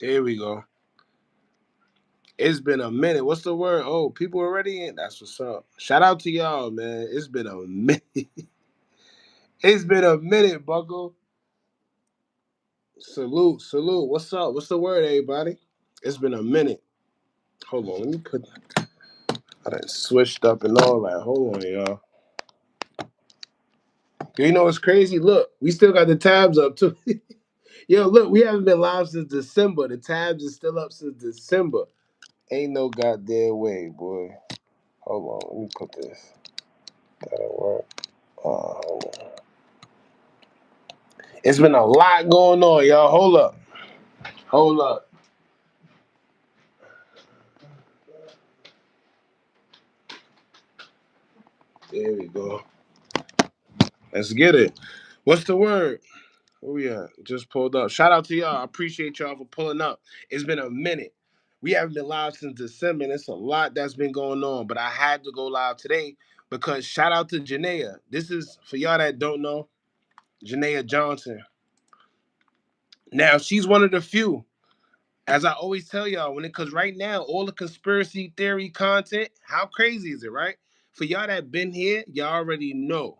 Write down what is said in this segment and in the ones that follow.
There we go. It's been a minute. What's the word? Oh, people already in? That's what's up. Shout out to y'all, man. It's been a minute. It's been a minute, Buckle. Salute, salute. What's up? What's the word, everybody? It's been a minute. Hold on, let me put. I done switched up and all that. Hold on, y'all. You know what's crazy? Look, we still got the tabs up too. Yo, look, we haven't been live since December. The tabs is still up since December. Ain't no goddamn way, boy. Hold on, let me put this. That'll work. Hold on. It's been a lot going on, y'all. Hold up. Hold up. There we go. Let's get it. What's the word? Where we at? Just pulled up. Shout out to y'all. I appreciate y'all for pulling up. It's been a minute. We haven't been live since December, and it's a lot that's been going on. But I had to go live today because shout out to Janayaa. This is, for y'all that don't know, Janayaa Johnson. Now, she's one of the few. As I always tell y'all, because right now, all the conspiracy theory content, how crazy is it, right? For y'all that been here, y'all already know.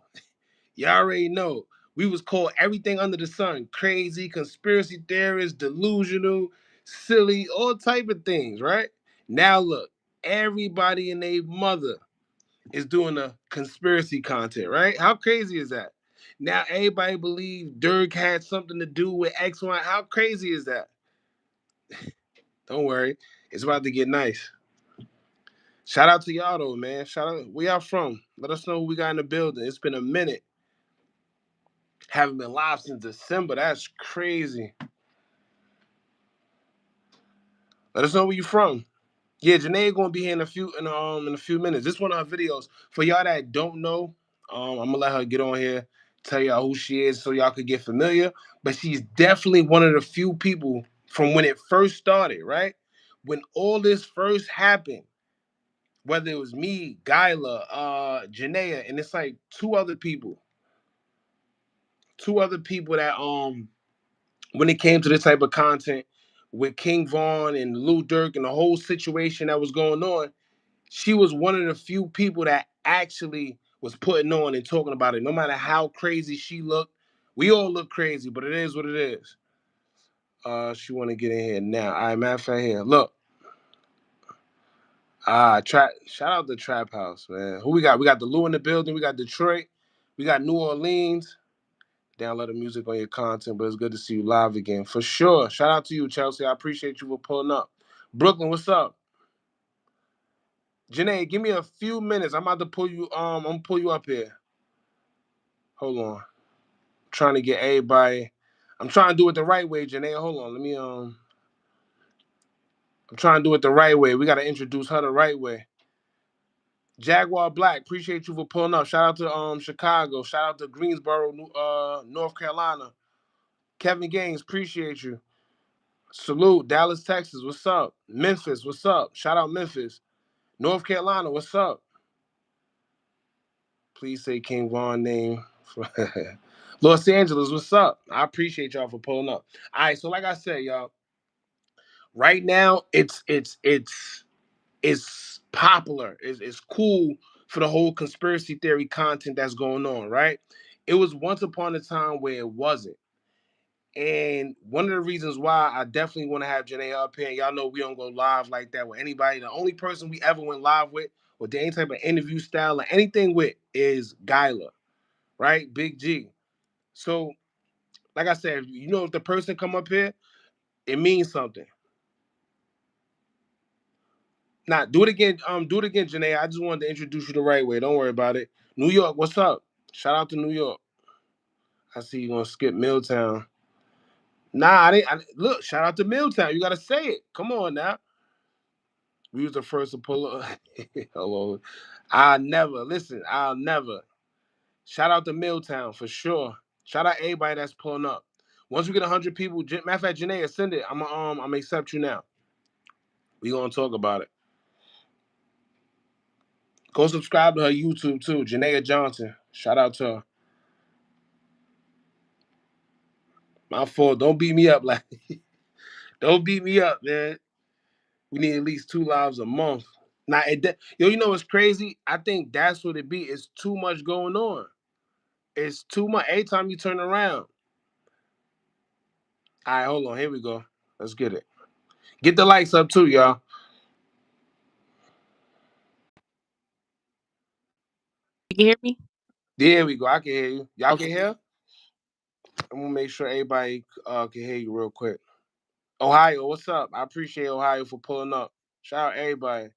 Y'all already know. We was called everything under the sun. Crazy, conspiracy theorists, delusional, silly, all type of things, right? Now look, everybody and their mother is doing the conspiracy content, right? How crazy is that? Now everybody believe Durk had something to do with X, Y. How crazy is that? Don't worry. It's about to get nice. Shout out to y'all though, man. Shout out. Where y'all from? Let us know who we got in the building. It's been a minute. Haven't been live since December. That's crazy. Let us know where you from. Yeah, Janayaa gonna be here in a few minutes. This one of her videos. For y'all that don't know, I'm gonna let her get on here, tell y'all who she is so y'all could get familiar. But she's definitely one of the few people from when it first started, right? When all this first happened, whether it was me, Gyla, Janayaa, and it's like two other people that when it came to this type of content with King Von and Lil Durk and the whole situation that was going on, she was one of the few people that actually was putting on and talking about it. No matter how crazy she looked, we all look crazy, but it is what it is. She want to get in here now. All right, matter of fact, here, look. Shout out to Trap House, man. Who we got? We got the Lou in the building. We got Detroit. We got New Orleans. Download the music on your content, but it's good to see you live again. For sure. Shout out to you, Chelsea. I appreciate you for pulling up. Brooklyn, what's up? Janae, give me a few minutes. I'm about to pull you, I'm gonna pull you up here. Hold on. I'm trying to get everybody. I'm trying to do it the right way, Janae. Hold on. I'm trying to do it the right way. We gotta introduce her the right way. Jaguar Black, appreciate you for pulling up. Shout out to Chicago. Shout out to Greensboro, North Carolina. Kevin Gaines, appreciate you. Salute, Dallas, Texas. What's up? Memphis, what's up? Shout out Memphis. North Carolina, what's up? Please say King Von name. Los Angeles, what's up? I appreciate y'all for pulling up. All right, so like I said, y'all, right now it's popular. It's cool for the whole conspiracy theory content that's going on, right? It was once upon a time where it wasn't. And one of the reasons why I definitely want to have Janayaa up here, and y'all know we don't go live like that with anybody. The only person we ever went live with or did any type of interview style or anything with is Gyla, right? Big G. So, like I said, you know, if the person come up here, it means something. Now, do it again. Do it again, Janae. I just wanted to introduce you the right way. Don't worry about it. New York, what's up? Shout out to New York. I see you gonna skip Milltown. Nah, look. Shout out to Milltown. You gotta say it. Come on now. We was the first to pull up. Hello. I'll never. Shout out to Milltown for sure. Shout out everybody that's pulling up. Once we get 100 people, matter of fact, Janae, send it. I'm accept you now. We gonna talk about it. Go subscribe to her YouTube too, Janayaa Johnson. Shout out to her. My fault. Don't beat me up like Don't beat me up, man. We need at least 2 lives a month. Now, you know what's crazy? I think that's what it be. It's too much going on. It's too much. Every time you turn around. All right, hold on. Here we go. Let's get it. Get the likes up too, y'all. You can hear me? There we go. I can hear you. Y'all can Okay. hear? I'm gonna make sure everybody can hear you real quick. Ohio, what's up? I appreciate Ohio for pulling up. Shout out everybody.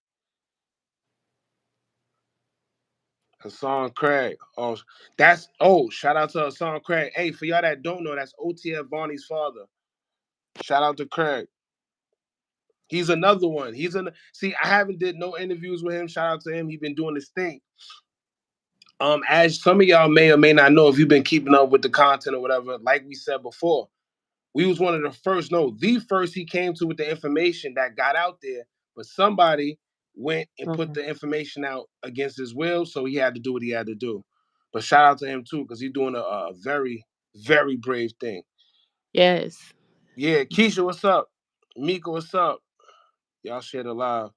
Hassan Craig. Shout out to Hassan Craig. Hey, for y'all that don't know, that's OTF Bonnie's father. Shout out to Craig. He's another one. See, I haven't did no interviews with him. Shout out to him. He been doing this thing. As some of y'all may or may not know, if you've been keeping up with the content or whatever, like we said before, we was one of the first, no, the first he came to with the information that got out there, but somebody went and put the information out against his will, so he had to do what he had to do. But shout out to him too, because he's doing a very, very brave thing. Yes. Yeah, Keisha, what's up? Mika, what's up? Y'all shared a live.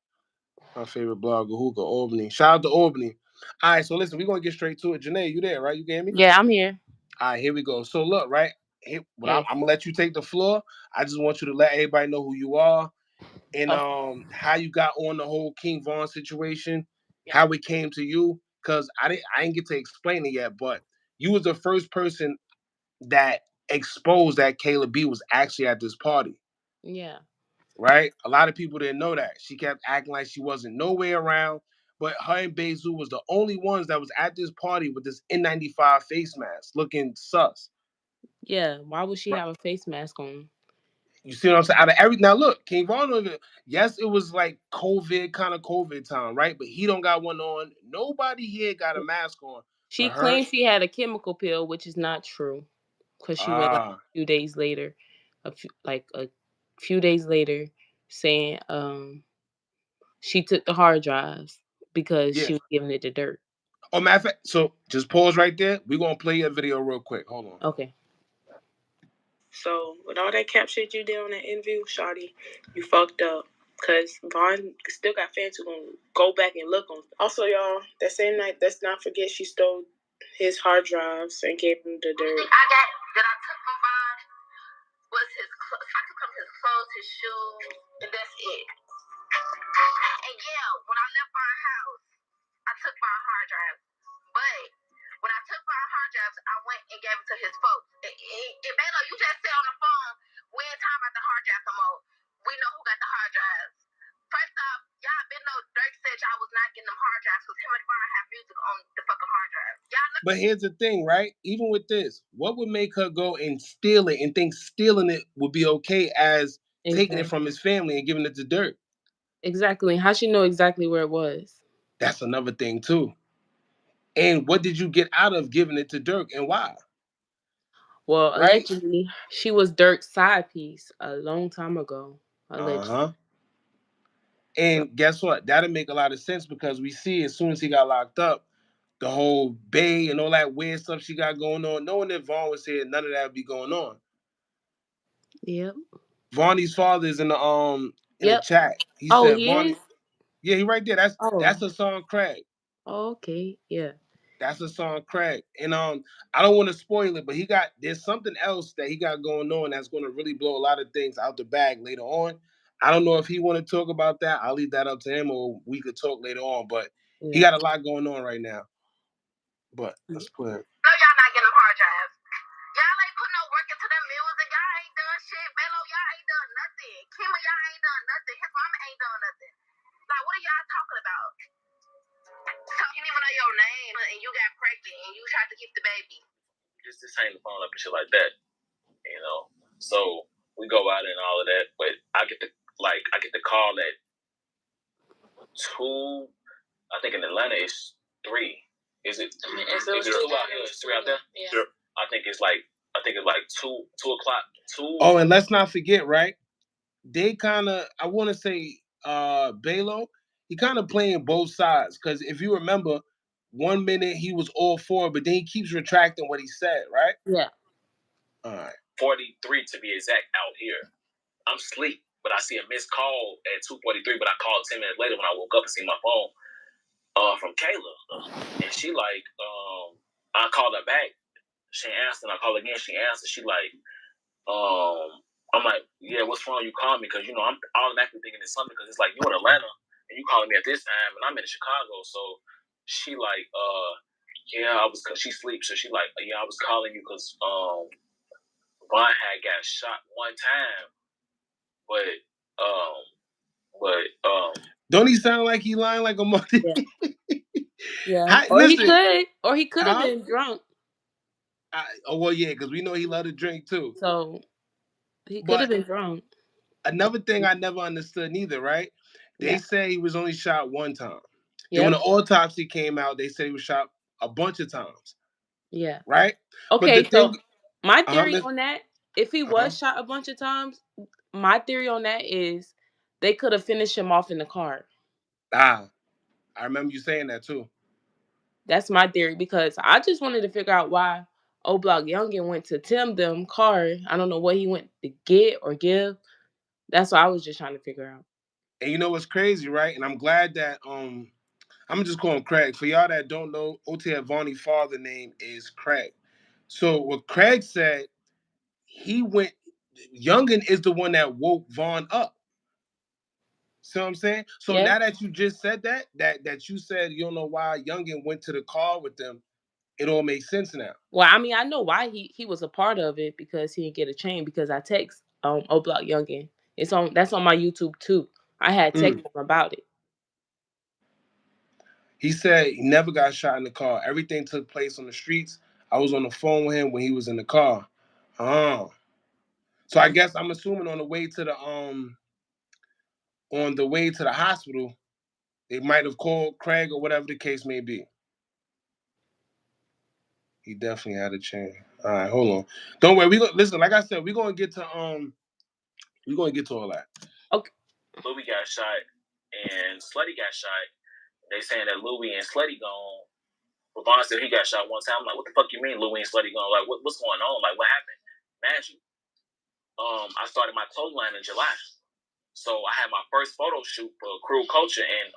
My favorite blogger, Hookah, Albany. Shout out to Albany. All right, so listen, we're going to get straight to it. Janayaa, you there, right? You get me? Yeah, I'm here. All right, here we go. So look, right? I'm Yes. going to let you take the floor. I just want you to let everybody know who you are and how you got on the whole King Von situation, how it came to you. Because I didn't get to explain it yet, but you was the first person that exposed that Kayla B was actually at this party. Yeah. Right? A lot of people didn't know that. She kept acting like she wasn't nowhere around. But her and Bezu was the only ones that was at this party with this N95 face mask looking sus. Yeah. Why would she have a face mask on? You see what I'm saying? Out of now look, King Von, yes, it was like COVID, kind of COVID time, right? But he don't got one on. Nobody here got a mask on. She But her, claims she had a chemical pill, which is not true, because she went like a few days later, a few days later, saying she took the hard drives because yeah. she was giving it to Durk. Oh, matter of fact, so just pause right there. We're gonna play your video real quick. Hold on. Okay. So with all that cap shit you did on that interview, Shawty, you fucked up. Cause Vaughn still got fans who gonna go back and look on. Also, y'all, that same night, let's not forget she stole his hard drives and gave them to Durk. That I took from Vaughn was his clothes. I took from his clothes, his shoes, and that's it. And yeah, when I left my house, I took my hard drive. But when I took my hard drives, I went and gave it to his folks. And Belo, you just said on the phone, we ain't talking about the hard drives no more. We know who got the hard drives. First off, y'all been know Durk said y'all was not getting them hard drives because him and Vaughn have music on the fucking hard drive. Y'all know. But here's the thing, right? Even with this, what would make her go and steal it and think stealing it would be okay as taking it from his family and giving it to Durk? Exactly. How she know exactly where it was? That's another thing too. And what did you get out of giving it to Durk and why? Well, Right? allegedly, she was Durk's side piece a long time ago. Allegedly. And guess what? That'll make a lot of sense because we see as soon as he got locked up, the whole Bay and all that weird stuff she got going on. Knowing that Vaughn was here, none of that would be going on. Yep. Vonnie's father is in the chat. He Oh, said he Vonnie. is? Yeah, he right there. That's Hassan Craig. Oh, okay. Yeah. That's Hassan Craig. And I don't want to spoil it, but there's something else that he got going on that's gonna really blow a lot of things out the bag later on. I don't know if he want to talk about that. I'll leave that up to him, or we could talk later on. But he got a lot going on right now. But let's play it. No, y'all not getting them hard drives. Y'all ain't put no work into them music. Y'all ain't done shit. Belo, y'all ain't done nothing. Kima, y'all ain't done nothing. His mama ain't done nothing. Like, what are y'all talking about? So you didn't even know your name and you got pregnant and you tried to keep the baby. Just hang the phone up and shit like that, you know. So we go out and all of that, but I get the call at 2. I think in Atlanta it's 3. Is it? Is it 2 out here? It's 3 out there. Yeah. Sure. I think it's like 2 o'clock. 2. Oh, and let's not forget, right? They kind of, I want to say, Belo, he kind of playing both sides because if you remember, 1 minute he was all for it, but then he keeps retracting what he said, right? Yeah. All right. 43 to be exact out here. I'm asleep, but I see a missed call at 2:43. But I called 10 minutes later when I woke up and see my phone from Kayla, and she like, I called her back. She answered, and I called again. She answered. She like, I'm like, yeah, what's wrong? You called me because I'm automatically thinking it's something because it's like you in Atlanta and you calling me at this time and I'm in Chicago. So she like, yeah, I was because she sleeps. So she like, yeah, I was calling you because Von had got shot one time, but don't he sound like he lying like a mother? Yeah. Or he could have been drunk. Well, yeah, because we know he loved to drink too. So he could have been drunk. Another thing I never understood neither, right? They say he was only shot one time. Then when the autopsy came out, they said he was shot a bunch of times. Yeah. Right? Okay, so my theory on that, if he was shot a bunch of times, my theory on that is they could have finished him off in the car. I remember you saying that too. That's my theory because I just wanted to figure out why O Block Youngin went to Tim them car. I don't know what he went to get or give. That's what I was just trying to figure out. And you know what's crazy, right? And I'm glad that I'm gonna just call him Craig. For y'all that don't know, OTF Vonnie's father name is Craig. So what Craig said, he went. Youngin is the one that woke Vaughn up. See what I'm saying? So now that you just said that you said you don't know why Youngin went to the car with them, it all makes sense now. Well, I mean, I know why he was a part of it because he didn't get a chain because I text O Block Youngin. That's on my YouTube too. I had texted him about it. He said he never got shot in the car. Everything took place on the streets. I was on the phone with him when he was in the car. So I guess I'm assuming on the way to the hospital, they might have called Craig or whatever the case may be. He definitely had a chain. All right, hold on. Don't worry. Listen. Like I said, we're gonna get to all that. Okay. Louis got shot and Slutty got shot. They saying that Louis and Slutty gone. But Vaughn said he got shot one time. I'm like, what the fuck you mean Louis and Slutty gone? Like, what's going on? Like, what happened? Imagine. I started my clothing line in July. So I had my first photo shoot for Crew Culture, and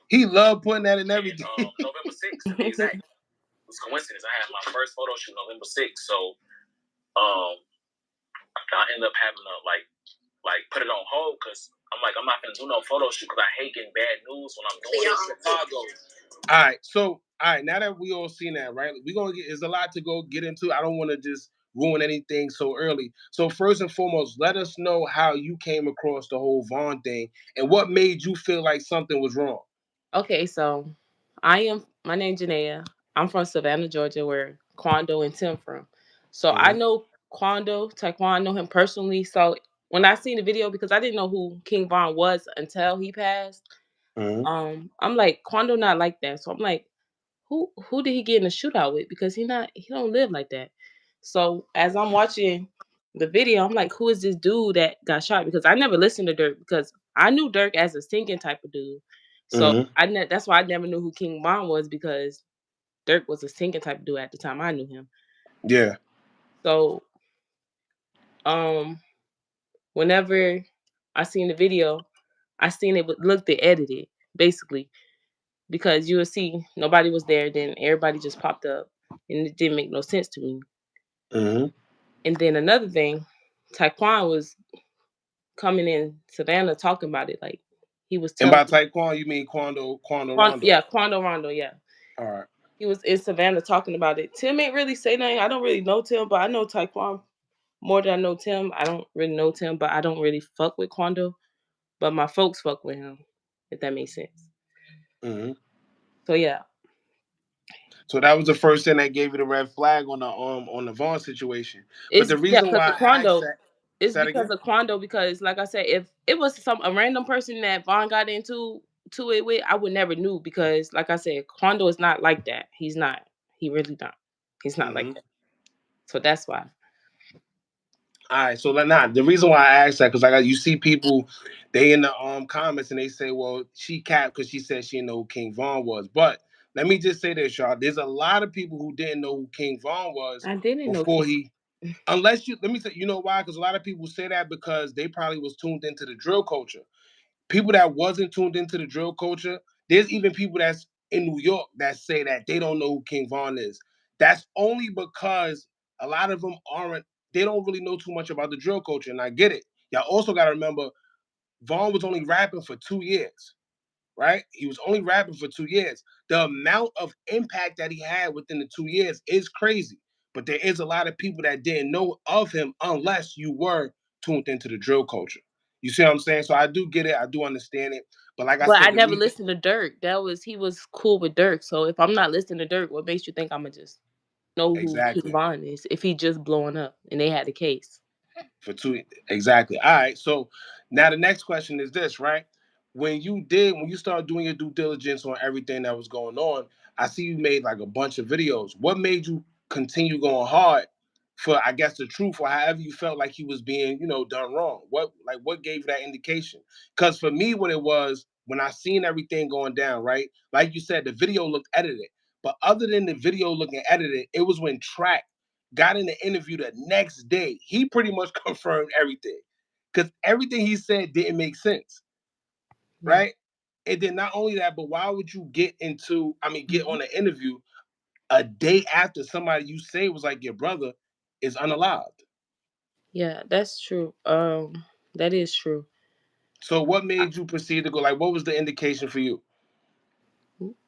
he loved putting that in everything. November 6th, to be exact. It was coincidence. I had my first photo shoot November 6th, so I ended up having to like put it on hold because I'm like, I'm not gonna do no photo shoot because I hate getting bad news when I'm doing this in Chicago. All right, so now that we all seen that, right? We're gonna there's a lot to go get into. I don't want to just ruin anything so early. So first and foremost, let us know how you came across the whole Vaughn thing and what made you feel like something was wrong. Okay, so my name's Janayaa. I'm from Savannah, Georgia, where Quando and Tim from. So I know Quando, Taekwon, know him personally. So when I seen the video, because I didn't know who King Von was until he passed, I'm like, Quando not like that. So I'm like, who did he get in a shootout with? Because he don't live like that. So as I'm watching the video, I'm like, who is this dude that got shot? Because I never listened to Durk because I knew Durk as a singing type of dude. So that's why I never knew who King Von was because Durk was a singing type of dude at the time I knew him. Yeah. So whenever I seen the video, I seen it looked edited, basically. Because you would see nobody was there, then everybody just popped up, and it didn't make no sense to me. And then another thing, Taekwon was coming in Savannah talking about it, like he was telling. And by Taekwon, you mean Quando Rondo? Yeah, Quando Rondo. Yeah. All right. He was in Savannah talking about it. Tim ain't really say nothing. I don't really know Tim, but I know Taekwon more than I know Tim. I don't really know Tim, but I don't really fuck with Quando. But my folks fuck with him, if that makes sense. So yeah. So that was the first thing that gave you the red flag on the Vaughn situation. But the reason why Quando, it's because of Quando. Because like I said, if it was a random person that Vaughn got into it with, I would never knew. Because like I said, Quando is not like that. He's not. He really not. He's not like that. So that's why. All right, so the reason why I asked that because you see people, they in the comments and they say, well, she capped because she said she didn't know who King Von was. But let me just say this, y'all. There's a lot of people who didn't know who King Von was. I didn't know. Unless let me say, you know why? Because a lot of people say that because they probably was tuned into the drill culture. People that wasn't tuned into the drill culture, there's even people that's in New York that say that they don't know who King Von is. That's only because a lot of them they don't really know too much about the drill culture, and I get it. Y'all also got to remember, Von was only rapping for 2 years, right? He was only rapping for 2 years. The amount of impact that he had within the 2 years is crazy. But there is a lot of people that didn't know of him unless you were tuned into the drill culture. You see what I'm saying? So I do get it. I do understand it. But like I But I said, never listened to Durk. He was cool with Durk. So if I'm not listening to Durk, what makes you think I'ma just know who King exactly. Von is if he just blowing up and they had a case? For 2, exactly. All right. So now the next question is this, right? When you started doing your due diligence on everything that was going on, I see you made like a bunch of videos. What made you continue going hard for, I guess, the truth, or however you felt like he was being, done wrong? What gave you that indication? Because for me, what it was, when I seen everything going down, right? Like you said, the video looked edited. But other than the video looking edited, it was when Track got in the interview the next day. He pretty much confirmed everything. Because everything he said didn't make sense. Right? And then not only that, but why would you get on an interview a day after somebody you say was like your brother is unalived? Yeah, that's true. That is true. So what made you proceed to go? Like, what was the indication for you?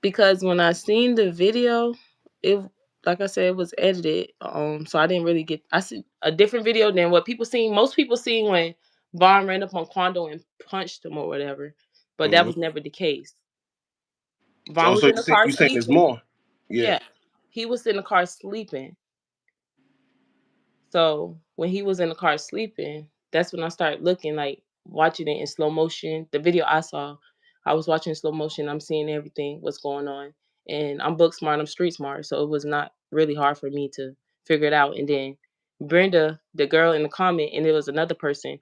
Because when I seen the video, it like I said, it was edited. So I didn't really get. I see a different video than what people seen. Most people seen when Von ran up on Quando and punched him or whatever, but that was never the case. Von was So in the car you saying there's sleeping. more? Yeah. Yeah, he was in the car sleeping. So when he was in the car sleeping, that's when I started looking, like watching it in slow motion. The video I saw, I was watching in slow motion. I'm seeing everything, what's going on. And I'm book smart, I'm street smart. So it was not really hard for me to figure it out. And then Brenda, the girl in the comment, and there was another person,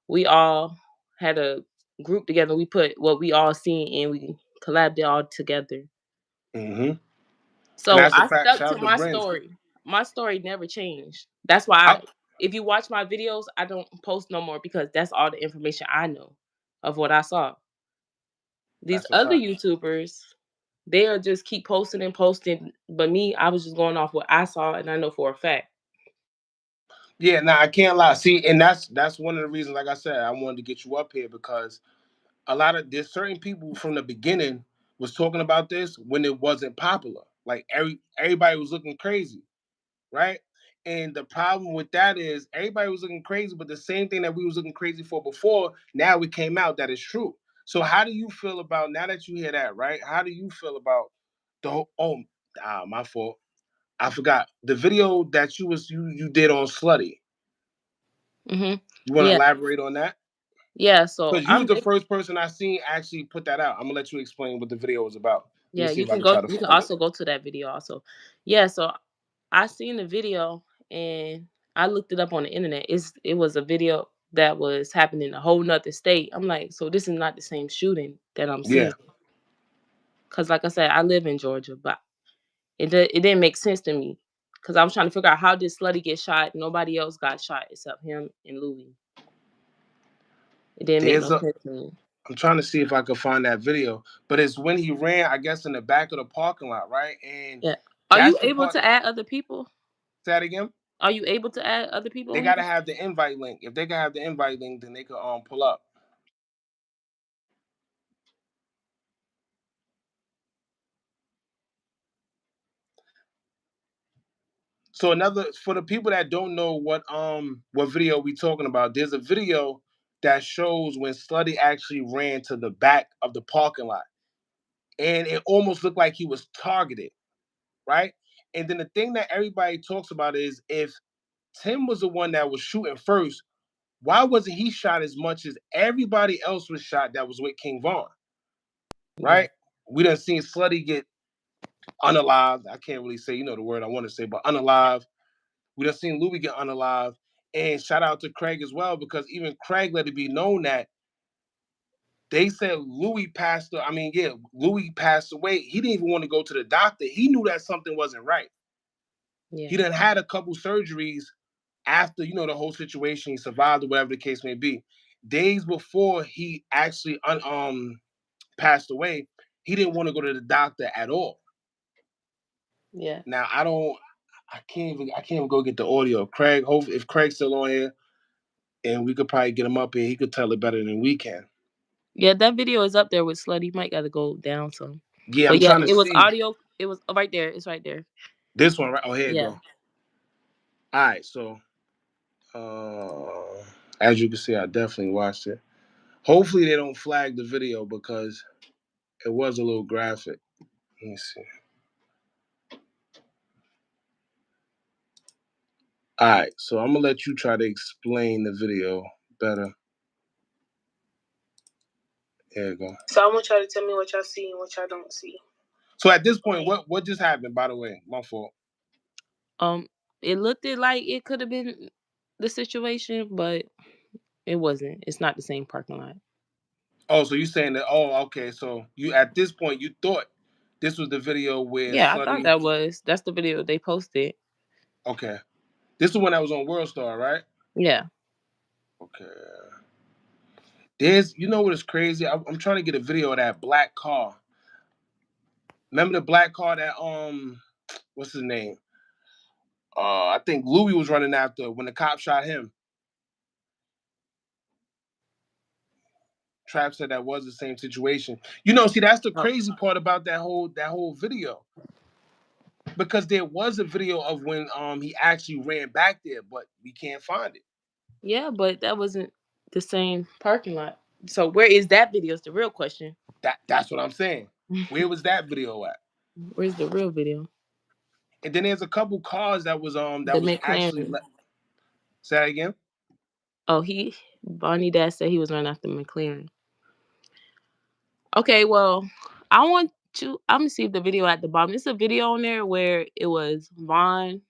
we all had a group together. We put what we all seen and we collabed it all together. Mm-hmm. And So that's a I fact. stuck Shout to out to my Brent. story. My story never changed. That's why if you watch my videos, I don't post no more because that's all the information I know of what I saw. These That's a other fact. YouTubers, they'll just keep posting and posting. But me, I was just going off what I saw and I know for a fact. Yeah, nah, I can't lie. See, and that's one of the reasons, like I said, I wanted to get you up here because there's certain people from the beginning was talking about this when it wasn't popular. Like everybody was looking crazy, right? And the problem with that is everybody was looking crazy, but the same thing that we was looking crazy for before, now it came out that it's true. So how do you feel about, now that you hear that, right? How do you feel about the whole my fault. I forgot. The video that you did on Slutty. Mm-hmm. You want to Yeah, elaborate on that? yeah. So Because you was the first person I seen actually put that out. I'm gonna let you explain what the video was about. Let me yeah. see You if I can can go. try to You can find it. also go to that video also. Yeah. So I seen the video and I looked it up on the internet. It was a video that was happening in a whole nother state. I'm like, so this is not the same shooting that I'm Yeah. seeing. Cause like I said, I live in Georgia, but it didn't make sense to me. Cause I was trying to figure out how did Slutty get shot? Nobody else got shot except him and Louis. It didn't make no sense to me. I'm trying to see if I can find that video, but it's when he ran, I guess, in the back of the parking lot, right? And Yeah. Are you that's the able part. to add other people? Say that again. Are you able to add other people They on here? gotta have the invite link. If they can have the invite link, then they could pull up. So for the people that don't know what video we talking about, there's a video that shows when Slutty actually ran to the back of the parking lot, and it almost looked like he was targeted, right? And then the thing that everybody talks about is if Tim was the one that was shooting first, why wasn't he shot as much as everybody else was shot that was with King Von, Yeah. right? We done seen Slutty get unalived. I can't really say, the word I want to say, but unalived. We done seen Louis get unalived. And shout out to Craig as well, because even Craig let it be known that they said Louis passed. Louis passed away. He didn't even want to go to the doctor. He knew that something wasn't right. Yeah. He done had a couple surgeries after, you know, the whole situation, he survived or whatever the case may be. Days before he actually passed away, he didn't want to go to the doctor at all. Yeah. Now I can't even go get the audio. Craig, hopefully if Craig's still on here and we could probably get him up here, he could tell it better than we can. Yeah, that video is up there with Slutty. You might gotta go down some. Yeah, But I'm yeah, trying to it was see. audio. It was right there. It's right there. This one, right? Oh, here you Yeah. go. All right, so as you can see, I definitely watched it. Hopefully they don't flag the video because it was a little graphic. Let me see. All right, so I'm gonna let you try to explain the video better. There you go. So I want y'all to tell me what y'all see and what y'all don't see. So at this point, what just happened? By the way, my fault. It looked like it could have been the situation, but it wasn't. It's not the same parking lot. Oh, so you saying that? Oh, okay. So you at this point you thought this was the video where Yeah, I thought Slutty. that's the video they posted. Okay, this is the one that was on World Star, right? Yeah. Okay. There's, you know what is crazy? I'm trying to get a video of that black car. Remember the black car that what's his name? I think Louis was running after when the cop shot him. Trap said that was the same situation. You know, see, that's the crazy part about that whole video. Because there was a video of when he actually ran back there, but we can't find it. Yeah, but that wasn't the same parking lot. So where is that video? Is the real question. That's what I'm saying. Where was that video at? Where's the real video? And then there's a couple cars that was The actually McLaren. say that again. Oh, Bonnie dad said he was running after McLaren. Okay, well, I'm gonna see the video at the bottom. It's a video on there where it was Vaughn,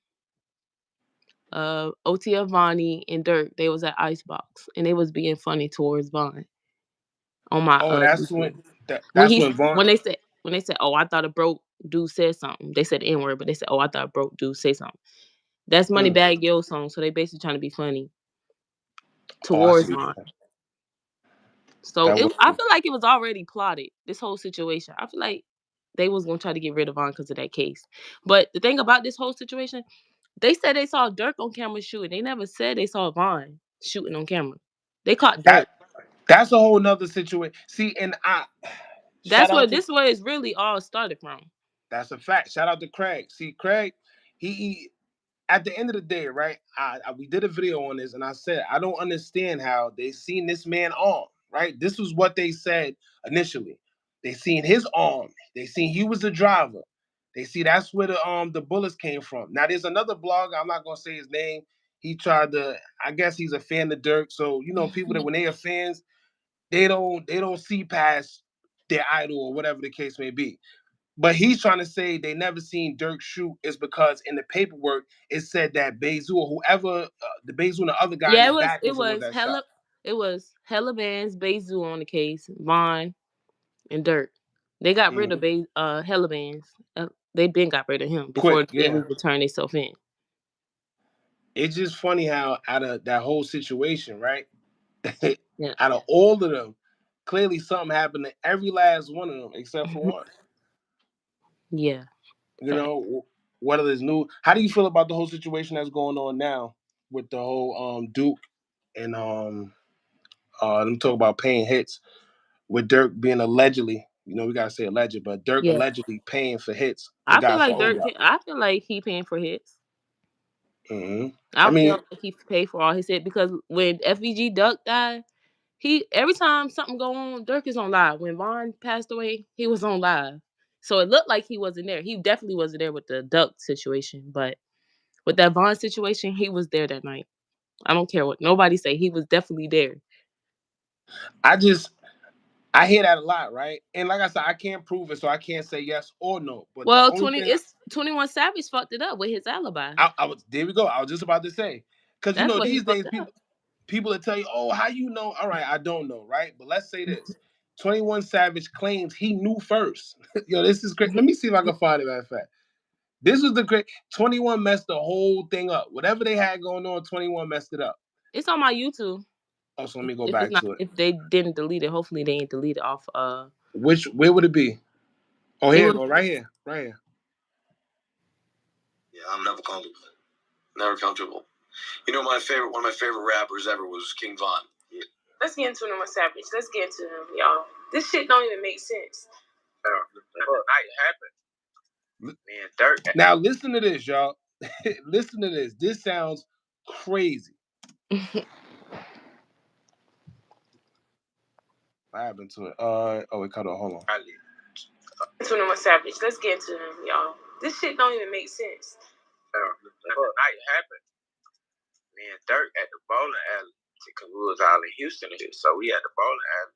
OTF Vonnie and Durk. They was at Icebox and they was being funny towards Vaughn on my Oh, that's YouTube. when Vaughn. When they said, "Oh, I thought a broke dude said something," they said the N word, but they said, "Oh, I thought a broke dude said something." That's Moneybagg Yo's song, so they basically trying to be funny towards Vaughn. So I feel like it was already plotted. This whole situation, I feel like they was gonna try to get rid of Vaughn because of that case. But the thing about this whole situation, they said they saw Durk on camera shooting. They never said they saw Vaughn shooting on camera. They caught Durk. That's a whole nother situation. See, and That's where this where it's really all started from. That's a fact. Shout out to Craig. See, Craig, he at the end of the day, right? We did a video on this, and I said I don't understand how they seen this man arm. Right? This was what they said initially. They seen his arm. They seen he was the driver. They see that's where the bullets came from. Now there's another blogger. I'm not gonna say his name. He tried to. I guess he's a fan of Durk. So you know, people that when they are fans, they don't see past their idol or whatever the case may be. But he's trying to say they never seen Durk shoot is because in the paperwork it said that Bezu or whoever the Bezu and the other guy in the back was the one that shot. It was Hella Bands, Bezu on the case, Vaughn, and Durk. They got rid of Hella Bands. They been got rid of him before they even turned themselves in. It's just funny how out of that whole situation, right? Out of all of them, clearly something happened to every last one of them except for one. Yeah. You know, what are this new? How do you feel about the whole situation that's going on now with the whole Duke and them talk about paying hits with Durk being allegedly, you know, we gotta say alleged, but Durk allegedly paying for hits. I feel like he paying for hits. Mm-hmm. I feel like he paid for all his hits because when FVG Duck died, every time something go on, Durk is on live. When Vaughn passed away, he was on live. So it looked like he wasn't there. He definitely wasn't there with the Duck situation, but with that Vaughn situation, he was there that night. I don't care what nobody say. He was definitely there. I hear that a lot, right? And like I said, I can't prove it, so I can't say yes or no. But 21 Savage fucked it up with his alibi. There we go. I was just about to say, because you know these days people that tell you, "Oh, how you know?" All right, I don't know, right? But let's say this: 21 Savage claims he knew first. Yo, this is great. Let me see if I can find it. Matter of fact, This was the great 21 messed the whole thing up. Whatever they had going on, 21 messed it up. It's on my YouTube. Oh, so let me go If it's back not, to it. if they didn't delete it, hopefully they ain't delete it off. Where would it be? Oh, It here was you go, right here. Yeah, I'm never comfortable. Never comfortable. You know, one of my favorite rappers ever was King Von. Yeah. Let's get into 21 Savage. Let's get into them, y'all. This shit don't even make sense. The night happened. Man, Durk. Now listen to this, y'all. Listen to this. This sounds crazy. What happened to it? It cut off. Hold on. 21 Savage. Let's get into them, y'all. This shit don't even make sense. The night happened. Me and Durk at the bowling alley because we was all in Houston and shit. So we at the bowling alley.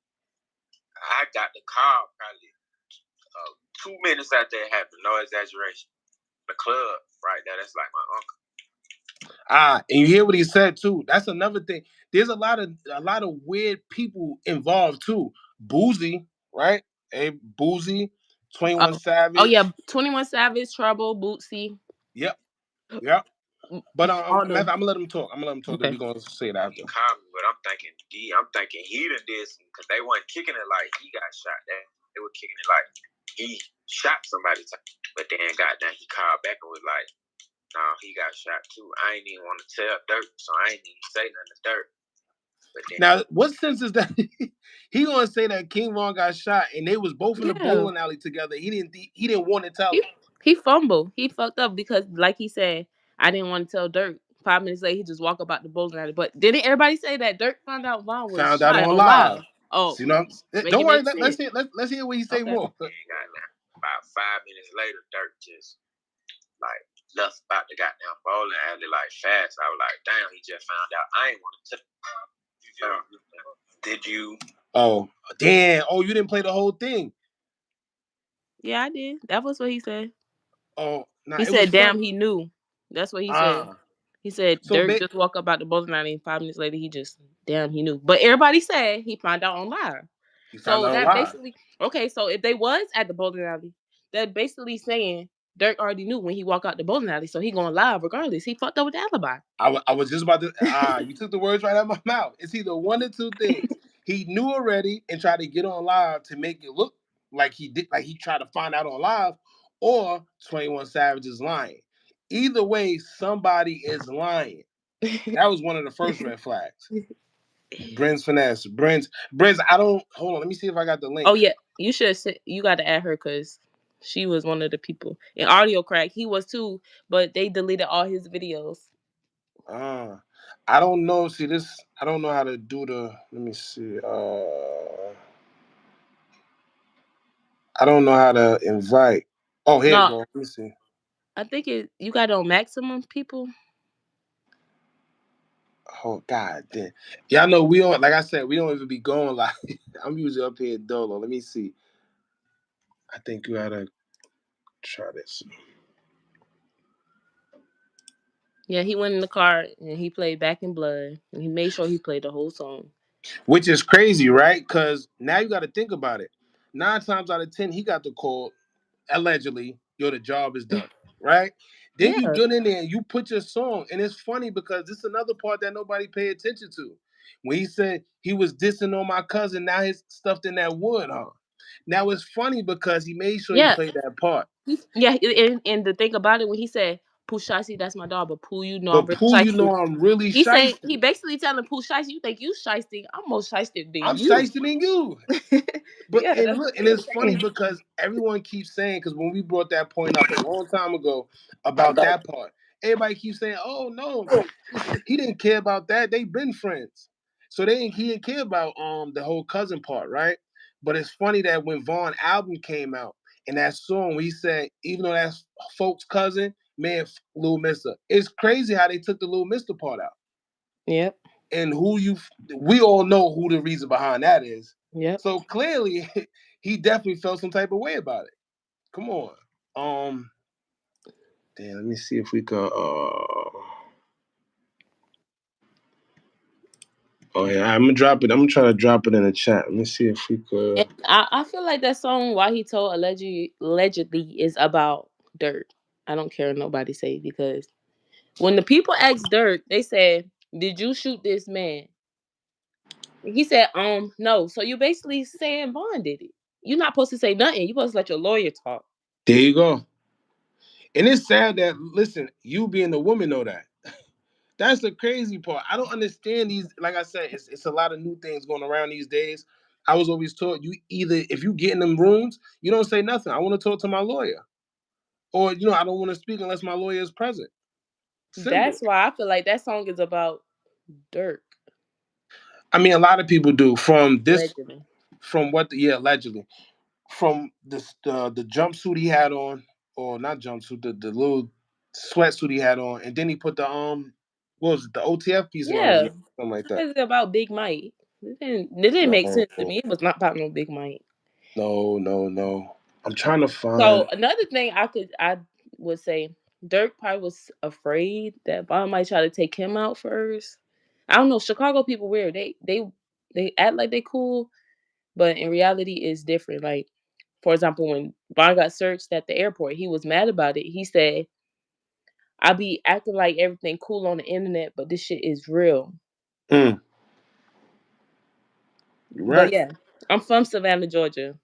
I got the call probably 2 minutes after it happened. No exaggeration. The club right there. That's like my uncle. And you hear what he said too. That's another thing. There's a lot of weird people involved too. Boozy, right? Hey, Boozy, 21 Savage. Oh yeah, 21 Savage, Trouble, Bootsy. Yep. But I'm gonna let him talk. Okay. Then we're gonna say that after. But I'm thinking he done did some because they weren't kicking it like he got shot. They were kicking it like he shot somebody. But then goddamn, he called back and was like, "No, he got shot too." I ain't even want to tell Durk, so I ain't even say nothing to Durk. Now, what sense is that? He gonna say that King Von got shot and they was both in the bowling alley together. He didn't want to tell. He fumbled. He fucked up because, like he said, I didn't want to tell Durk. 5 minutes later, he just walked about the bowling alley. But didn't everybody say that Dirk found out Von was found shot out on live? Oh, so, you know, don't worry. Let's hear what he say more. About 5 minutes later, Durk just like left about the goddamn bowling alley like fast. I was like, damn, he just found out. I ain't want to tell. Did you? Oh, damn. Oh, you didn't play the whole thing. Yeah, I did. That was what he said. Oh, he said, damn, he knew. That's what he said. He said, Dirk just walked up out the bowling alley and 5 minutes later, he knew. But everybody said he found out on live. Basically, okay, so if they was at the bowling alley, they're basically saying Dirk already knew when he walked out the bowling alley, so he going live regardless. He fucked up with the alibi. I was just about to, you took the words right out of my mouth. It's either one or two things. He knew already and tried to get on live to make it look like he did, like he tried to find out on live, or 21 Savage is lying. Either way, somebody is lying. That was one of the first red flags. Brent's finesse. Brent's. I don't. Hold on. Let me see if I got the link. Oh yeah, you should. You got to add her because she was one of the people. In Audio Crack, he was too, but they deleted all his videos. I don't know. See this. I don't know how to do the. Let me see. I don't know how to invite. Oh, here you go. Let me see. I think you got it on maximum people. Oh God damn! Yeah, I know we don't. Like I said, we don't even be going like. I'm usually up here dolo. Let me see. I think you gotta try this. Yeah, he went in the car and he played Back in Blood, and he made sure he played the whole song. Which is crazy, right? Because now you got to think about it. 9 times out of 10, he got the call. Allegedly, the job is done, right? Then you get in there and you put your song, and it's funny because this is another part that nobody pay attention to. When he said he was dissing on my cousin, now he's stuffed in that wood, huh? Now it's funny because he made sure he played that part. And the thing about it, when he said, Pooh Shiesty, that's my dog, but Pooh, you know I'm really he shiesty. He basically telling Pooh Shiesty, you think you shiesty? I'm more shiesty than you. I'm shiesty than you. But and it's funny because everyone keeps saying, because when we brought that point up a long time ago about that part, everybody keeps saying, "Oh no, he didn't care about that. They've been friends, so he didn't care about the whole cousin part, right?" But it's funny that when Vaughn album came out and that song, we said, even though that's folks' cousin, man, Lil Mister, it's crazy how they took the Lil Mister part out. Yep. And we all know who the reason behind that is. Yep. So clearly, he definitely felt some type of way about it. Come on. Damn, let me see if we can. Oh yeah, I'm gonna drop it. I'm gonna try to drop it in the chat. Let me see if we could. I feel like that song, Why He Told Allegedly, is about Durk. I don't care what nobody say, because when the people asked Durk, they said, "Did you shoot this man?" He said, no." So you basically saying Vaughn did it. You're not supposed to say nothing. You're supposed to let your lawyer talk. There you go. And it's sad that, listen, you being the woman know that. That's the crazy part. I don't understand these. Like I said, it's a lot of new things going around these days. I was always taught, you either, if you get in them rooms, you don't say nothing. I want to talk to my lawyer. Or, I don't want to speak unless my lawyer is present. Simple. That's why I feel like that song is about Durk. I mean, a lot of people do. Allegedly. Allegedly. From the jumpsuit he had on, or not jumpsuit, the little sweatsuit he had on, and then he put the what was it, the OTF piece around his Yeah. neck, something like that. It's about Big Mike. It didn't make No, sense to me. It was not about no Big Mike. no. I'm trying to So find. another thing I would say, Dirk probably was afraid that Vaughn might try to take him out first. I don't know. Chicago people weird. They act like they cool, but in reality it's different. Like, for example, when Vaughn got searched at the airport, he was mad about it. He said, "I be acting like everything cool on the internet, but this shit is real." Mm, you're But right. yeah, I'm from Savannah, Georgia.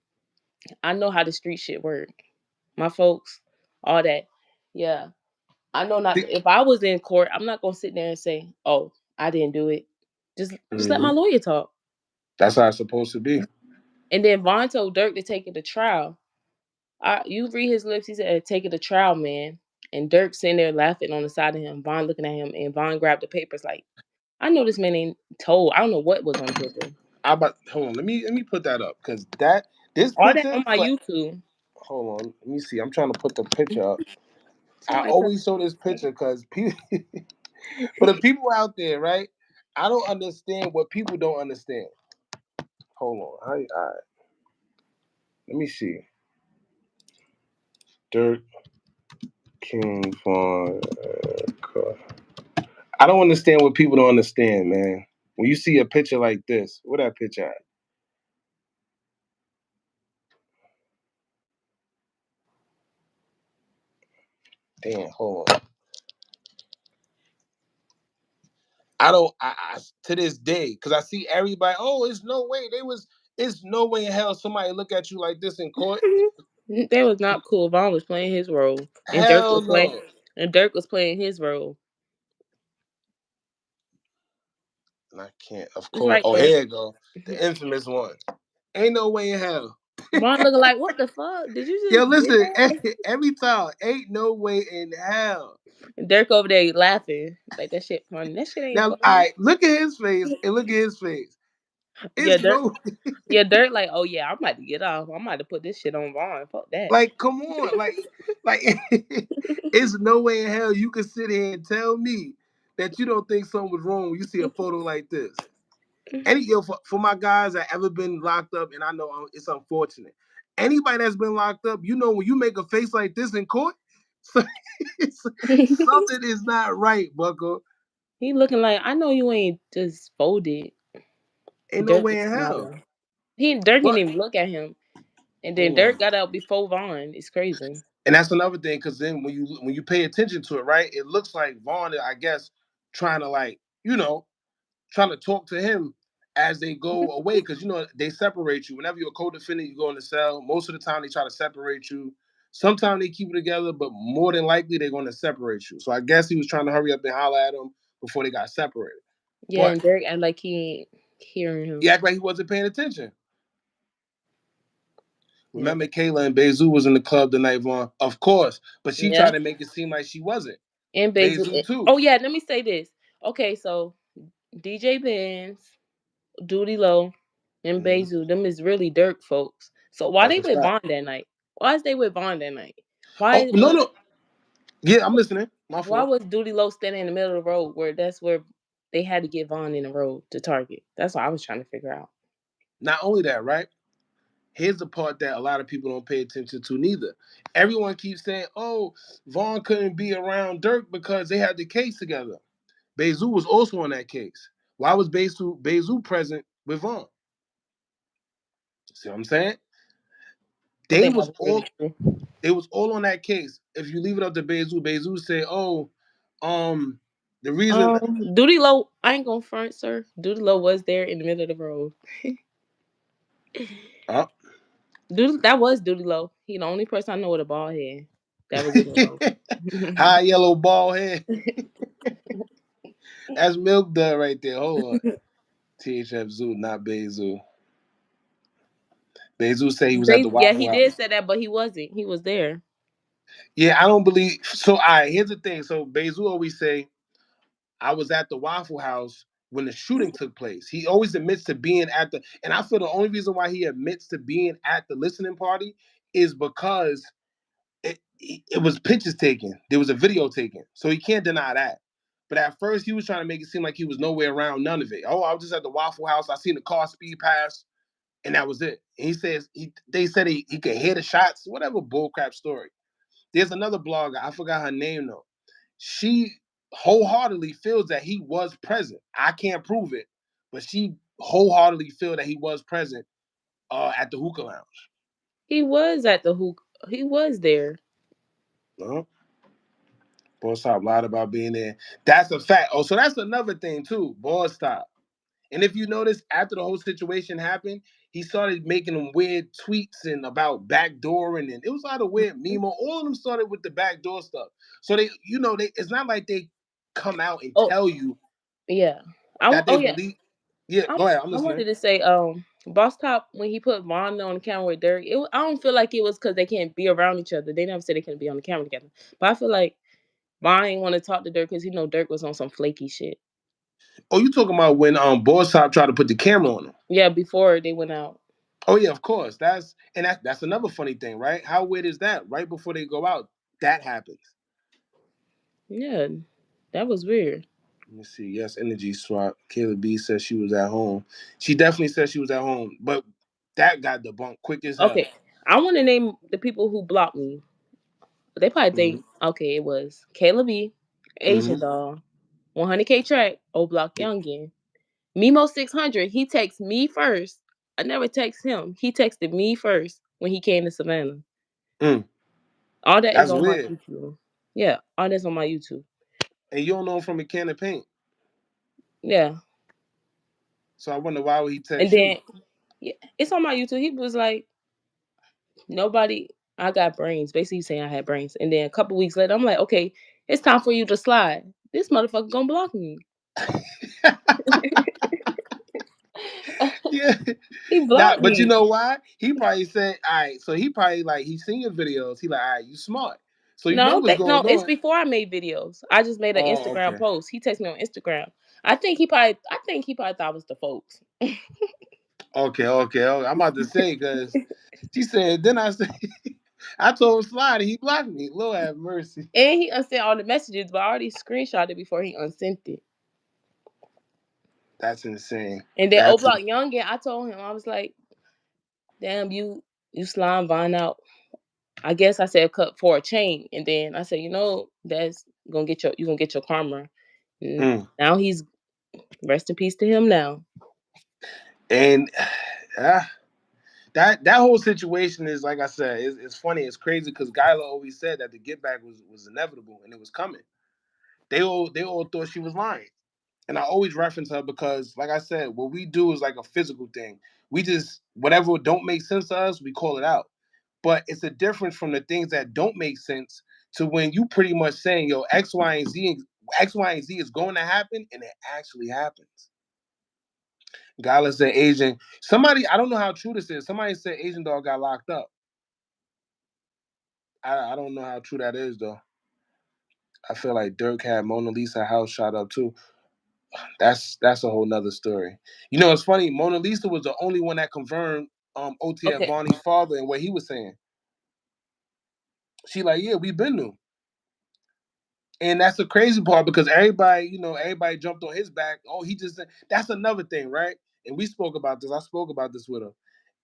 I know how the street shit work. My folks, all that. Yeah. I know not to, if I was in court, I'm not gonna sit there and say, "Oh, I didn't do it." Just let my Mhm. lawyer talk. That's how it's supposed to be. And then Vaughn told Dirk to take it to trial. You read his lips. He said, "Take it to trial, man." And Dirk sitting there laughing on the side of him. Vaughn looking at him, and Vaughn grabbed the papers like, "I know this man ain't told. I don't know what was on the paper." Hold on. Let me put that up, because this All that picture on my for. YouTube. Hold on. Let me see. I'm trying to put the picture up. I Somebody tell always show this picture because people, for the people out there, right? I don't understand what people don't understand. Hold on. All right. Let me see. Dirk King Von. I don't understand what people don't understand, man. When you see a picture like this, where that picture at? Damn, hold on. I don't. I to this day, because I see everybody. Oh, it's no way they was. It's no way in hell somebody look at you like this in court. That was not cool. Vaughn was playing his role, and Hell no. Dirk was playing his role. And I can't. Of It's course. right Oh, there. here you go. The infamous one. Ain't no way in hell. Vaughn looking like, "What the fuck? Did you Yo, just get listen. that?" Every time, ain't no way in hell. And Dirk over there laughing like that shit funny. That shit ain't Now, all funny. right, look at his face and look at his face. Yeah, It's Dirk. no. Yeah, Dirk. Like, "Oh yeah, I'm about to get off. I'm about to put this shit on Vaughn. Fuck that." Like, come on. Like, it's no way in hell you can sit here and tell me that you don't think something was wrong when you see a photo like this. For my guys that ever been locked up, and I know it's unfortunate. Anybody that's been locked up, when you make a face like this in court, something is not right, Bucko. He looking like, "I know you ain't just folded." Ain't no Dirk way was in hell. smiling. Dirk didn't But even look at him, and then mm, Dirk got out before Vaughn. It's crazy. and that's another thing, because then when you pay attention to it, right, it looks like Vaughn, I guess, trying to trying to talk to him as they go away, because they separate you. Whenever you're a co-defendant, you go in the cell. Most of the time, they try to separate you. Sometimes they keep it together, but more than likely, they're going to separate you. So I guess he was trying to hurry up and holler at him before they got separated. Yeah, But and Dirk act like he ain't hearing he him. act like he wasn't paying attention. Yeah, Remember, Kayla and Bezu was in the club the night, Vaughn? Of course, but she yeah. tried to make it seem like she wasn't. And Basil. Bezu too. Oh yeah, let me say this. Okay, so DJ Benz, Duty Low, and Mm-hmm. Bezu, them is really Dirk folks. So why That's they a with fact. Vaughn that night? Why is they with Vaughn that night? Oh Why no, was no. Yeah, I'm listening. My why fault. was Duty Low standing in the middle of the road where they had to get Vaughn in the road to target? That's what I was trying to figure out. Not only that, right? Here's the part that a lot of people don't pay attention to neither. Everyone keeps saying, "Oh, Vaughn couldn't be around Durk because they had the case together." Bezu was also on that case. Why was Bezu present with Vaughn? See what I'm saying? I They think that was was really all true. they was all on that case. if you leave it up to Bezu say, oh, the reason. Duty Low, I ain't gonna front, sir. Duty Low was there in the middle of the road. That was Duty Low. He the only person I know with a bald head. That was Duty Low. High yellow bald head. That's Milk Dud right there. Hold on. THF Zoo, not Bezu. Bezu say he was at the Yeah, Waffle he House. did say that, but he wasn't. He was there. Yeah, I don't believe. So, all right, here's the thing. So, Bezu always say, I was at the Waffle House when the shooting took place. He always admits to being at the, and I feel the only reason why he admits to being at the listening party is because it was pictures taken. There was a video taken. So he can't deny that. But at first, he was trying to make it seem like he was nowhere around none of it. Oh, I was just at the Waffle House. I seen the car speed past, and that was it. And he says they said he could hear the shots, whatever bullcrap story. There's another blogger, I forgot her name though. She wholeheartedly feels that he was present. I can't prove it, but she wholeheartedly feels that he was present at the hookah lounge. He was at the hookah. He was there. No, Boss Top lied about being there. That's a fact. Oh, so that's another thing too. Boss Top. And if you notice, after the whole situation happened, he started making them weird tweets and about backdooring, and it was a lot of weird memo. All of them started with the backdoor stuff. So they, it's not like they come out and tell you yeah. that they Yeah. believe. Yeah, go ahead. I'm I listening. wanted to say, Boss Top, when he put Vaughn on the camera with Durk, I don't feel like it was because they can't be around each other. They never said they couldn't be on the camera together. But I feel like Vaughn ain't want to talk to Durk because he know Durk was on some flaky shit. Oh, you talking about when Boss Top tried to put the camera on him? Yeah, before they went out. Oh yeah, of course. That's another funny thing, right? How weird is that? Right before they go out, that happens. Yeah, that was weird. Let me see. Yes, energy swap. Kayla B says she was at home. She definitely said she was at home, but that got debunked quick as hell. Okay, I want to name the people who blocked me. They probably think, okay, it was Kayla B, Asian Doll, 100K Track, O Block Youngin, Mimo 600. He texted me first. I never text him. He texted me first when he came to Savannah. All that is That's on my weird. YouTube. Yeah, all that's on my YouTube. And you don't know him from a can of paint. Yeah. So I wonder why would he text And you? then, yeah, it's on my YouTube. He was like, nobody, I got brains. Basically saying I had brains. And then a couple weeks later, I'm like, okay, it's time for you to slide. This motherfucker gonna block me. Yeah. He blocked But you me. know why? He probably said, all right, so he probably he seen your videos. He like, all right, you smart. So you know what's going It's on. before I made videos. I just made an Oh, Instagram okay. post. He texted me on Instagram. I think he probably thought it was the folks. Okay. I'm about to say, because she said, then I said, I told him slide and he blocked me. Lord have mercy. And he unsent all the messages, but I already screenshot it before he unsent it. That's insane. And then O Block Youngin, I told him, I was like, damn, you slime Vine out. I guess I said cut for a chain. And then I said, that's gonna get your karma. Now he's rest in peace to him now. And that whole situation is, like I said, it's funny. It's crazy because Gyla always said that the get back was inevitable and it was coming. They all thought she was lying. And I always reference her because, like I said, what we do is like a physical thing. We just, whatever don't make sense to us, we call it out. But it's a difference from the things that don't make sense to when you pretty much saying, yo, X, Y, and Z is going to happen, and it actually happens. Gala said Asian. Somebody, I don't know how true this is. Somebody said Asian Dog got locked up. I don't know how true that is, though. I feel like Durk had Mona Lisa house shot up, too. That's a whole nother story. It's funny. Mona Lisa was the only one that confirmed OTF Bonnie's father and what he was saying. She like, yeah, we've been new. And that's the crazy part because everybody jumped on his back. Oh, that's another thing, right? And we spoke about this. I spoke about this with him.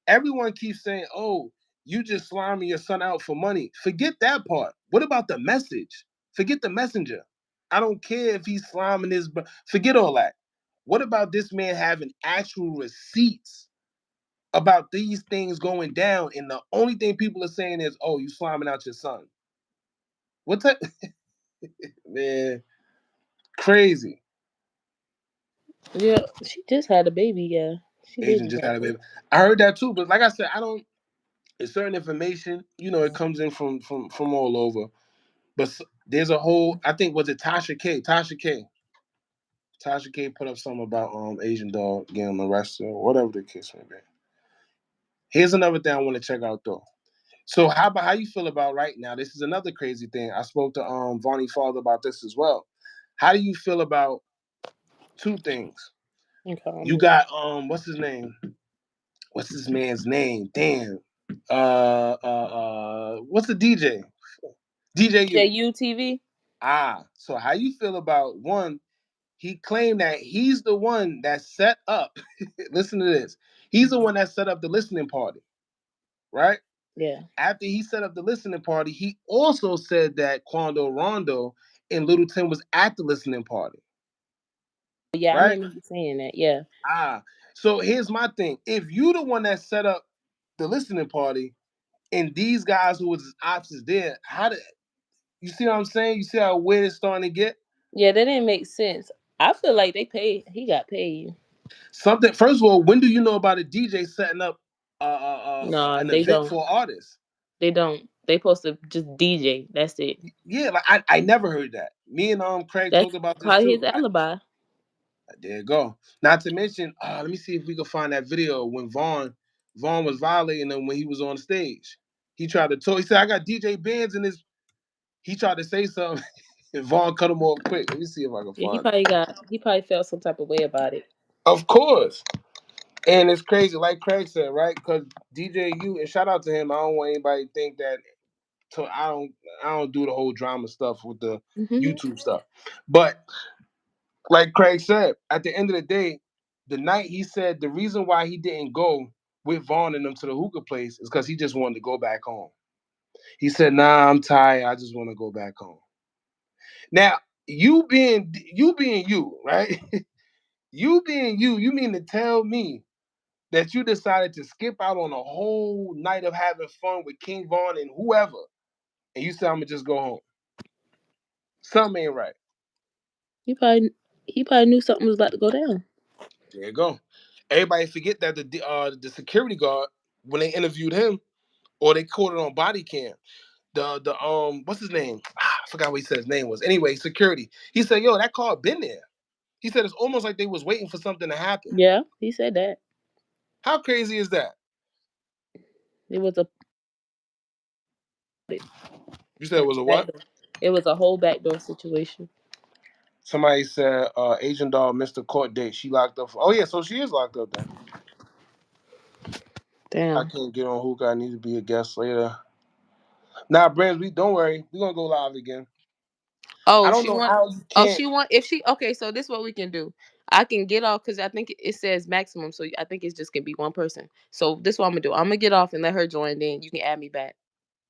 Everyone keeps saying, oh, you just sliming your son out for money. Forget that part. What about the message? Forget the messenger. I don't care if he's sliming his, forget all that. What about this man having actual receipts about these things going down? And the only thing people are saying is, oh, you sliming out your son. What type? Man, crazy. Yeah, she just had a baby. Yeah, she did Asian just just have had a a baby. baby. I heard that too, but like I said, I don't. It's certain information, it comes in from all over. But there's a whole. I think was it Tasha K. Tasha K put up something about Asian dog getting arrested or whatever the case may be. Here's another thing I want to check out though. So how you feel about right now? This is another crazy thing. I spoke to Vonnie's father about this as well. How do you feel about two things? Okay. You got what's his name? What's this man's name? Damn. What's the DJ? Yeah, DJU. UTV. So how you feel about one? He claimed that he's the one that set up. Listen to this. He's the one that set up the listening party, right? Yeah. After he set up the listening party, he also said that Quando Rondo and Little Tim was at the listening party, Yeah, I right? remember you saying that. Yeah. So here's my thing. If you the one that set up the listening party and these guys who was his options there, how did you see what I'm saying? You see how weird it's starting to get? Yeah, that didn't make sense. I feel like they paid. He got paid. Something. First of all, when do you know about a DJ setting up No, an they event don't. for artists? They don't. They supposed to just DJ. That's it. Yeah, like I never heard that. Me and Craig That's talked about this probably too. his alibi. There you go. Not to mention, let me see if we can find that video when Vaughn was violating him when he was on stage. He tried to talk. He said, "I got DJ bands in this." He tried to say something, and Vaughn cut him off quick. Let me see if I can Yeah, find it. he probably felt some type of way about it. Of course. And it's crazy, like Craig said, right? Because DJU, and shout out to him. I don't want anybody to think that. So I don't do the whole drama stuff with the Mm-hmm. YouTube stuff. But like Craig said, at the end of the day, the night he said the reason why he didn't go with Vaughn and them to the hookah place is because he just wanted to go back home. He said, "Nah, I'm tired. I just want to go back home." Now, you being you, right? You being you mean to tell me that you decided to skip out on a whole night of having fun with King Vaughn and whoever, and you said I'm gonna just go home? Something ain't right. He probably he probably knew something was about to go down. There you go. Everybody forget that the security guard, when they interviewed him or they caught it on body cam, the what's his name? I forgot what he said his name was. Anyway, security. He said, "Yo, that car been there." He said it's almost like they was waiting for something to happen. Yeah, he said that. How crazy is that? It was a You said it was a back what? door. It was a whole backdoor situation. Somebody said Asian doll missed a court date. She locked up. Oh yeah, so she is locked up then. I Damn. can't get on hookah. I need to be a guest later. Nah, Brands, we don't worry. We're gonna go live again. I Oh, don't she know want. how you Oh, can't. she want. If she okay, so this is what we can do. I can get off because I think it says maximum, so I think it's just gonna be one person. So this is what I'm gonna do. I'm gonna get off and let her join. Then you can add me back.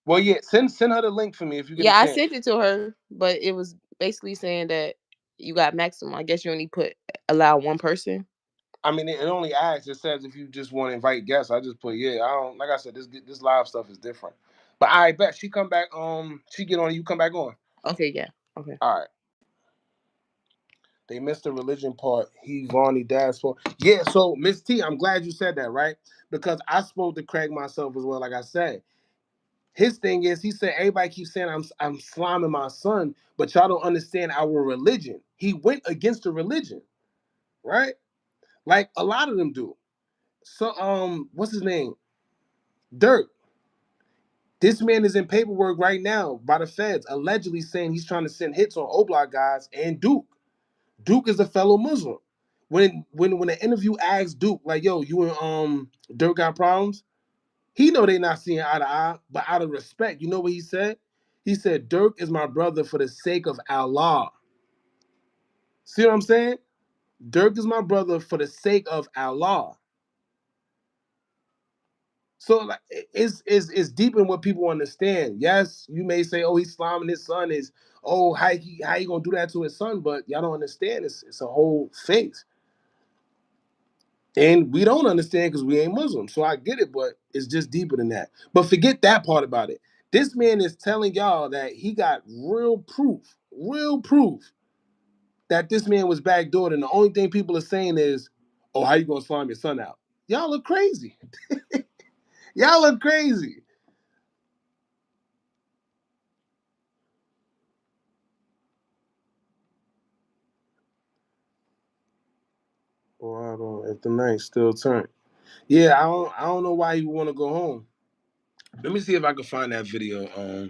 Well, yeah, send her the link for me if you get a Yeah, I chance. sent it to her, but it was basically saying that you got maximum. I guess you only put allow one person. I mean, it only asks. It says if you just want to invite guests. I just put yeah. I don't like I said. This live stuff is different. But I bet she come back. She get on. You come back on. Okay, yeah. Okay. All right. They missed the religion part. He Vonnie dad's fault. Yeah. So Miss T, I'm glad you said that, right? Because I spoke to Craig myself as well. Like I said, his thing is he said everybody keeps saying I'm sliming my son, but y'all don't understand our religion. He went against the religion, right? Like a lot of them do. So what's his name? Durk. This man is in paperwork right now by the feds, allegedly saying he's trying to send hits on O-Block guys and Duke. Duke is a fellow Muslim. When an interview asks Duke, like, yo, you and Durk got problems, he know they not seeing eye to eye, but out of respect, you know what he said? He said, Durk is my brother for the sake of Allah. See what I'm saying? Durk is my brother for the sake of Allah. So like it's deep in what people understand. Yes, you may say, "Oh, he's slamming his son." Is how he gonna do that to his son? But y'all don't understand. It's a whole faith, and we don't understand because we ain't Muslim. So I get it, but it's just deeper than that. But forget that part about it. This man is telling y'all that he got real proof that this man was backdoored, and the only thing people are saying is, "Oh, how you gonna slime your son out?" Y'all look crazy. Y'all look crazy. Well, if the night still turned. Yeah, I don't know why he would want to go home. Let me see if I can find that video.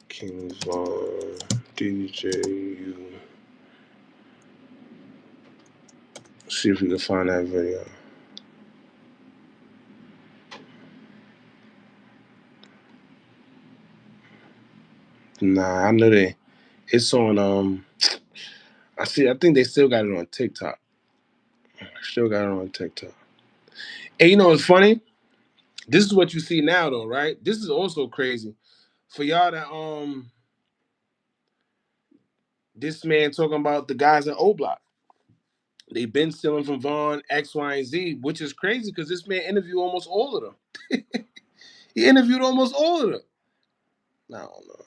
King's Vaughn, DJU. See if we can find that video. Nah, I know they. It's on. I see. I think they still got it on TikTok. Still got it on TikTok. And you know what's funny? This is what you see now, though, right? This is also crazy for y'all that this man talking about the guys in O Block. They've been stealing from Vaughn X, Y, and Z, which is crazy because this man interviewed almost all of them. He interviewed almost all of them. I don't know.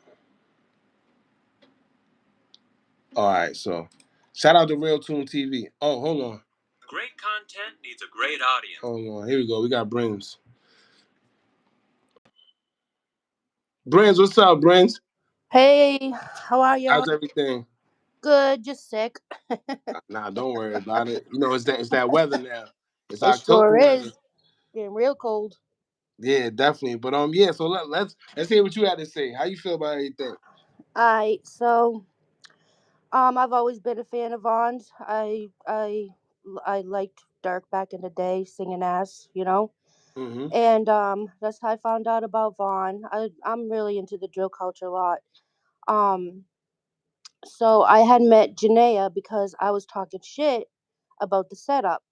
All right, so shout out to Real Tune TV. Oh, hold on. Great content needs a great audience. Hold on. Here we go. We got Brains. Brains, what's up, Brains? Hey, how are y'all? How's everything? Good, just sick. Nah, don't worry about it. You know, it's that weather now. It's It October sure weather. is. Getting real cold. Yeah, definitely. But yeah. So let's hear what you had to say. How you feel about everything? Alright, so I've always been a fan of Vaughn's. I liked Durk back in the day, singing ass, you know. Mm-hmm. And that's how I found out about Vaughn. I'm really into the drill culture a lot. Um, so I had met Janayaa because I was talking shit about the setup.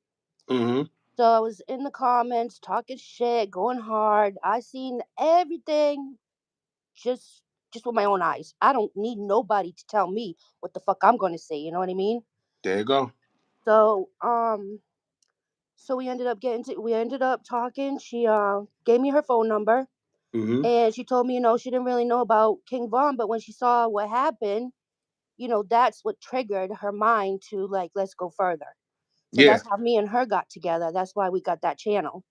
Mm-hmm. So I was in the comments talking shit, going hard. I seen everything just just with my own eyes. I don't need nobody to tell me what the fuck I'm gonna say. You know what I mean? There you go. So so we ended up talking. She gave me her phone number, Mm-hmm. and she told me, she didn't really know about King Von, but when she saw what happened, that's what triggered her mind to like, let's go further. So Yeah. that's how me and her got together. That's why we got that channel.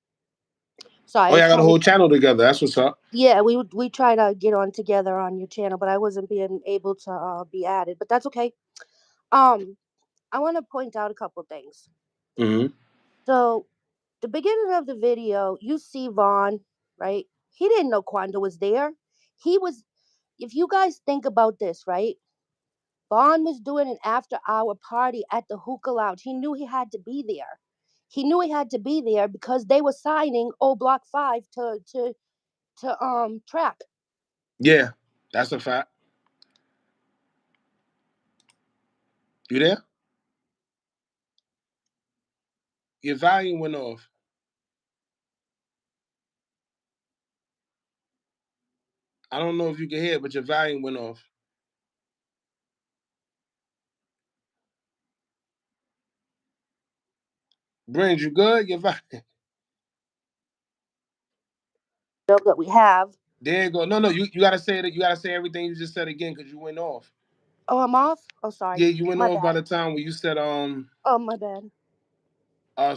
So Oh, I yeah, I got a tried to, whole channel together. That's what's up. yeah, we try to get on together on your channel, but I wasn't being able to be added. But that's okay. Um, I want to point out a couple things. Mm-hmm. So the beginning of the video, you see Vaughn, right? He didn't know Quando was there. He was. If you guys think about this, right? Vaughn was doing an after-hour party at the Hookah Lounge. He knew he had to be there. He knew he had to be there because they were signing O Block 5 to track. Yeah, that's a fact. You there? Your volume went off. I don't know if you can hear, but your volume went off. Brains, you good? Your volume. That we have. There you go. No, you gotta say that. You gotta say everything you just said again because you went off. Oh, I'm off. Oh, sorry. Yeah, you went My off by bad. the time when you said Oh, my bad.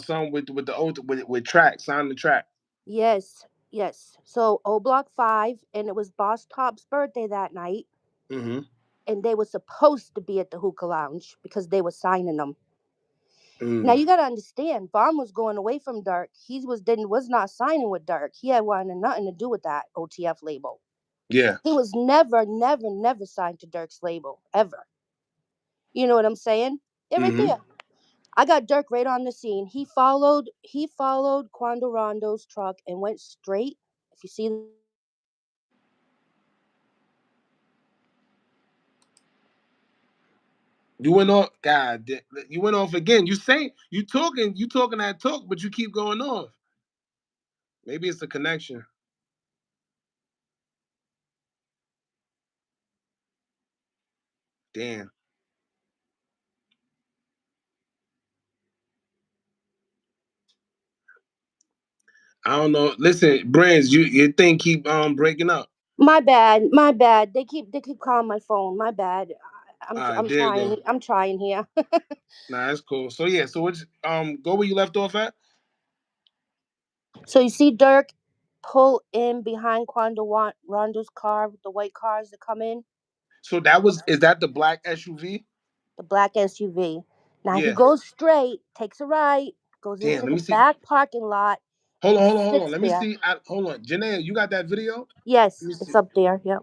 something with the oath with track, sign the track. Yes, yes. So O Block 5, and it was Boss Top's birthday that night, Mm-hmm. and they were supposed to be at the Hookah Lounge because they were signing them. Now Mm. you gotta understand, Vaughn was going away from Durk. He was not signing with Durk. He had wanted nothing to do with that OTF label. Yeah. He was never signed to Durk's label ever. You know what I'm saying? Yeah, right Mm-hmm. there. I got Durk right on the scene. He followed Quando Rondo's truck and went straight. If you see, You went off. God, you went off again. You talking that talk, but you keep going off. Maybe it's the connection. Damn. I don't know. Listen, Brands, your thing keep breaking up. My bad. My bad. They keep calling my phone. My bad. All right, I'm there you go. trying. I'm trying here. Nah, that's cool. So yeah, so which go where you left off at? So you see Durk pull in behind Rondo's car, the white cars that come in, So is that the black SUV? the black SUV. Now he Yeah. goes straight, takes a right, goes Damn, into let me the see. back parking lot, and Hold on. sits Let me there. see. Hold on. Janayaa, you got that video? Let Yes, me it's see. up there. Yep.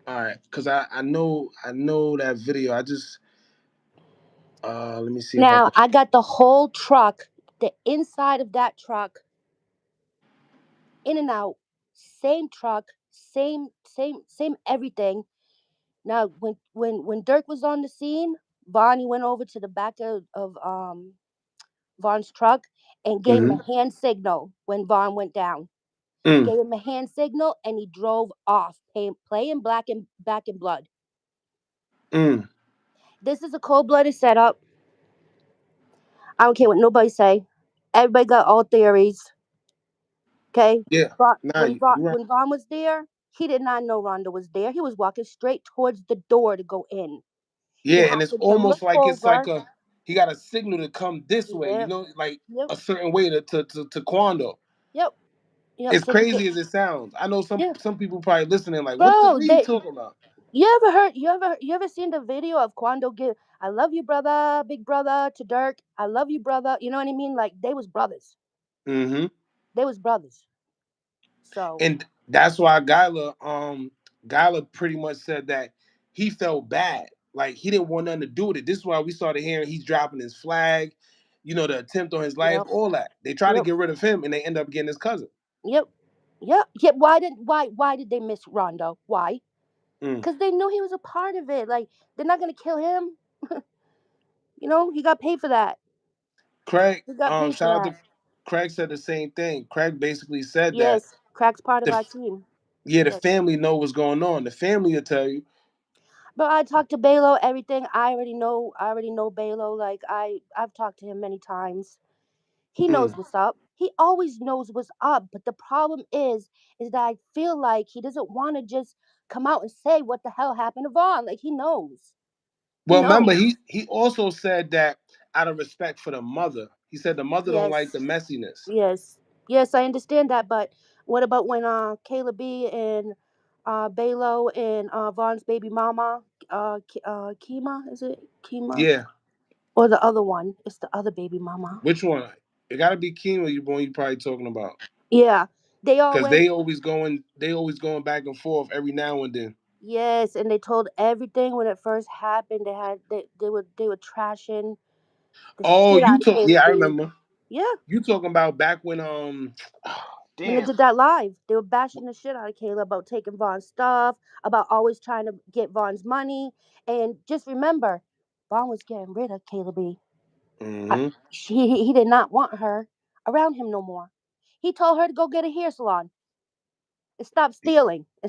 All right, cuz I know that video. I just let me see if I Now can. I got the whole truck, the inside of that truck, in and out, same truck, same everything. Now when Durk was on the scene, Bonnie went over to the back of Vaughn's truck and gave him Mhm. a hand signal when Vaughn went down. Mm. Gave him a hand signal and he drove off, playing black and back in blood. Mm. This is a cold-blooded setup. I don't care what nobody say. Everybody got all theories. Okay, Yeah. but Nah, you right. when Vaughn was there, he did not know Rhonda was there. He was walking straight towards the door to go in. He Yeah, and it's happened to almost look like it's like over. a he got a signal to come this way, Yep, like yep, a certain way to Quando. yep, yep. As So he could, crazy as it sounds, I know yeah, some people probably listening like, bro. what are you They talking about? you ever seen the video of Quando give "I love you, brother," big brother to Durk. "I love you, brother." You know what I mean? Like they was brothers. Mm-hmm. They was brothers. So And that's why Gyla pretty much said that he felt bad. Like he didn't want nothing to do with it. This is why we started hearing he's dropping his flag, the attempt on his life, yep, all that. They try to yep, get rid of him and they end up getting his cousin. yep, yep, yep. Why did they miss Rondo? Why? Mm. Because they knew he was a part of it. Like they're not gonna kill him. He got paid for that. Craig, He got paid for shout out that. to Craig said the same thing. Craig basically said that Yes, Crack's part of the our team. the Yes. family know what's going on. The family will tell you. But I talked to Balo, everything. I already know. I already know Balo. Like I've talked to him many times. He knows Mm. what's up. He always knows what's up. But the problem is that I feel like he doesn't want to just come out and say what the hell happened to Vaughn. Like he knows. He Well, remember knows. he also said that out of respect for the mother, he said the mother don't like the Yes. messiness. Yes. Yes, I understand that. But what about when Kayla B and Balo and Vaughn's baby mama, Kima, is it Kima? Yeah. Or the other one? It's the other baby mama. Which one? It got to be Kima. You probably talking about Yeah. They all because went. they always going back and forth every now and then. Yes, and they told everything when it first happened. They were trashing the Oh, shit you out of talk? Yeah, Kayla I B. remember. Yeah, You talking about back when when they damn. did that live, they were bashing the shit out of Kayla about taking Vaughn's stuff, about always trying to get Vaughn's money, and just remember, Vaughn was getting rid of Kayla B. Mm-hmm. He did not want her around him no more. He told her to go get a hair salon and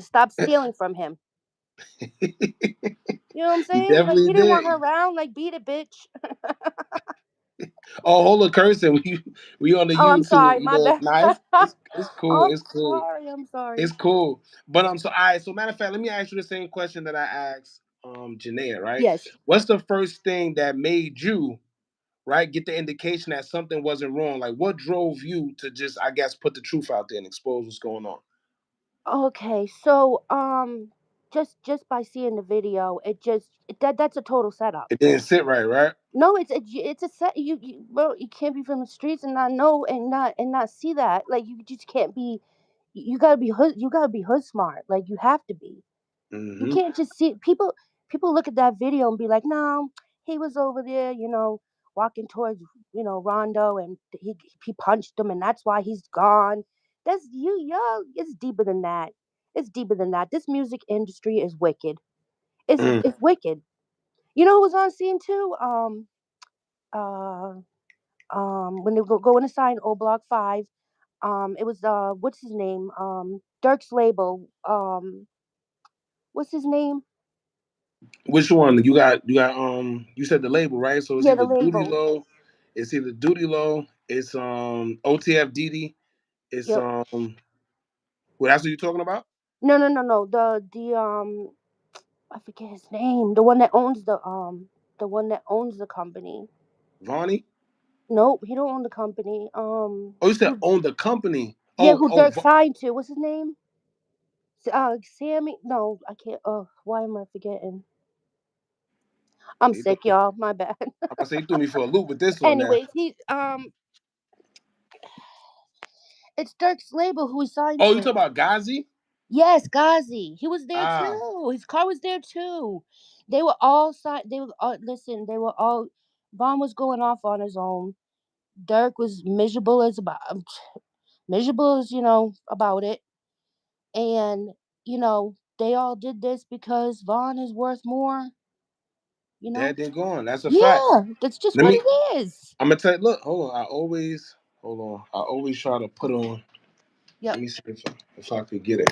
stop stealing from him. You know what I'm He saying? Like definitely he didn't want did. her around. Like beat it, bitch. Oh, hold on, cursing. We on the Oh, I'm YouTube. sorry. My bad. Nah, it's cool. Oh, It's cool. I'm sorry. It's cool. But so all right. So matter of fact, let me ask you the same question that I asked Janaea, right? Yes. What's the first thing that made you right get the indication that something wasn't wrong? Like what drove you to just I guess put the truth out there and expose what's going on? Okay, so just by seeing the video, that's a total setup. It didn't sit right, right? No, it's a set. Well, you can't be from the streets and not know and not see that. Like you just can't be. You gotta be hood. You gotta be hood smart. Like you have to be. You Mm-hmm. can't just see people. People look at that video and be like, "No, he was over there, walking towards, Rondo, and he punched him, and that's why he's gone." That's y'all. It's deeper than that. It's deeper than that. This music industry is wicked. Mm. It's wicked. You know who was on scene too? Uh, when they were going to sign O Block 5, it was what's his name? Dirk's label. What's his name? Which one? You said the label, right? So it's Yeah, the either Duty label. Low, it's OTF Dede, it's Yep. well that's what you're talking about? No. I forget his name. The one that owns the company. Vonnie? Nope, he don't own the company. Oh, you said own the company. Yeah, Oh, who oh, Durk signed to? What's his name? Sammy. No, I can't. Oh, why am I forgetting? I'm sick, y'all. My bad. I'm gonna say you threw me for a loop with this one now. Anyways, it's Durk's label who he signed Oh, to. you talking about Ghazi? Yes, Ghazi. He was there too. His car was there too. They were all They were listen. They were all. Vaughn was going off on his own. Durk was miserable as about it, and they all did this because Vaughn is worth more. Dead than gone. That's a fact. Yeah, that's just Let what me. it is. I'm gonna tell you. Look, hold on. Hold on. I always try to put on. Yep. Let me see if I could get it.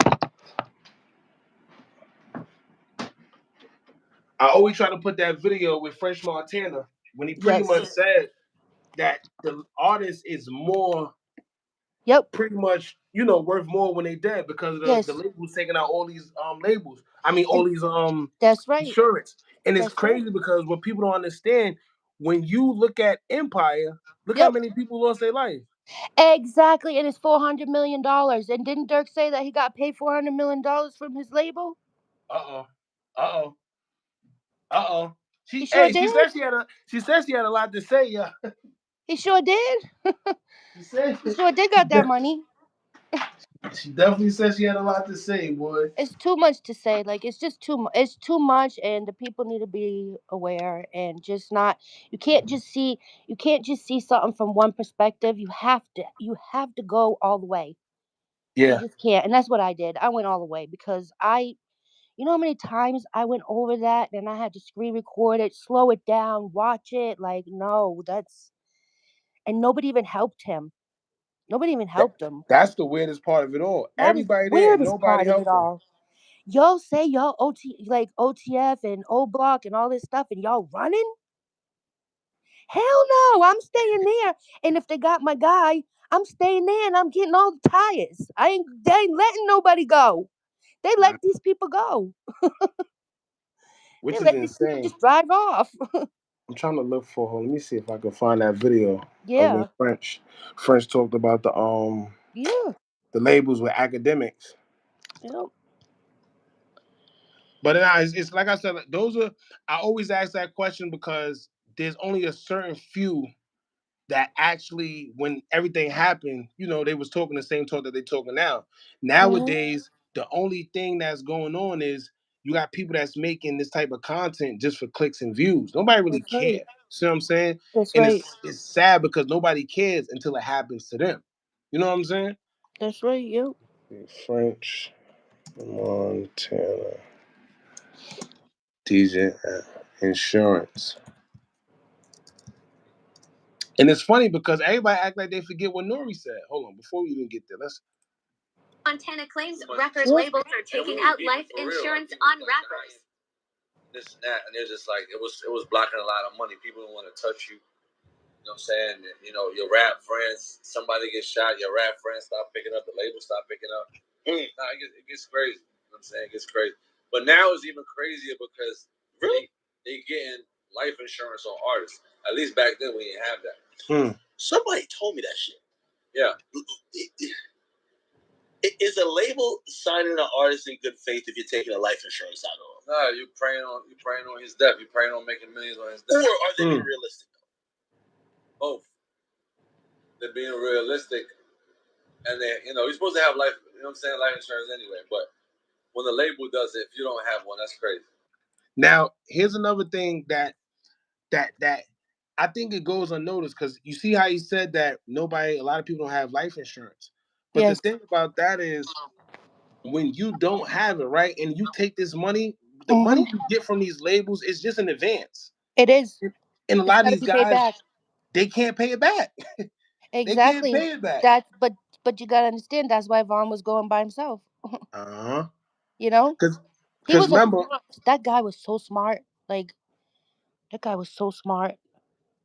I always try to put that video with French Montana when he pretty Yes. much said that the artist is more. Yep. Pretty much, worth more when they dead because Yes. the label's taking out all these labels. I mean, all these That's right. insurance, and it's That's right. crazy because what people don't understand when you look at Empire, look how Yep. many people lost their life. Exactly, and it's $400 million. And didn't Durk say that he got paid $400 million from his label? Uh oh. He sure She did. said she had a lot to say. Yeah. He sure did. She said He sure did got that money. she definitely said she had a lot to say, boy. It's too much to say. Like it's just too much. It's too much, and the people need to be aware and just not. You can't just see. You can't just see something from one perspective. You have to. You have to go all the way. You Yeah. just can't. And that's what I did. I went all the way because you know how many times I went over that and I had to screen record it, slow it down, watch it. Like no, and nobody even helped him. Nobody even helped him. That's the weirdest part of it all. That is the Everybody there, weirdest nobody part of it helped him. all. Y'all say y'all OTF and O Block and all this stuff, and y'all running? Hell no! I'm staying there. And if they got my guy, I'm staying there and I'm getting all the tires. They ain't letting nobody go. They let these people go. Which They is let these people insane. just drive off. I'm trying to look for her. Let me see if I can find that video of when Yeah. French talked about Yeah. the labels with academics. Yep. But it's like I said, those are I always ask that question because there's only a certain few that actually, when everything happened, they was talking the same talk that they talking now. Nowadays, the only thing that's going on is you got people that's making this type of content just for clicks and views. Nobody really That's right. cares. See what I'm saying? That's And right. it's sad because nobody cares until it happens to them. You know what I'm saying? That's right. Yep. French Montana DJ insurance. And it's funny because everybody act like they forget what Nori said. Hold on, before we even get there, let's. Montana claims record labels are taking out life insurance on rappers. This and that, and they're just like it was blocking a lot of money. People don't want to touch you. You know what I'm saying? Your rap friends, somebody gets shot, your rap friends stop picking up, the label stop picking up. Nah, it gets crazy. You know what I'm saying? It gets crazy. But now it's even crazier because they getting life insurance on artists. At least back then we didn't have that. Somebody told me that shit. Yeah. Is a label signing an artist in good faith if you're taking a life insurance out of him? Nah, you're praying on his death. You're praying on making millions on his death. Or are they being realistic? Both. They're being realistic, and you're supposed to have life. You know what I'm saying? Life insurance anyway. But when the label does it, if you don't have one, that's crazy. Now, here's another thing that I think it goes unnoticed because you see how he said that a lot of people don't have life insurance. But the thing about that is when you don't have it, right, and you take this money, the money you get from these labels is just in advance. It is. And a lot of these guys, they can't pay it back. They can't Exactly. pay it back. But you gotta understand that's why Vaughn was going by himself. Uh-huh. You know? Because remember, that guy was so smart. Like that guy was so smart.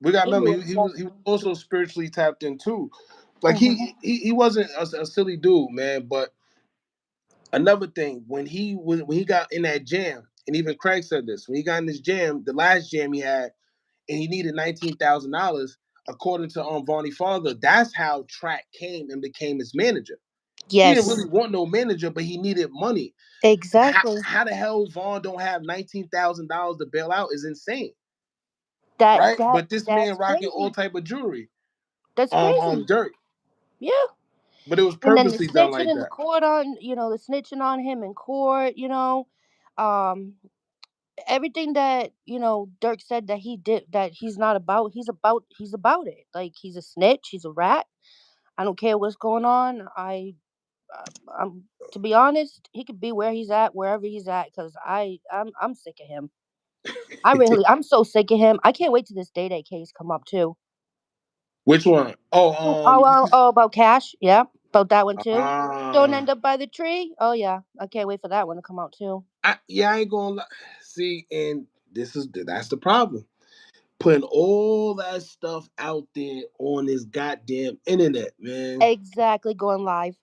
We got to remember he was also spiritually tapped in too. Like he wasn't a silly dude, man. But Another thing, when he got in that jam, and even Craig said this, when he got in this jam, the last jam he had, and he needed $19,000, according to Vonnie Father, that's how Track came and became his manager. He didn't Yes, really want no manager, but he needed money. exactly. How the hell Vaughn don't have $19,000 to bail out is insane, That right? that But this man that's rocking all crazy. type of jewelry, That's crazy. Dirk, Yeah. but it was And then the purposely done snitching like in the that. court on, the snitching on him in court, um, everything that Dirk said that he did, that he's not about. He's about it. Like, he's a snitch. He's a rat. I don't care what's going on. I'm to be honest, he could be where he's at, wherever he's at, because I'm sick of him. I'm so sick of him. I can't wait till this Dede case come up too. Which one? Oh, Oh, well, about Cash. Yeah, about that one too. Don't uh, end up by the tree. Oh yeah, I can't wait for that one to come out too. I ain't gonna see, and that's the problem. Putting all that stuff out there on this goddamn internet, man. Exactly, going live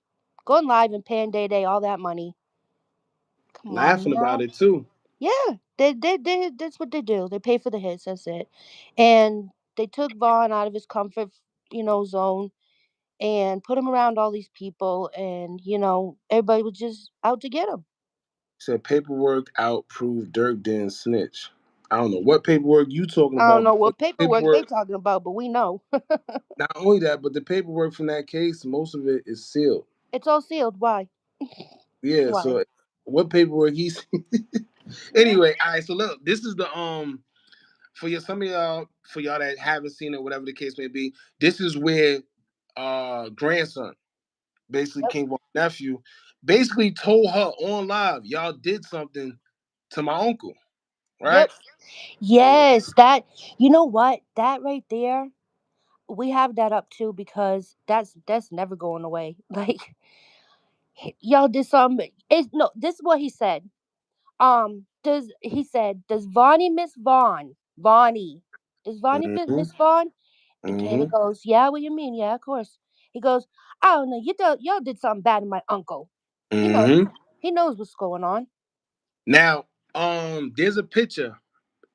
and paying Dede all that money. Come on Laughing about now. it too. Yeah, they that's what they do. They pay for the hits. That's it. And they took Vaughn out of his comfort, zone, and put him around all these people, and everybody was just out to get him. Said paperwork out proved Dirk didn't snitch. I don't know what paperwork you talking I don't about, know but what paperwork they paperwork. talking about, but we know Not only that, but the paperwork from that case, most of it is sealed. it's all sealed. Why? Yeah. Why? So what paperwork he's Yeah. anyway? All right. So look, this is the for some of y'all, for y'all that haven't seen it, whatever the case may be. This is where grandson basically Yep. came on nephew, basically told her on live, y'all did something to my uncle, right? Yep. Yes. That. You know what? That right there. We have that up too because that's never going away. Like, y'all did something. It's no. This is what he said. Does Vonnie miss Vaughn? Vonnie. Does Vonnie Mm-hmm. miss Vaughn? And Taylor Mm-hmm. goes, yeah, what you mean? Yeah, of course. He goes, I don't know. Y'all did something bad to my uncle. He knows. Mm-hmm. He knows what's going on. Now, there's a picture.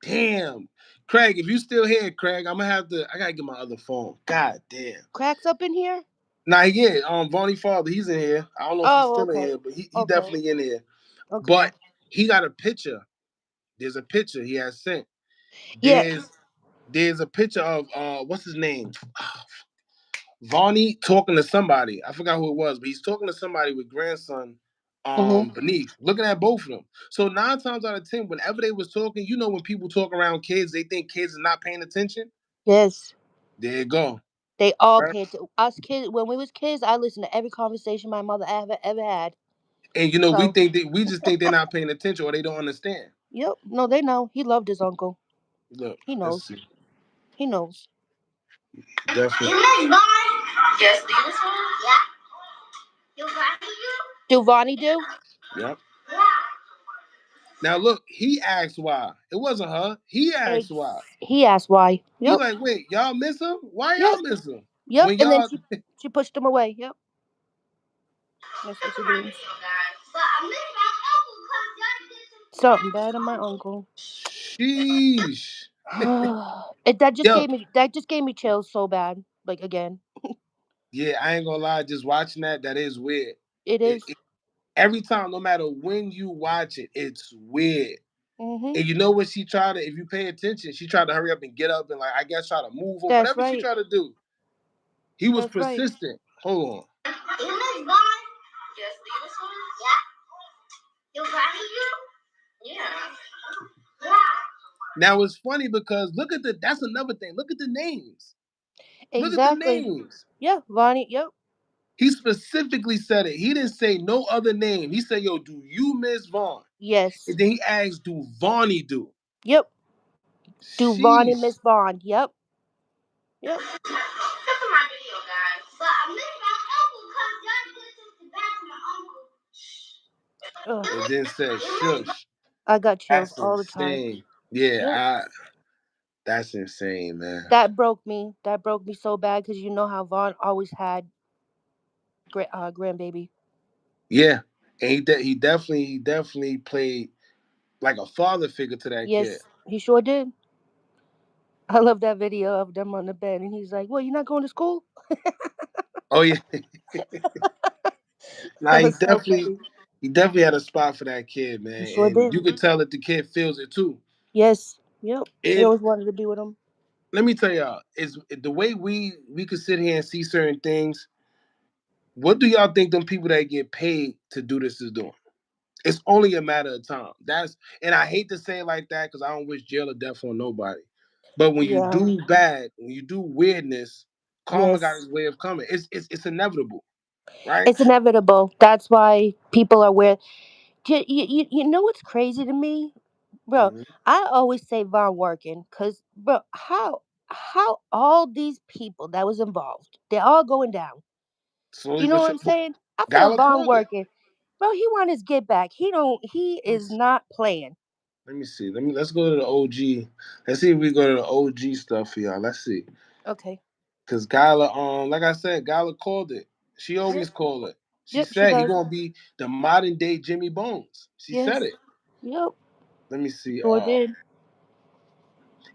Damn. Craig, if you still here, Craig, I gotta get my other phone. God damn. Cracks up in here? Nah, yeah, Vonnie Father, he's in here. I don't know if he's Oh, still in okay. here, but he Okay. definitely in here. Okay. But he got a picture. There's a picture he has sent. Yeah. There's a picture of what's his name? Vonnie talking to somebody. I forgot who it was, but he's talking to somebody with grandson Mm-hmm. beneath, looking at both of them. So 9 times out of 10, whenever they was talking, when people talk around kids, they think kids are not paying attention. Yes. There you go. They all Right? paid to us kids. When we was kids, I listened to every conversation my mother ever had. And So, we just think they're not paying attention or they don't understand. yep. No, they know. He loved his uncle. Look, He let's knows. see. He knows. Definitely. You miss mine? Yes, do you miss one? Yeah. You got you? Do Vonnie do? Yep. Yeah. Now look, he asked why. It wasn't her. He asked why. He asked why. He Yep. like, wait, y'all miss him? Why Yep. y'all miss him? Yep. When And then y'all she pushed him away. Yep. That's what That's she my did. video, guys. But I miss my uncle because y'all did something Something bad to bad on my my uncle. uncle. sheesh. That Yo, just gave me chills so bad. Like, again. yeah, I ain't gonna lie, just watching that is weird. It is. Every time, no matter when you watch it, it's weird. Mhm. And you know what she tried to, if you pay attention, she tried to hurry up and get up and, like, I guess try to move or That's whatever she right. tried to do. He was That's right. persistent. Hold on. You miss mine? Yes, do you miss one? Yeah. You got you? Yeah. Yeah. Now it's funny because that's another thing. Look at the names. Look at the Exactly. names. Yeah, Vonnie. Yep. He specifically said it. He didn't say no other name. He said, yo, do you miss Vaughn? Yes. And then he asked, do Vonnie do? Yep. Do Vonnie Sheesh. miss Vaughn? Yep. Yep. That's my video, guys. But I miss my uncle because y'all did something bad to my uncle. Ugh. And then said, shush. I got chills That's all the time. insane. Yeah, Yep. that's insane, man. That broke me. That broke me so bad because you know how Vaughn always had grandbaby. Yeah. And he definitely played like a father figure to that kid. Yes, he sure did. I love that video of them on the bed, and he's like, "Well, you're not going to school?" Oh yeah, nah, That was so funny. he definitely had a spot for that kid, He man, sure and did. you could tell that the kid feels it too. Yes. Yep. He And always wanted to be with him. let me tell y'all, is the way we could sit here and see certain things. What do y'all think them people that get paid to do this is doing? It's only a matter of time. And I hate to say it like that because I don't wish jail or death on nobody. But when you Yeah. do bad, when you do weirdness, karma got Yes. its way of coming. It's inevitable, right? It's inevitable. That's why people are weird. You know what's crazy to me, bro? Mhm. I always say Von working, cause bro, how all these people that was involved, they're all going down. Slowly You know but what sure. I'm saying? I feel Gala Von called it. working, bro. He want his get back. He don't. He Let me is see. not playing. Let me see. Let's go to the OG. Let's see if we go to the OG stuff here. Let's see. Okay. Cause Gala, like I said, Gala called it. She Yep. always called it. She Yep. She said he does. gonna be the modern day Jimmy Bones. She said Yes. it. Yep. Let me see. Sure did.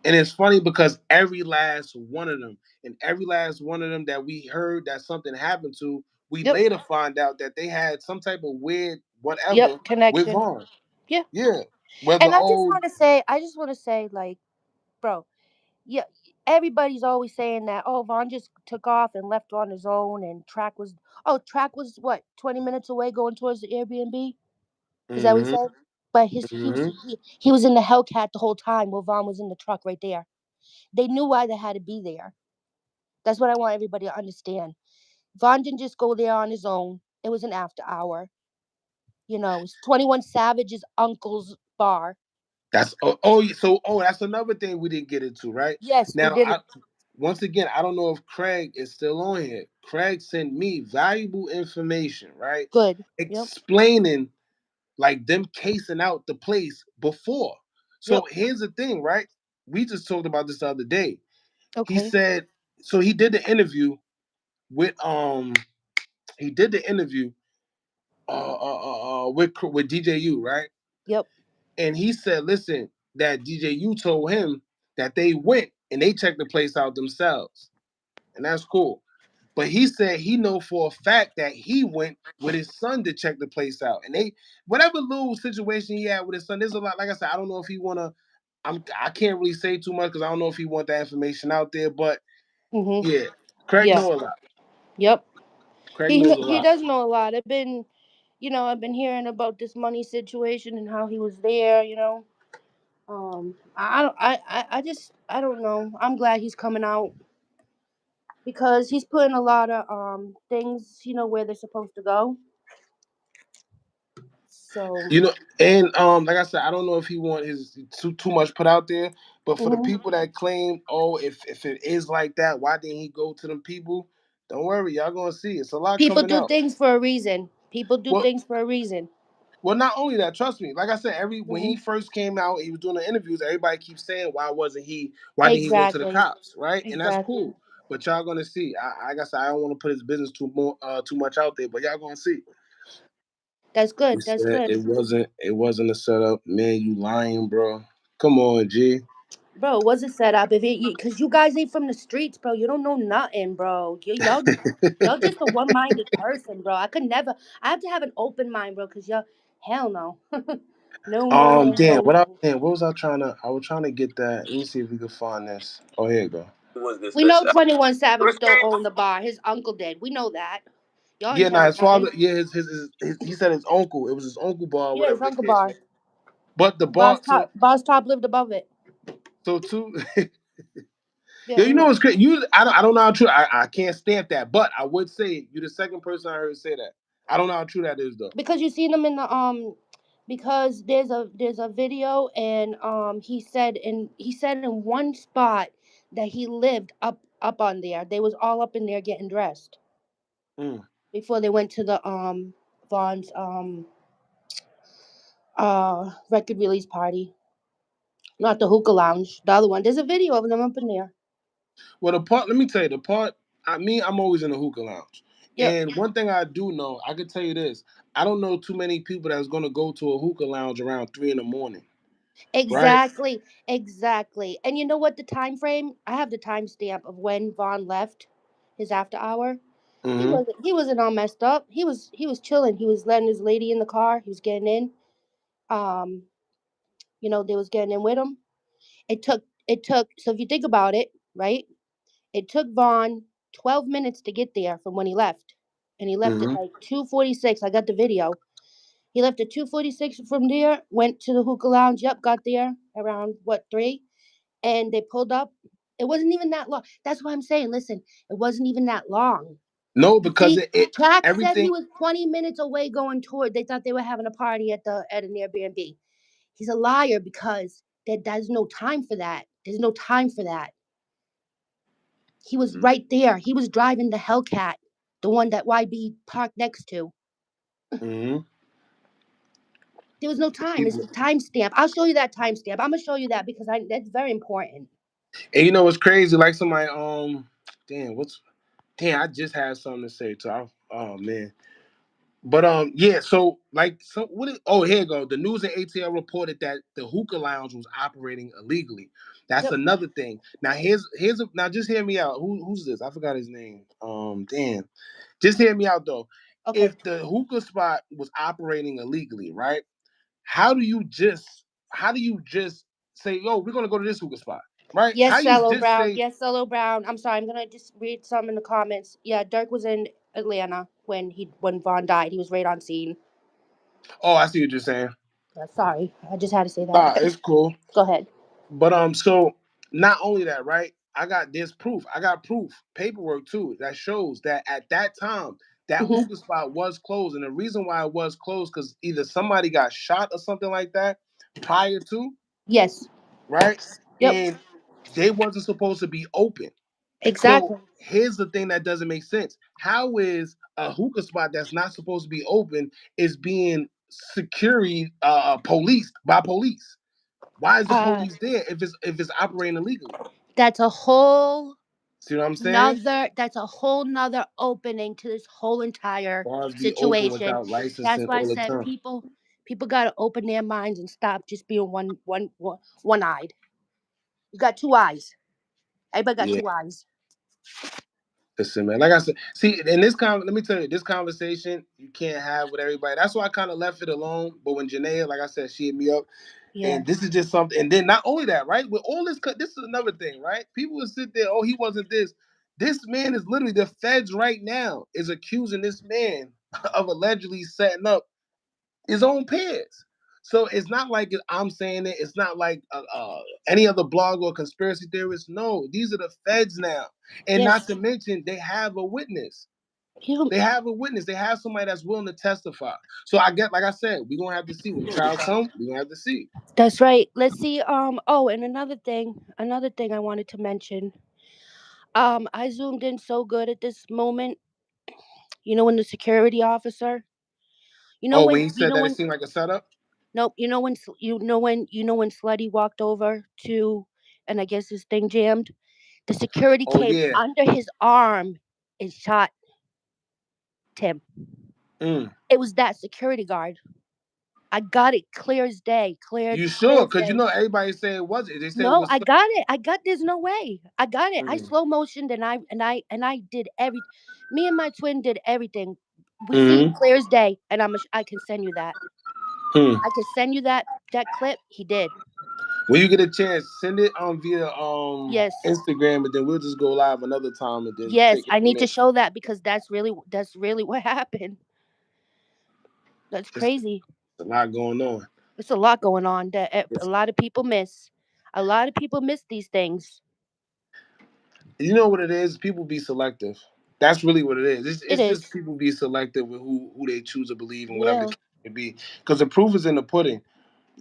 And it's funny because every last one of them, and every last one of them that we heard that something happened to, we Yep. later find out that they had some type of weird Yep. whatever with Connection. Vaughn. Yeah. Yeah. Whether And old I just want to say, like, bro, yeah, everybody's always saying that. Oh, Vaughn just took off and left on his own, and Track was what 20 minutes away going towards the Airbnb. Is that what he hmm said? But hmm he was in the Hellcat the whole time while Vaughn was in the truck right there. They knew why they had to be there. That's what I want everybody to understand. Vaughn didn't just go there on his own. It was an after hour. It's 21 Savage's uncle's bar. that's another thing we didn't get into, right? Yes, we Now did it. once again, I don't know if Craig is still on here. Craig sent me valuable information, right? Good. Yep. Explaining like them casing out the place before. Yep. So here's the thing, right? We just talked about this the other day. He Okay. said so he did the interview with he did the interview with DJU, right? Yep. And he said, listen, that DJU told him that they went and they checked the place out themselves. And that's cool. But he said he know for a fact that he went with his son to check the place out. And they whatever little situation he had with his son, there's a lot. Like I said, I don't know if he wanna I can't really say too much because I don't know if he want that information out there. But Mhm. yeah, Craig Yeah. know a lot. Yep. Craig knows a He lot. does know a lot. I've been hearing about this money situation and how he was there. I don't know. I'm glad he's coming out because he's putting a lot of things where they're supposed to go. So. You know, and like I said, I don't know if he want his too much put out there, but for the Mhm. people that claim, oh, if it is like that, why didn't he go to them people? Don't worry, y'all gonna see. It's a lot People coming do out. things for a reason. People do Well, things for a reason. well, not only that, trust me. Like I said, every when Mhm. he first came out, he was doing the interviews. Everybody keeps saying, why wasn't he? Why didn't he go to the Exactly. cops? Right, and that's Exactly. cool. But y'all gonna see. Like I said, I don't want to put his business too much out there, but y'all gonna see. That's He good. That's said good. it wasn't a setup. Man, you lying, bro. Come on, G. Bro, what's it set up? Because you guys ain't from the streets, bro. You don't know nothing, bro. Y'all just a one-minded person, bro. I could never. I have to have an open mind, bro. Cause y'all, hell no, no, no, no, Damn, no, no. what was I trying to? I was trying to get that. Let me see if we can find this. Oh, here you go. Was this We the know shot? 21 Savage don't own the bar. His uncle did. We know that. Y'all Yeah, ain't no, telling his nothing. father. Yeah, he said his uncle. It was his uncle bar, Yeah, his whatever the uncle case. bar. Was. But the bar, Boss Top lived above it. so too. Yeah, Yo, we you know know. what's crazy? I don't know how true. I can't stamp that, but I would say you're the second person I heard say that. I don't know how true that is though. Because you seen him in the because there's a video, and he said in one spot that he lived up on there. They was all up in there getting dressed Mm. before they went to the Vaughn's record release party. Not the hookah lounge, the other one. There's a video of them up in there. Well, the part. Let me tell you the part. I'm always in the hookah lounge, Yep. And one thing I do know, I can tell you this: I don't know too many people that's gonna go to a hookah lounge around 3 in the morning, right? Exactly. Exactly. And you know what? The time frame. I have the timestamp of when Vaughn left his after hour. He Mm-hmm. wasn't. He wasn't all messed up. He was. He was chilling. He was letting his lady in the car. He was getting in. Um. They was getting in with him. It took. It took. So if you think about it, right? It took Vaughn 12 minutes to get there from when he left, and he left at Mm-hmm. like 2:46. I got the video. He left at 2:46 from there. Went to the hookah lounge. Yep, got there around what 3, and they pulled up. It wasn't even that long. That's why I'm saying, listen, it wasn't even that long. No, You because see, it Track said he everything. was 20 minutes away going toward. They thought they were having a party at an Airbnb. He's a liar because there's no time for that. There's no time for that. He was right there. He was driving the Hellcat, the one that YB parked next to. Mm-hmm. There was no time. It's the timestamp. I'll show you that timestamp. I'm gonna show you that because that's very important. And you know what's crazy? Like somebody, damn, damn, I just had something to say too. Oh man. But yeah, so like oh, here you go. The news and ATL reported that the hookah lounge was operating illegally. That's Yep. another thing. Now now just hear me out. Who's this? I forgot his name. Damn. Just hear me out though. Okay. If the hookah spot was operating illegally, right? How do you just say, yo, we're gonna go to this hookah spot? Right? How Yes, you Shallow just Brown. say, Yes, Shallow Brown. I'm sorry. I'm gonna just read some in the comments. Yeah, Durk was in Atlanta when Vaughn died. He was right on scene. oh, I see what you're saying. Sorry, I just had to say that. Ah, it's cool. Go ahead. But so not only that, right? I got this proof. I got proof, paperwork too, that shows that at that time that Hmm. hookah spot was closed, and the reason why it was closed because either somebody got shot or something like that prior to, Yes. right? Yep. And they wasn't supposed to be open. So Exactly. here's the thing that doesn't make sense. How is a hookah spot that's not supposed to be open is being security policed by police? Why is the Uh, police there if it's operating illegally? that's a whole See what I'm saying? nother. That's a whole nother opening to this whole entire Bars be open situation. without That's licensing why I all the said time. people got to open their minds and stop just being one eyed. You got two eyes. Everybody got Yeah. two eyes. Listen, man. Like I said, see, let me tell you, this conversation you can't have with everybody. That's why I kind of left it alone. But when Janayaa, like I said, she hit me up, Yeah. and this is just something. And then not only that, right? With all this, this is another thing, right? People will sit there, oh, he wasn't this. This man is literally the feds right now is accusing this man of allegedly setting up his own peers. So it's not like I'm saying it. It's not like any other blog or conspiracy theorist. No, these are the feds now, and not Yes. to mention they have a witness. You. They have a witness. They have somebody that's willing to testify. So I get, like I said, we're gonna have to see when the trial comes. We're gonna have to see. That's right. Let's see. Oh, and another thing I wanted to mention. I zoomed in so good at this moment. When the security officer. Oh, when he said that, it seemed like a setup. Nope. When Slutty walked over to, and I guess his thing jammed. The security Oh came yeah. under his arm and shot Tim. Mm. It was that security guard. I got it clear as day. You Clear sure? as Because day. everybody said it wasn't. They said it No, was. I got it. I got. There's no way. I got it. I Mm. slow motioned and I did every. Me and my twin did everything. We see it Mm-hmm. clear as day, and I can send you that. Hmm. I can send you that clip. He did. When you get a chance, send it via Yes. Instagram, and then we'll just go live another time and then Yes, take it I from need there. to show that because that's really what happened. That's It's crazy. a lot going on. There's a lot going on that a It's, lot of people miss. A lot of people miss these things. you know what it is? People be selective. That's really what it is. It's, It it's just is. people be selective with who they choose to believe and whatever the Yeah. case may be. Because the proof is in the pudding.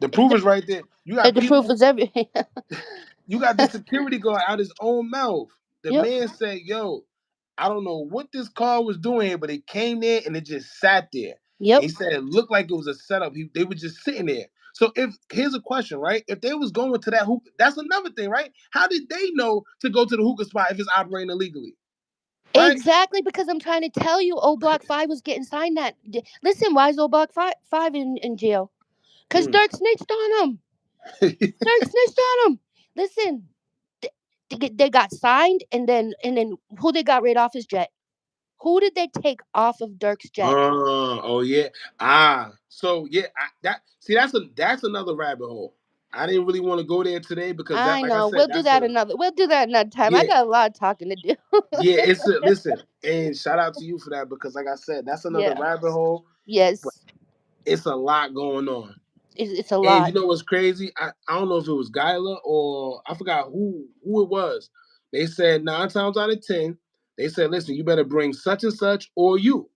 The proof is right there. You got The proof people. is everything. You got the security guard out his own mouth. The Yep. man said, "Yo, I don't know what this car was doing here, but it came there and it just sat there." And Yep. he said it looked like it was a setup. They were just sitting there. So if here's a question, right? If they was going to that hookah, that's another thing, right? How did they know to go to the hookah spot if it's operating illegally? right? Exactly, because I'm trying to tell you, old Block 5 was getting signed that. Listen, why is old Block 5 in jail? Because Mm. Dirk snitched on him. Dirk snitched on him. Listen, they got signed, and then who they got rid off his jet? Who did they take off of Dirk's jet? Oh yeah. So yeah, that's another rabbit hole. I didn't really want to go there today because that, I like I know. said, We'll do that another time. I yeah, got a lot of talking to do. yeah. Listen, and shout out to you for that because, like I said, that's another Yeah. rabbit hole. But Yes. it's a lot going on. It's a And lot. you know what's crazy? I don't know if it was Gyla or I forgot who it was. They said 9 times out of 10, they said, listen, you better bring such and such or you.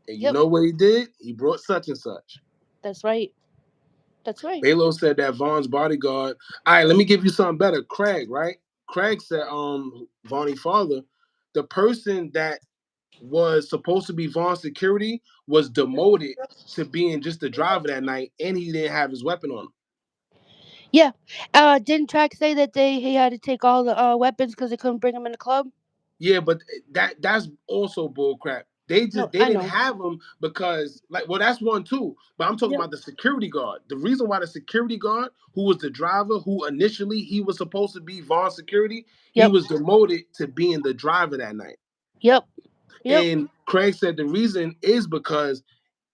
And you Yep. know what he did? He brought such and such. That's right. That's right. Balo said that Vaughn's bodyguard. All right, let me give you something better. Craig, right? Craig said, Vonnie father, the person that was supposed to be Vaughn's security was demoted to being just the driver that night, and he didn't have his weapon on him. Yeah. Didn't Track say that he had to take all the weapons because they couldn't bring him in the club? Yeah, but that's also bullcrap. They No, I didn't know. have him because that's one too. But I'm talking Yep. about the security guard. The reason why the security guard, who was the driver, who initially he was supposed to be Vaughn's security, he Yep. was demoted to being the driver that night. Yep. Yep. And Craig said the reason is because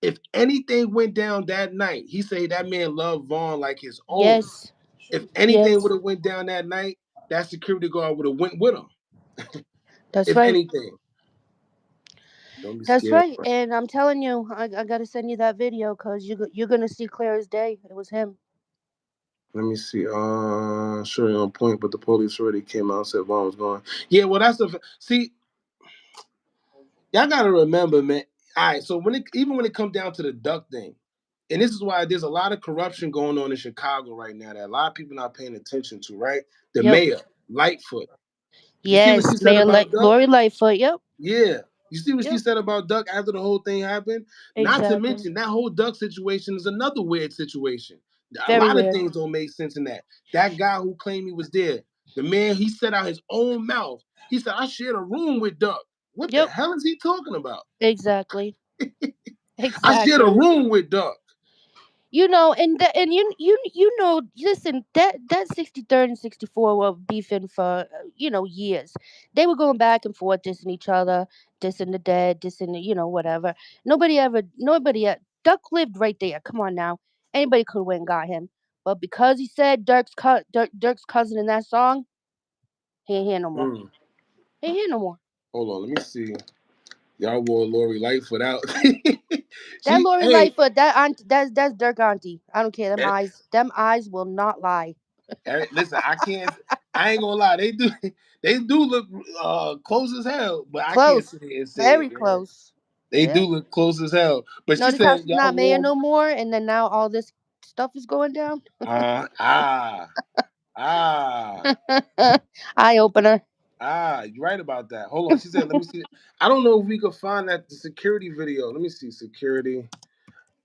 if anything went down that night, he said that man loved Vaughn like his own. Yes. If anything Yes. would have went down that night, that security guard would have went with him. That's If right. anything. Don't be That's scared. right. And I'm telling you, I got to send you that video because you're going to see clear as day. It was him. Let me see. Sure on point, but the police already came out and said Vaughn was going. Yeah, well, that's the see. Y'all gotta remember, man. All right, so when it comes down to the duck thing, and this is why there's a lot of corruption going on in Chicago right now that a lot of people not paying attention to. Right, the Yep. mayor Lightfoot. You see what she Yes. said about Duck? Lori Lightfoot. Yep. Yeah. You see what she Yep. said about Duck after the whole thing happened? Not to Exactly. mention that whole Duck situation is another weird situation. A Very lot of weird. things don't make sense in that. That guy who claimed he was there, the man, he said out his own mouth. He said, I shared a room with Duck. What the Yep. hell is he talking about? Exactly. I shared a Exactly. room with Duck. And you know, listen, that 63rd and 64 were beefing for years. They were going back and forth, dissing each other, dissing the dead, dissing whatever. Duck lived right there. Come on now, anybody could have went and got him, but because he said Dirk's cousin in that song, he ain't here no more. He ain't here no more. Hold on, let me see. Y'all wore Lori Lightfoot out. That she, Lori hey, Lightfoot, that's Dirk auntie. I don't care. Them eyes will not lie. Listen, I ain't gonna lie. They do look close as hell, but I can't Close, sit here and say very it, man. close. They Yeah. do look close as hell. But she Notice how said she's y'all not mayor wore no more, and then now all this stuff is going down. uh ah ah Eye opener. you're right about that. Hold on. She said, let me see. I don't know if we could find the security video. Let me see security.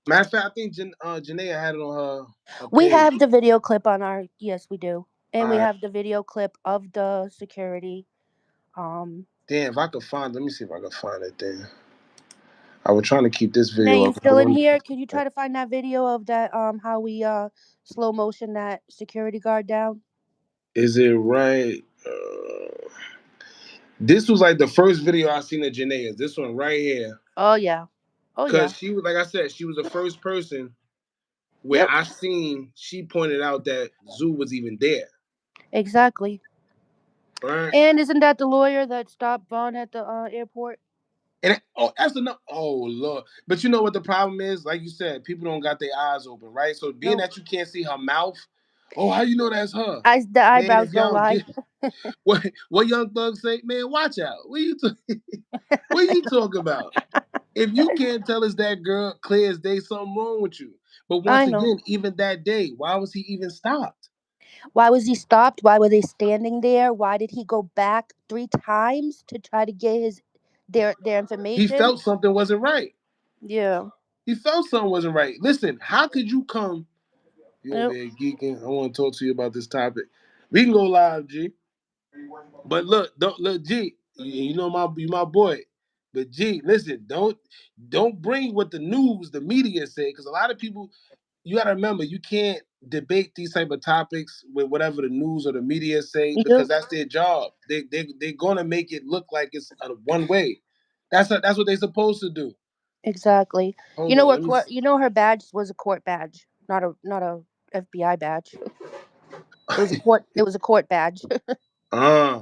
Matter of fact, I think Janayaa had it on her We page. have the video clip on our. Yes, we do, and All we right. have the video clip of the security. Damn, if I could find, let me see if I can find it. Then I was trying to keep this Nay, video you up. I still in wanna- here? Can you try to find that video of that? How we slow motion that security guard down? Is it right? This was like the first video I seen of Janaya's. This one right here. Oh yeah. Oh yeah. Cause she was, like I said, she was the first person where Yep. I seen she pointed out that Zoo was even there. Exactly. Right? And isn't that the lawyer that stopped Vaughn at the airport? And that's enough. Oh Lord! But you know what the problem is? Like you said, people don't got their eyes open, right? So being Nope. that you can't see her mouth, oh, how you know that's her? The Man, if eyebrows don't y'all lie. get what Young Thug say, man, watch out. What you talking about? If you can't tell us that girl clear as day, something wrong with you. But I once know. again, even that day, why was he even stopped? Why was he stopped? Why were they standing there? Why did he go back 3 times to try to get their He information? felt something wasn't right. Yeah. He felt something wasn't right. Listen, how could you come? You over Yep. here geeking. I want to talk to you about this topic. We can go live, G. But look, don't look, G. you know my boy. But G, listen, don't bring what the news, the media say, because a lot of people, you gotta remember, you can't debate these type of topics with whatever the news or the media say, Yep. because that's their job. They're gonna make it look like it's one way. That's what they're supposed to do. Exactly. You Hold know on, what let me. court? You know her badge was a court badge, not a FBI badge. It was a court. It was a court badge. uh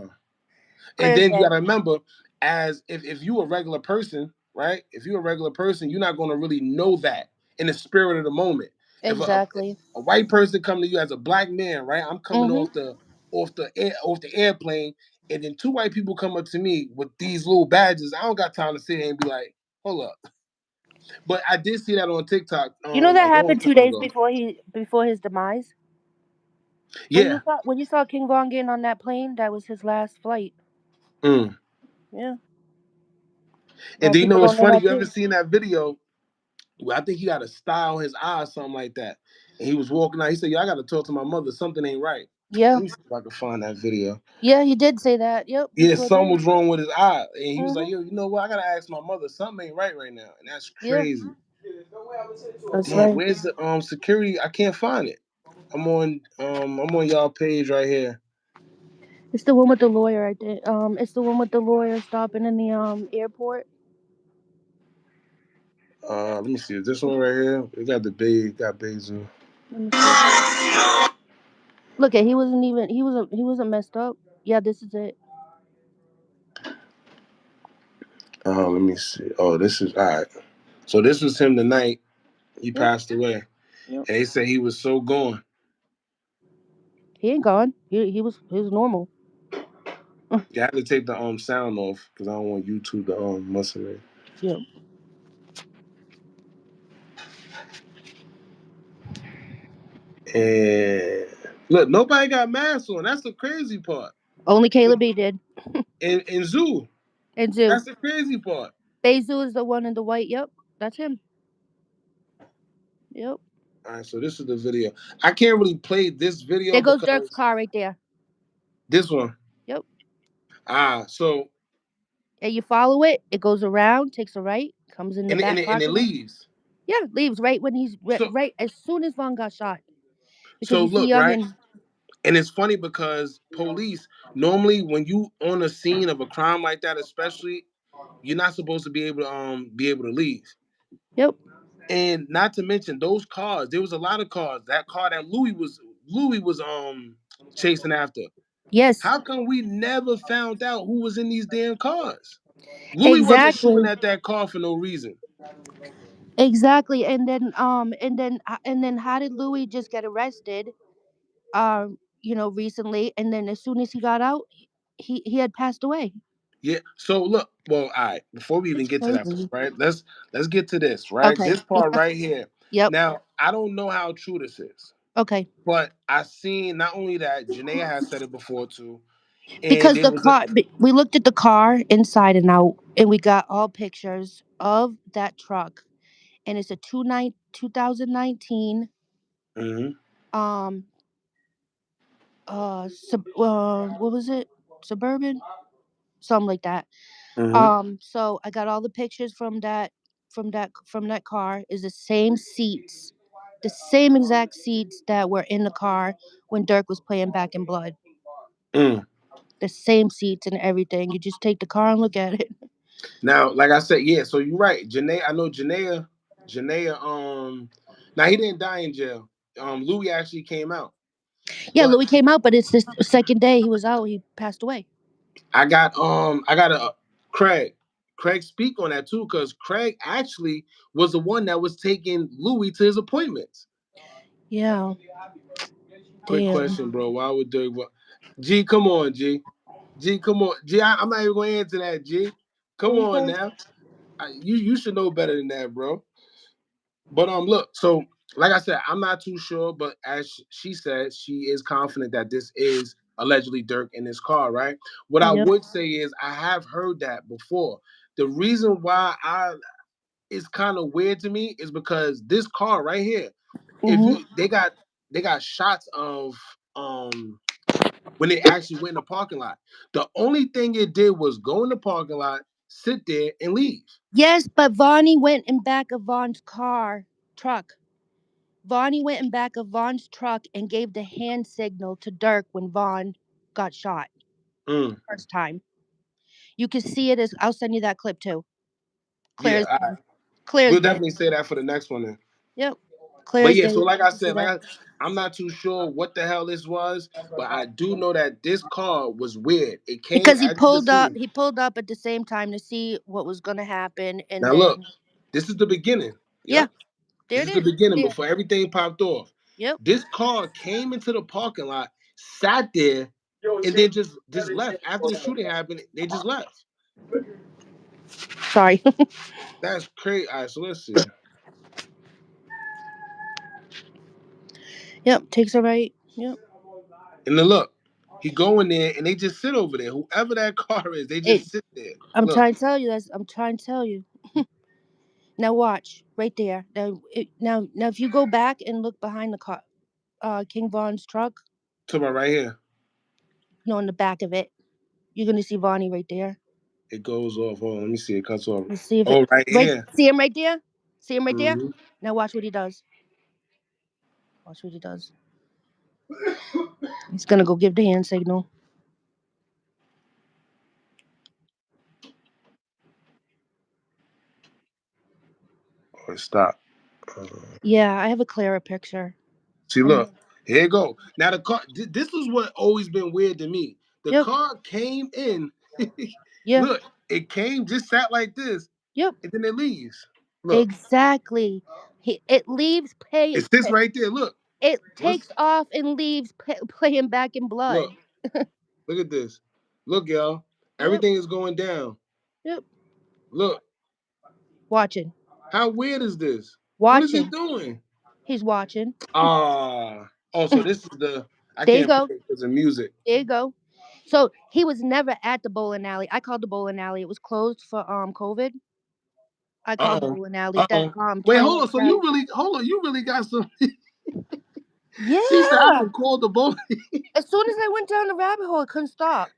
And then you Listen. gotta remember, as if you a regular person, right? If you're a regular person, you're not gonna really know that in the spirit of the moment. If Exactly. a white person come to you as a black man, right? I'm coming Mhm. off the airplane, and then two white people come up to me with these little badges. I don't got time to sit here and be like, hold up. But I did see that on TikTok You know a that long happened time 2 days ago. before his demise. Yeah. When you saw King Von getting on that plane, that was his last flight. Mm. Yeah. A lot And of then you people know what's don't know funny? that You ever too. seen that video? Well, I think he got a style in his eyes, something like that. And he was walking out. He said, "Yo, I got to talk to my mother. Something ain't right." Yeah. Let me see if I can find that video. Yeah, he did say that. Yep, he Yeah, sure something did. was wrong with his eye, and he was like, Mhm. "Yo, you know what? I gotta ask my mother. Something ain't right now." And that's Yeah, crazy. that's Damn, right. where's the security? I can't find it. I'm on y'all page right here. It's the one with the lawyer. I think. It's the one with the lawyer stopping in the airport. Let me see. Is this one right here? We got the big, got Bezu. Let me see. Look at he wasn't messed up. Yeah, this is it. Let me see. Oh, this is all right. So this was him the night he Yep. passed away, Yep. and they said he was so gone. He ain't gone. He was normal. You have to take the sound off because I don't want YouTube to muscle it. Yep. And look, nobody got masks on. That's the crazy part. Only Caleb B did. In Zoo, And Zoo. that's the crazy part. Bezu is the one in the white. Yep, that's him. Yep. All right, so this is the video. I can't really play this video There goes Durk's because car right there. this one. Yep. So And you follow it. It goes around, takes a right, comes in the back and it parking lot. leaves. Yeah, leaves right when he's So right as soon as Vaughn got shot. Because you see look, Young right? and And it's funny because police normally when you on a scene of a crime like that, especially, you're not supposed to be able to leave. yep. And not to mention those cars. There was a lot of cars. That car that Louis was chasing after. Yes. How come we never found out who was in these damn cars? Louis wasn't shooting Exactly. at that car for no reason. Exactly. And then how did Louis just get arrested? Recently, and then as soon as he got out, he had passed away. Yeah. So look, well, all right. Before we even It's get to that part, crazy. right? Let's get to this, right? Okay. This part right here. Yep. Now, I don't know how true this is, Okay. but I seen not only that Janayaa has said it before too, and Because there the was a. car, we looked at the car inside and out, and we got all pictures of that truck, and it's a 2019 Mhm. um what was it, Suburban, something like that. Mhm. So I got all the pictures from that car. Is the same seats, the same exact seats that were in the car when Durk was playing Back in Blood. Mm. The same seats and everything. You just take the car and look at it. Now, like I said, yeah. So you're right, Janae. I know Janaea. Janaea. Now he didn't die in jail. Louis actually came out, Yeah, but Louis came out, but it's the second day he was out, he passed away. I got a Craig. Craig speak on that too, because Craig actually was the one that was taking Louis to his appointments. Yeah. Quick Damn. question, bro. Why would Dirk? G, come on, G. G, come on, G. I'm not even going to answer that, G. Come on Okay. now. You should know better than that, bro. But look. So like I said, I'm not too sure, but as she said, she is confident that this is allegedly Dirk in his car, right? What I Yep. would say is I have heard that before. The reason why it's kind of weird to me is because this car right here, if Mhm. you they got shots of when they actually went in the parking lot. The only thing it did was go in the parking lot, sit there, and leave. Yes, but Vonnie went in back of Vaughn's truck. Vonnie went in back of Vaughn's truck and gave the hand signal to Durk when Vaughn got shot. First time. You can see it as I'll send you that clip too. Clear Yeah, as day. Clear as we'll day. definitely say that for the next one then. Yep. Clear But as yeah, day. so like I You see said, that? I'm not too sure what the hell this was, but I do know that this car was weird. It came Because as you can see. he pulled up at the same time to see what was gonna happen and Now look, then this is the beginning. yeah, Yep. there This it is the is. beginning Yeah. before everything popped off. Yep. This car came into the parking lot, sat there, and then just left. After the shooting happened, they just left. Sorry. That's crazy. All right, so let's see. Yep, takes a right. Yep. And then look, he go in there and they just sit over there. Whoever that car is, they It just sit there. I'm Look, trying to tell you this. I'm trying to tell you. Now watch right there. Now if you go back and look behind the car, King Vaughn's truck, to my right here. no, in the back of it, you're gonna see Vonnie right there. It goes off. Hold on, let me see. It cuts off. Let's see if it Oh, right right. here. See him right there. See him right there. Mm-hmm. Now watch what he does. Watch what he does. He's gonna go give the hand signal. Oh, stop. Yeah, I have a clearer picture. See, And look. Here you go. Now the car. This is what always been weird to me. The yep, car came in. yeah, Look, it came, just sat like this, yep, and then it leaves. Look, exactly. It leaves it sits right there. Look. it What's takes off and leaves playing back in blood. look? Look at this. Look, y'all. Yep, Everything is going down. yep. Look. Watching, How weird is this? What is it watching. doing? He's watching. Oh, so this is the. I There you can't play go. it because of music. There you go. So he was never at the bowling alley. I called the bowling alley. It was closed for COVID. I Uh called the oh. bowling alley. Uh That oh. Wait, hold 21 on. So you Savage. really hold on. You really got some. She said I Yeah. can call the boy. As soon as I went down the rabbit hole, I couldn't stop.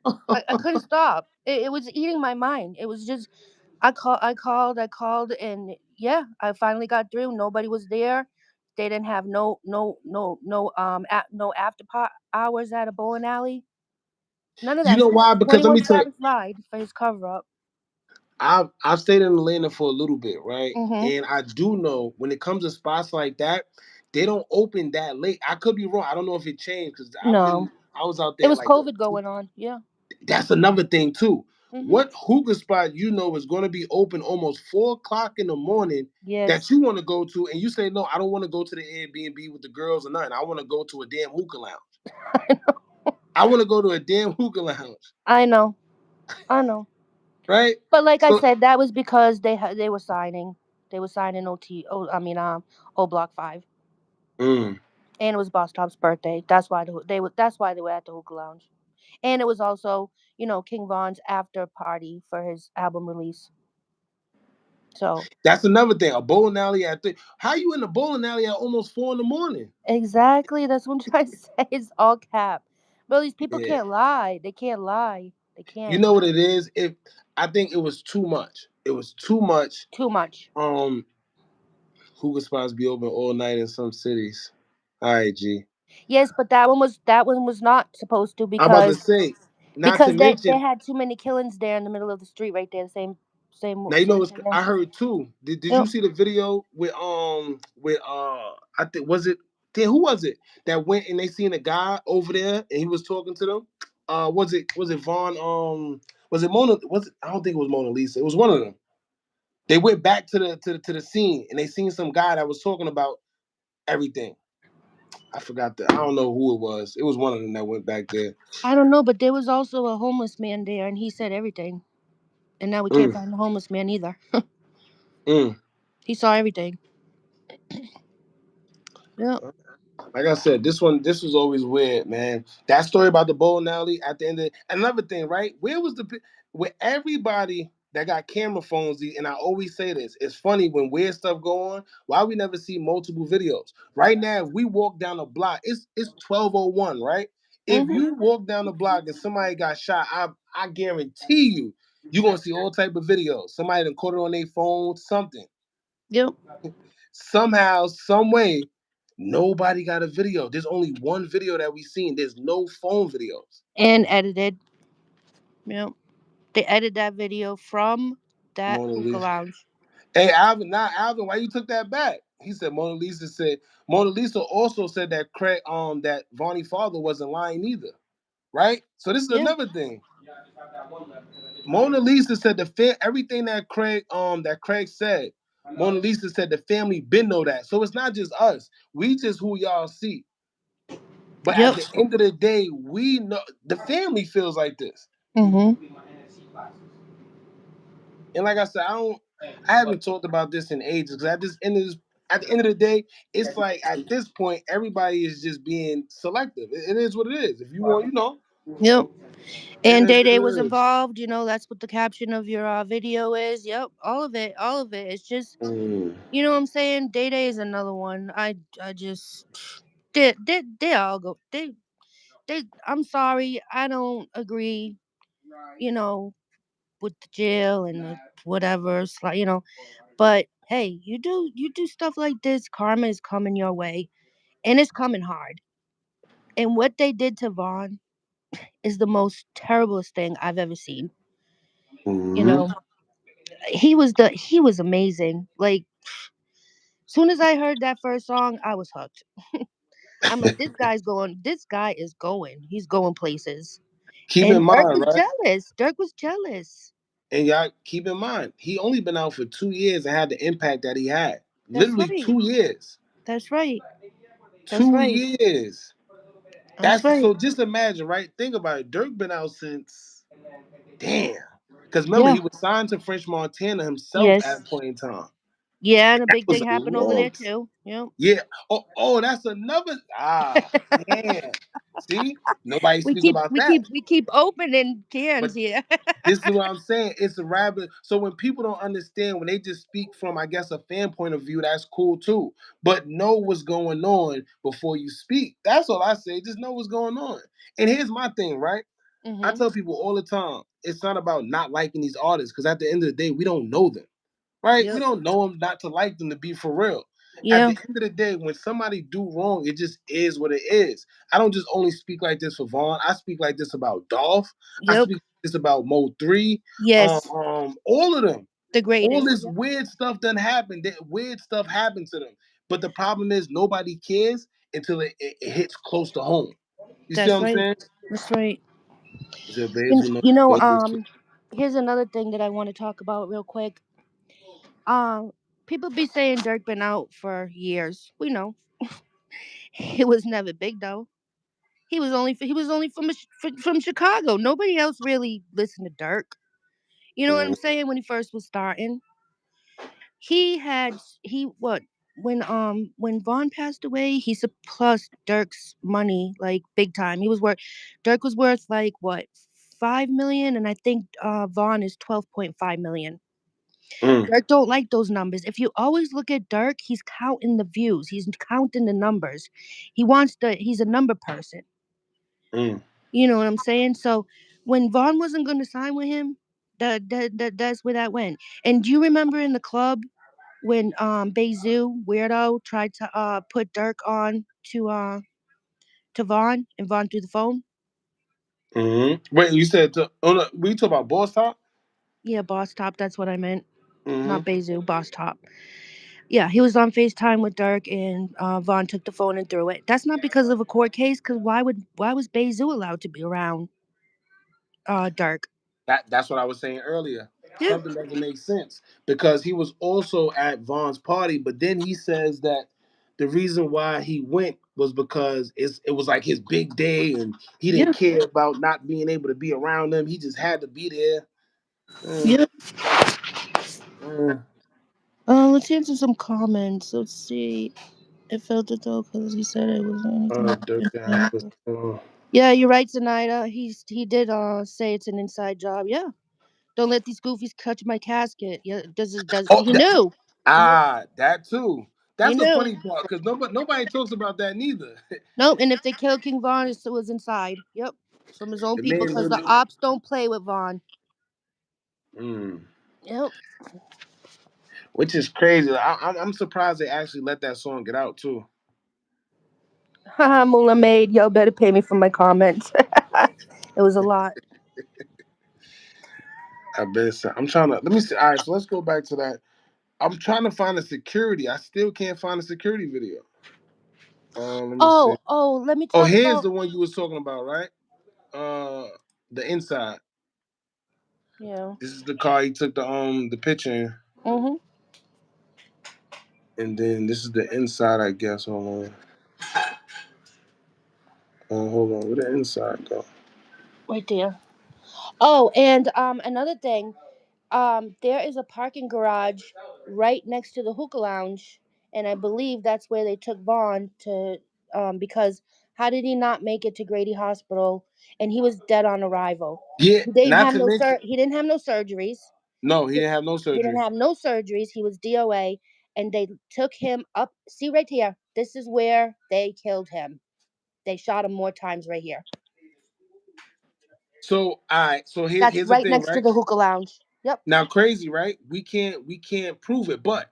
I couldn't stop. It was eating my mind. It was just I called, and yeah, I finally got through. Nobody was there. They didn't have no hours at a bowling alley. None of You that know stuff. why? Because let 21 me tell you, Savage lied for his cover up. I've stayed in Atlanta for a little bit, right? Mhm. And I do know when it comes to spots like that, they don't open that late. I could be wrong. I don't know if it changed because No, I was out it there was like COVID going on. Yeah. that's another thing too. Mhm. What hookah spot you know is going to be open almost 4 o'clock in the morning that Yes. you want to go to, and you say no, I don't want to go to the Airbnb with the girls or nothing. I want to go to a damn hookah lounge. I want to go to a damn hookah lounge, I know. I know. right? But like I So, said, that was because they were signing. They were signing OT. Oh, I mean O Block 5. mm, And it was Boss Top's birthday. That's why That's why they were at the hookah lounge. And it was also, King Von's after party for his album release. So that's another thing. A bowling alley at how you in the bowling alley at almost 4 in the morning? exactly, that's what I'm trying to say. It's all cap. But these people Yeah, can't lie. They can't lie. They you can't. know what it is. I think it was too much. It was too much. Too much. Hookah spots be open all night in some cities. All right, G. Yes, but that one was not supposed to I'm about to because say, not to because they mention. had too many killings there in the middle of the street right there. The same Now you know same what's, thing there. I heard too. Did you Yep. see the video with I think was it then who was it that went and they seen a guy over there and he was talking to them? Was it Vaughn was it Mona was it, I don't think it was Mona Lisa. It was one of them. They went back to the scene and they seen some guy that was talking about everything. I forgot I don't know who it was. It was one of them that went back there. I don't know, but there was also a homeless man there, and he said everything. And now we can't Mm, find the homeless man either. mm. He saw everything. Yep. Like I said, this was always weird, man. That story about the bowling alley at the end of another thing, right? Where everybody that got camera phones, and I always say this, it's funny when weird stuff go on, why we never see multiple videos. Right now, if we walk down a block, it's 12:01, right? If you walk down the block and somebody got shot, I guarantee you're gonna see all type of videos. Somebody done caught it on their phone, something. Yep. Somehow, some way, nobody got a video. There's only one video that we seen. There's no phone videos. And edited. Yep. They edited that video from that Mona hookah Lisa. lounge. Hey, Alvin, not Alvin. Why you took that back? He said Mona Lisa also said that Craig that Vonnie's father wasn't lying either. Right? So this is Yeah. another thing. Mona Lisa said everything that Craig said. Mona Lisa said the family been know that. So it's not just us. We just who y'all see. But at Yep. the end of the day, we know the family feels like this. Mm-hmm. And like I said, I haven't talked about this in ages because at the end of the day, it's like at this point, everybody is just being selective. It is what it is. If you want, Yep. it And is what Dede was it is. involved. That's what the caption of your video is. Yep. All of it. All of it. It's just, Mm. you know what I'm saying? Dede is another one. I just, they all go. They. I'm sorry. I don't agree. You know, with the jail and the whatever. It's like, but hey, you do stuff like this. Karma is coming your way, and it's coming hard. And what they did to Vaughn is the most terriblest thing I've ever seen. You Mm-hmm. know, he was amazing. Like, soon as I heard that first song, I was hooked. I'm like, this guy is going. He's going places. Keep in And Dirk mind, was right? jealous. Dirk was jealous. And y'all keep in mind, he only been out for 2 years and had the impact that he had. That's Literally right. 2 years. That's right. That's Two right. years. That's That's right. so. Just imagine, right? Think about it. Dirk been out since damn. Because remember, Yeah. he was signed to French Montana himself at a Yes. point in time. Yeah, and a That big was thing a happened over there long. too. Yep. Yeah. Oh, that's another. Man. See, nobody We speak keep about we that. keep we keep opening cans But here. this is what I'm saying. It's a rabbit. So when people don't understand, when they just speak from, I guess, a fan point of view, that's cool too. But know what's going on before you speak. That's all I say. Just know what's going on. And here's my thing, right? I Mhm. tell people all the time, it's not about not liking these artists, because at the end of the day, we don't know them. Right? We Yep. don't know them not to like them, to be for real. At Yeah. the end of the day, when somebody do wrong, it just is what it is. I don't just only speak like this for Vaughn. I speak like this about Dolph. I Yep. speak like this about Mo 3. Yes. All of them. The All greatest. this Yep. weird stuff done happened. Weird stuff happened to them. But the problem is nobody cares until it hits close to home. You see what That's I'm right. saying? That's right. Is there babes And who know this? here's another thing that I want to talk about real quick. Um, People be saying Dirk been out for years. We know. He was never big though. He was only from Chicago. Nobody else really listened to Dirk. You know what I'm Mm, saying? When he first was starting, he had he what when Vaughn passed away, he surplused Dirk's money like big time. Dirk was worth like what 5 million, and I think Vaughn is 12.5 million. mm, Dirk don't like those numbers. If you always look at Dirk, he's counting the views. He's counting the numbers. He's a number person. mm. You know what I'm saying? So when Vaughn wasn't going to sign with him, that's where that went. And do you remember in the club when Bezu weirdo tried to put Dirk on to Vaughn and Vaughn through the phone? Wait, you said no, we talk about Boss Talk? Yeah, Boss Top. That's what I meant. Mm-hmm. Not Bezu, Boss Top. Yeah, he was on FaceTime with Dirk, and Vaughn took the phone and threw it. That's not because of a court case. Because why was Bezu allowed to be around Dirk? That's what I was saying earlier. Yeah, Something doesn't make sense because he was also at Vaughn's party, but then he says that the reason why he went was because it was like his big day and he yeah, didn't care about not being able to be around them. He just had to be there. Mm, yeah. mm. Let's answer some comments. Let's see. It felt it though because he said it was anything. Durk Anonymous. Yeah, you're right, Zanaida. He did say it's an inside job. Yeah. Don't let these goofies touch my casket. Yeah, does Oh, he knew. He knew. that too. That's the funny part because nobody talks about that neither. Nope. And if they kill King Von, it was inside. Yep. From his own The people, man because the literally. ops don't play with Von. Mm. Yep. Which is crazy. I'm surprised they actually let that song get out too. Haha, Mullah made. Yo, better pay me for my comments. It was a lot. I bet. I'm trying to. Let me see. All right, so let's go back to that. I'm trying to find a security. I still can't find a security video. Let me see. Let me Oh, talk here's about. the one you was talking about, right? Uh, the inside. Yeah. This is the car he took the picture in, Mhm. and then this is the inside, I guess. Hold on. Hold on. Where the inside go? Right there. Oh, and another thing. There is a parking garage right next to the hookah lounge, and I believe that's where they took Vaughn to. Because how did he not make it to Grady Hospital? And he was dead on arrival. Yeah. He didn't Not have to no mention. He didn't have no surgeries. No, he didn't have no He didn't surgery. have no surgeries. He was DOA, and they took him up. See right here. This is where they killed him. They shot him more times right here. So, all right. So That's here's the right thing, next to right? the hookah lounge. Yep. Now, crazy, right? We can't prove it, but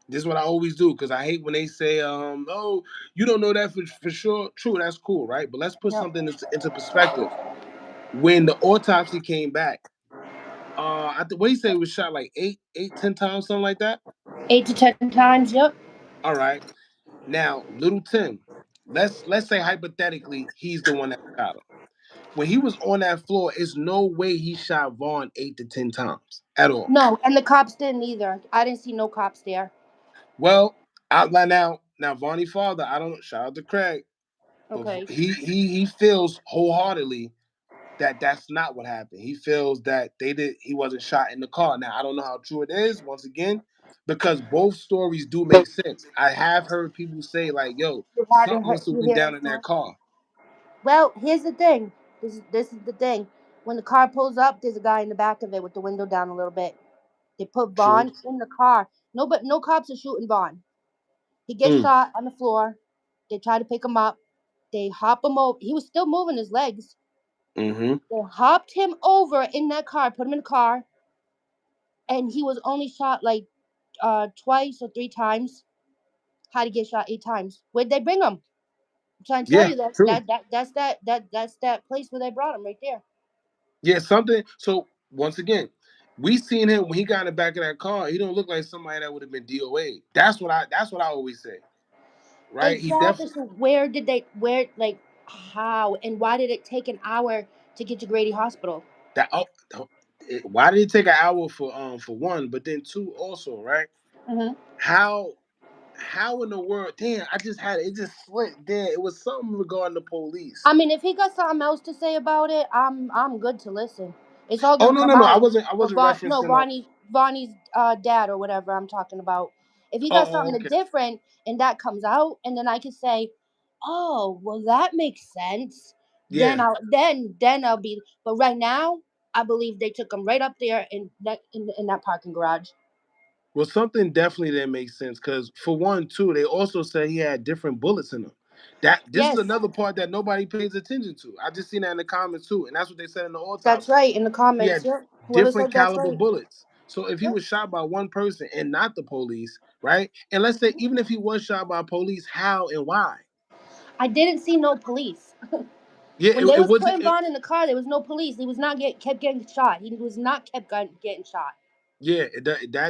this is what I always do because I hate when they say, oh, you don't know that for sure. True, that's cool, right? But let's put Yep. something into perspective. When the autopsy came back, what he said he was shot like 10 times, something like that. 8 to 10 times. Yep. All right. Now, little Tim, let's say hypothetically he's the one that shot him. When he was on that floor, it's no way he shot Vaughn 8 to 10 times at all. No, and the cops didn't either. I didn't see no cops there. Well, now Vonnie father, I don't shout out to Craig, but Okay. he feels wholeheartedly that that's not what happened. He feels that he wasn't shot in the car. Now I don't know how true it is. Once again, because both stories do make sense. I have heard people say like, "Yo, You haven't something heard. must have You went hear down it in that first. car." Well, here's the thing. This is the thing. When the car pulls up, there's a guy in the back of it with the window down a little bit. They put True. Vaughn in the car. No, but no cops are shooting Vaughn. He gets Mm, shot on the floor. They try to pick him up. They hop him over. He was still moving his legs. mm-hmm. They hopped him over in that car, put him in the car, and he was only shot like twice or 3 times. How to get shot 8 times? Where'd they bring him? I'm trying to tell Yeah, you that true. that's that place where they brought him right there. Yeah, something. So once again, we seen him when he got in the back of that car. He don't look like somebody that would have been DOA. That's what I always say. Right? He Exactly. definitely So where like how and why did it take an hour to get to Grady Hospital? that. Why did it take an hour for one, but then two also, right? Hmm. How how in the world? Damn, I just had it just slipped. Damn, it was something regarding the police. I mean, if he got something else to say about it, I'm good to listen. It's all Oh gonna no come no no! I out. wasn't I But wasn't referencing. Vonnie's dad or whatever I'm talking about. If he got Oh, something okay. different and that comes out, and then I could say, oh well, that makes sense. Then Yeah. I'll be. But right now, I believe they took him right up there in that parking garage. Well, something definitely didn't make sense because, for one, too, they also said he had different bullets in him. This is Yes, another part that nobody pays attention to. I just seen that in the comments too, and that's what they said in the that's autopsy. right in the He comments. had Yep. Whoever different said that's caliber right. bullets. So if he Yep. was shot by one person and not the police, right? And let's say even if he was shot by police, how and why? I didn't see no police. Yeah, When they it was wasn't. putting Vaughn in the car, there was no police. He was not kept getting shot. He was not getting shot. Yeah,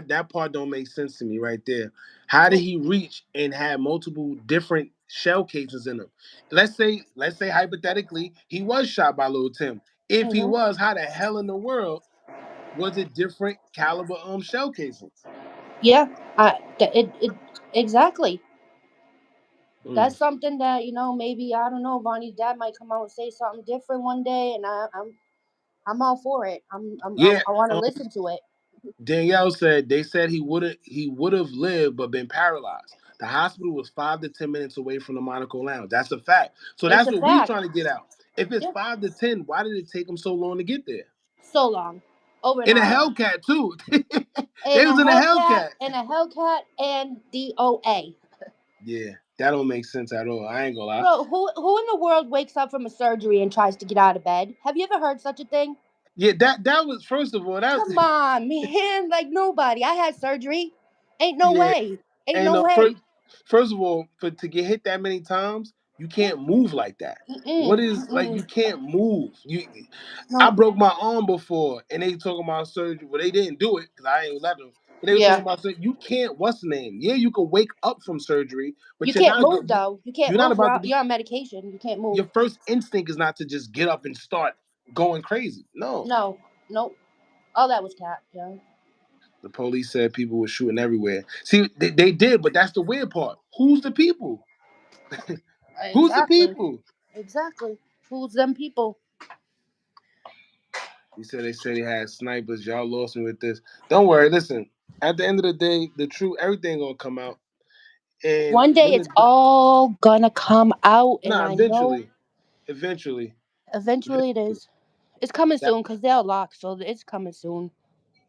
that part don't make sense to me right there. How did Nope. he reach and have multiple different shell cases in him? Let's say hypothetically he was shot by Lil Tim. If he Hmm. was, how the hell in the world was it different caliber shell casings? Yeah. It exactly. Mm. That's something that maybe I don't know. Vonnie's dad might come out and say something different one day, and I'm all for it. Yeah, I want to listen to it. Danielle said they said he would have lived but been paralyzed. The hospital was 5 to 10 minutes away from the Monaco Lounge. That's a fact. So It's that's a what we fact. trying to get out. If it's Yeah. 5 to 10, why did it take them so long to get there? So long, over an In a hour. Hellcat too. In They a was in a Hellcat, Hellcat. and a Hellcat, and DOA. Yeah, that don't make sense at all. I ain't gonna lie. Bro, who in the world wakes up from a surgery and tries to get out of bed? Have you ever heard such a thing? Yeah, that was first of all that. Come on, man. Like, nobody. I had surgery. Ain't no Yeah, way. Ain't and no way. first of all, to get hit that many times, you can't move like that. What Mm-mm. is like you Mm-mm. can't move. I No. broke my arm before, and they talking about surgery. Well, they didn't do it because I ain't let them. But they were talking Yeah. about surgery. You can't. What's the name? Yeah, you can wake up from surgery, You but can't move, though. You can't you're not move. about to be. You're on medication. You can't move. Your first instinct is not to just get up and start going crazy. No. No. Nope. All that was cat, yeah. The police said people were shooting everywhere. See, they did, but that's the weird part. Who's the people? Who's the Exactly. people? Exactly. Who's them people? He said they had snipers. Y'all lost me with this. Don't worry. Listen, at the end of the day, the truth, everything gonna come out. And One day when it's all gonna come out, and nah, I know eventually, eventually it is. It's coming that soon because they're locked, so it's coming soon.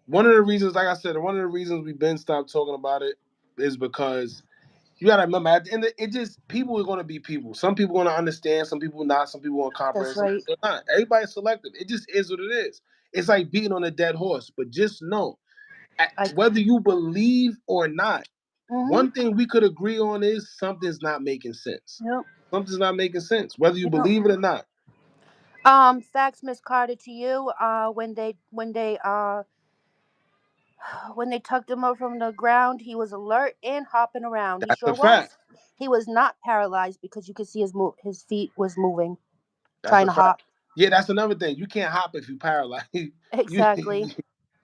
one of the reasons, like I said, one of the reasons we've been stopped talking about it is because you gotta remember at the end, it just people are gonna be people. Some people gonna understand, some people not, some people gonna That's comprehend, some right. people not. Everybody's selective. It just is what it is. It's like beating on a dead horse. But just know, I. whether you believe or not, Mhm. one thing we could agree on is something's not making sense. Yep. Something's not making sense, whether you Yep. believe it or not. Facts, Miss Carter, to you. When they tucked him up from the ground, he was alert and hopping around. He That's a sure fact. was. He was not paralyzed because you could see his feet was moving, That's trying a to fact. hop. Yeah, that's another thing. You can't hop if you paralyzed. you, Exactly.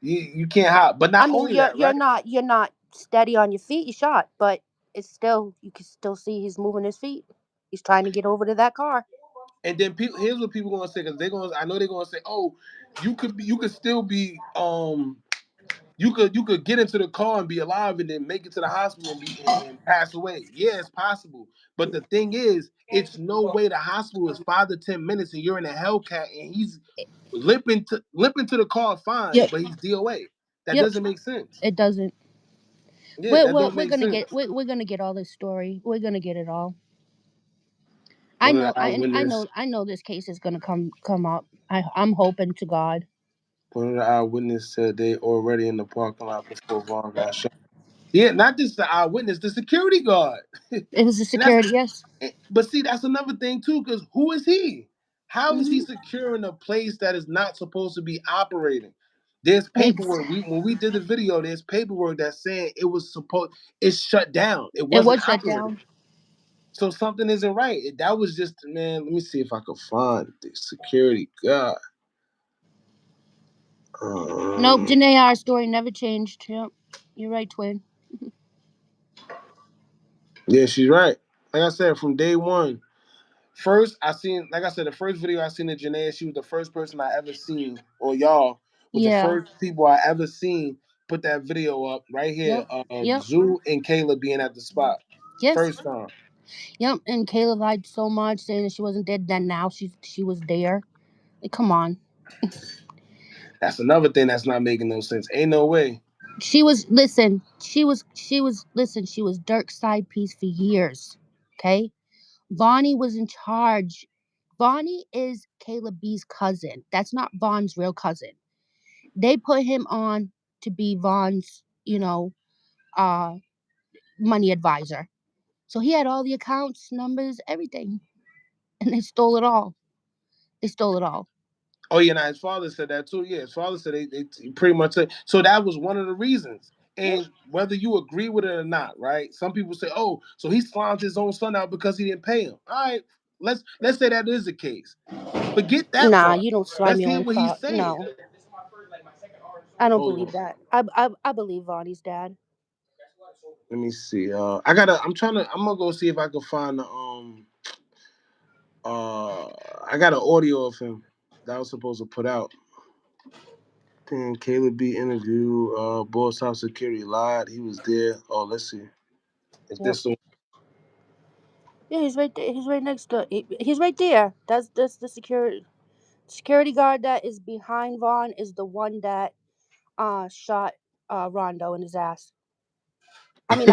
you can't hop. But I not mean, only that, right? you're not steady on your feet. You shot, but it's still you can still see he's moving his feet. He's trying to get over to that car. And then people, here's what people gonna say because they're gonna. I know they're gonna say, "Oh, you could still be you could get into the car and be alive and then make it to the hospital and and pass away." Yeah, it's possible. But the thing is, it's no way the hospital is 5 to 10 minutes and you're in a Hellcat and he's limping to the car fine, Yep. but he's DOA. That Yep. doesn't make sense. It doesn't. Yeah, that don't We're make gonna get sense. we're gonna get all this story. We're gonna get it all. I One of know. the eyewitness, I know this case is gonna come up. I'm hoping to God. one of the eyewitness said they already in the parking lot before Vaughn got shot. Yeah, not just the eyewitness, the security guard. And It was a that's security. Yes. but see, that's another thing too, because who is he? How is he Hmm. securing a place that is not supposed to be operating? There's paperwork. When we did the video, there's paperwork that's saying it's shut down. It It wasn't was shut operating. down. So something isn't right. That was just, man, let me see if I can find the security guard. Nope. Um, Janayaa story never changed. Yep. You're right, twin. yeah, she's right. Like I said, from day one. First, I seen, like I said, the first video I seen of Janaea, she was the first person I ever seen, or y'all was the Yeah. first people I ever seen put that video up right here Yep. of Yep. Zoo and Kayla being at the spot. Yes. First time. Yep. And Kayla lied so much, saying that she wasn't dead. Then now she was there. Like, come on. That's another thing that's not making no sense. Ain't no way. She was listen. She was Durk's side piece for years. Okay. Vonnie was in charge. Vonnie is Kayla B's cousin. That's not Vaughn's real cousin. They put him on to be Vaughn's, uh, money advisor. So he had all the accounts, numbers, everything, and they stole it all. They stole it all. Oh yeah, now his father said that too. Yeah, his father said they pretty much said so that was one of the reasons. Yep. And whether you agree with it or not, right? Some people say, "Oh, so he slimed his own son out because he didn't pay him." All right, let's say that is the case. Forget that Nah, part. you don't slime Let's your hear own what he's fuck. saying. No, I don't Hold believe on. that. I believe Vonnie's dad. Let me see. I'm gonna go see if I can find the I got an audio of him that I was supposed to put out. Then Caleb B interview, Boss House Security lied. He was there. Oh, let's see. Is Yep. this the Yeah, he's right there. He's right next to. He's right there. That's the security guard that is behind Vaughn is the one that shot Rondo in his ass. I mean,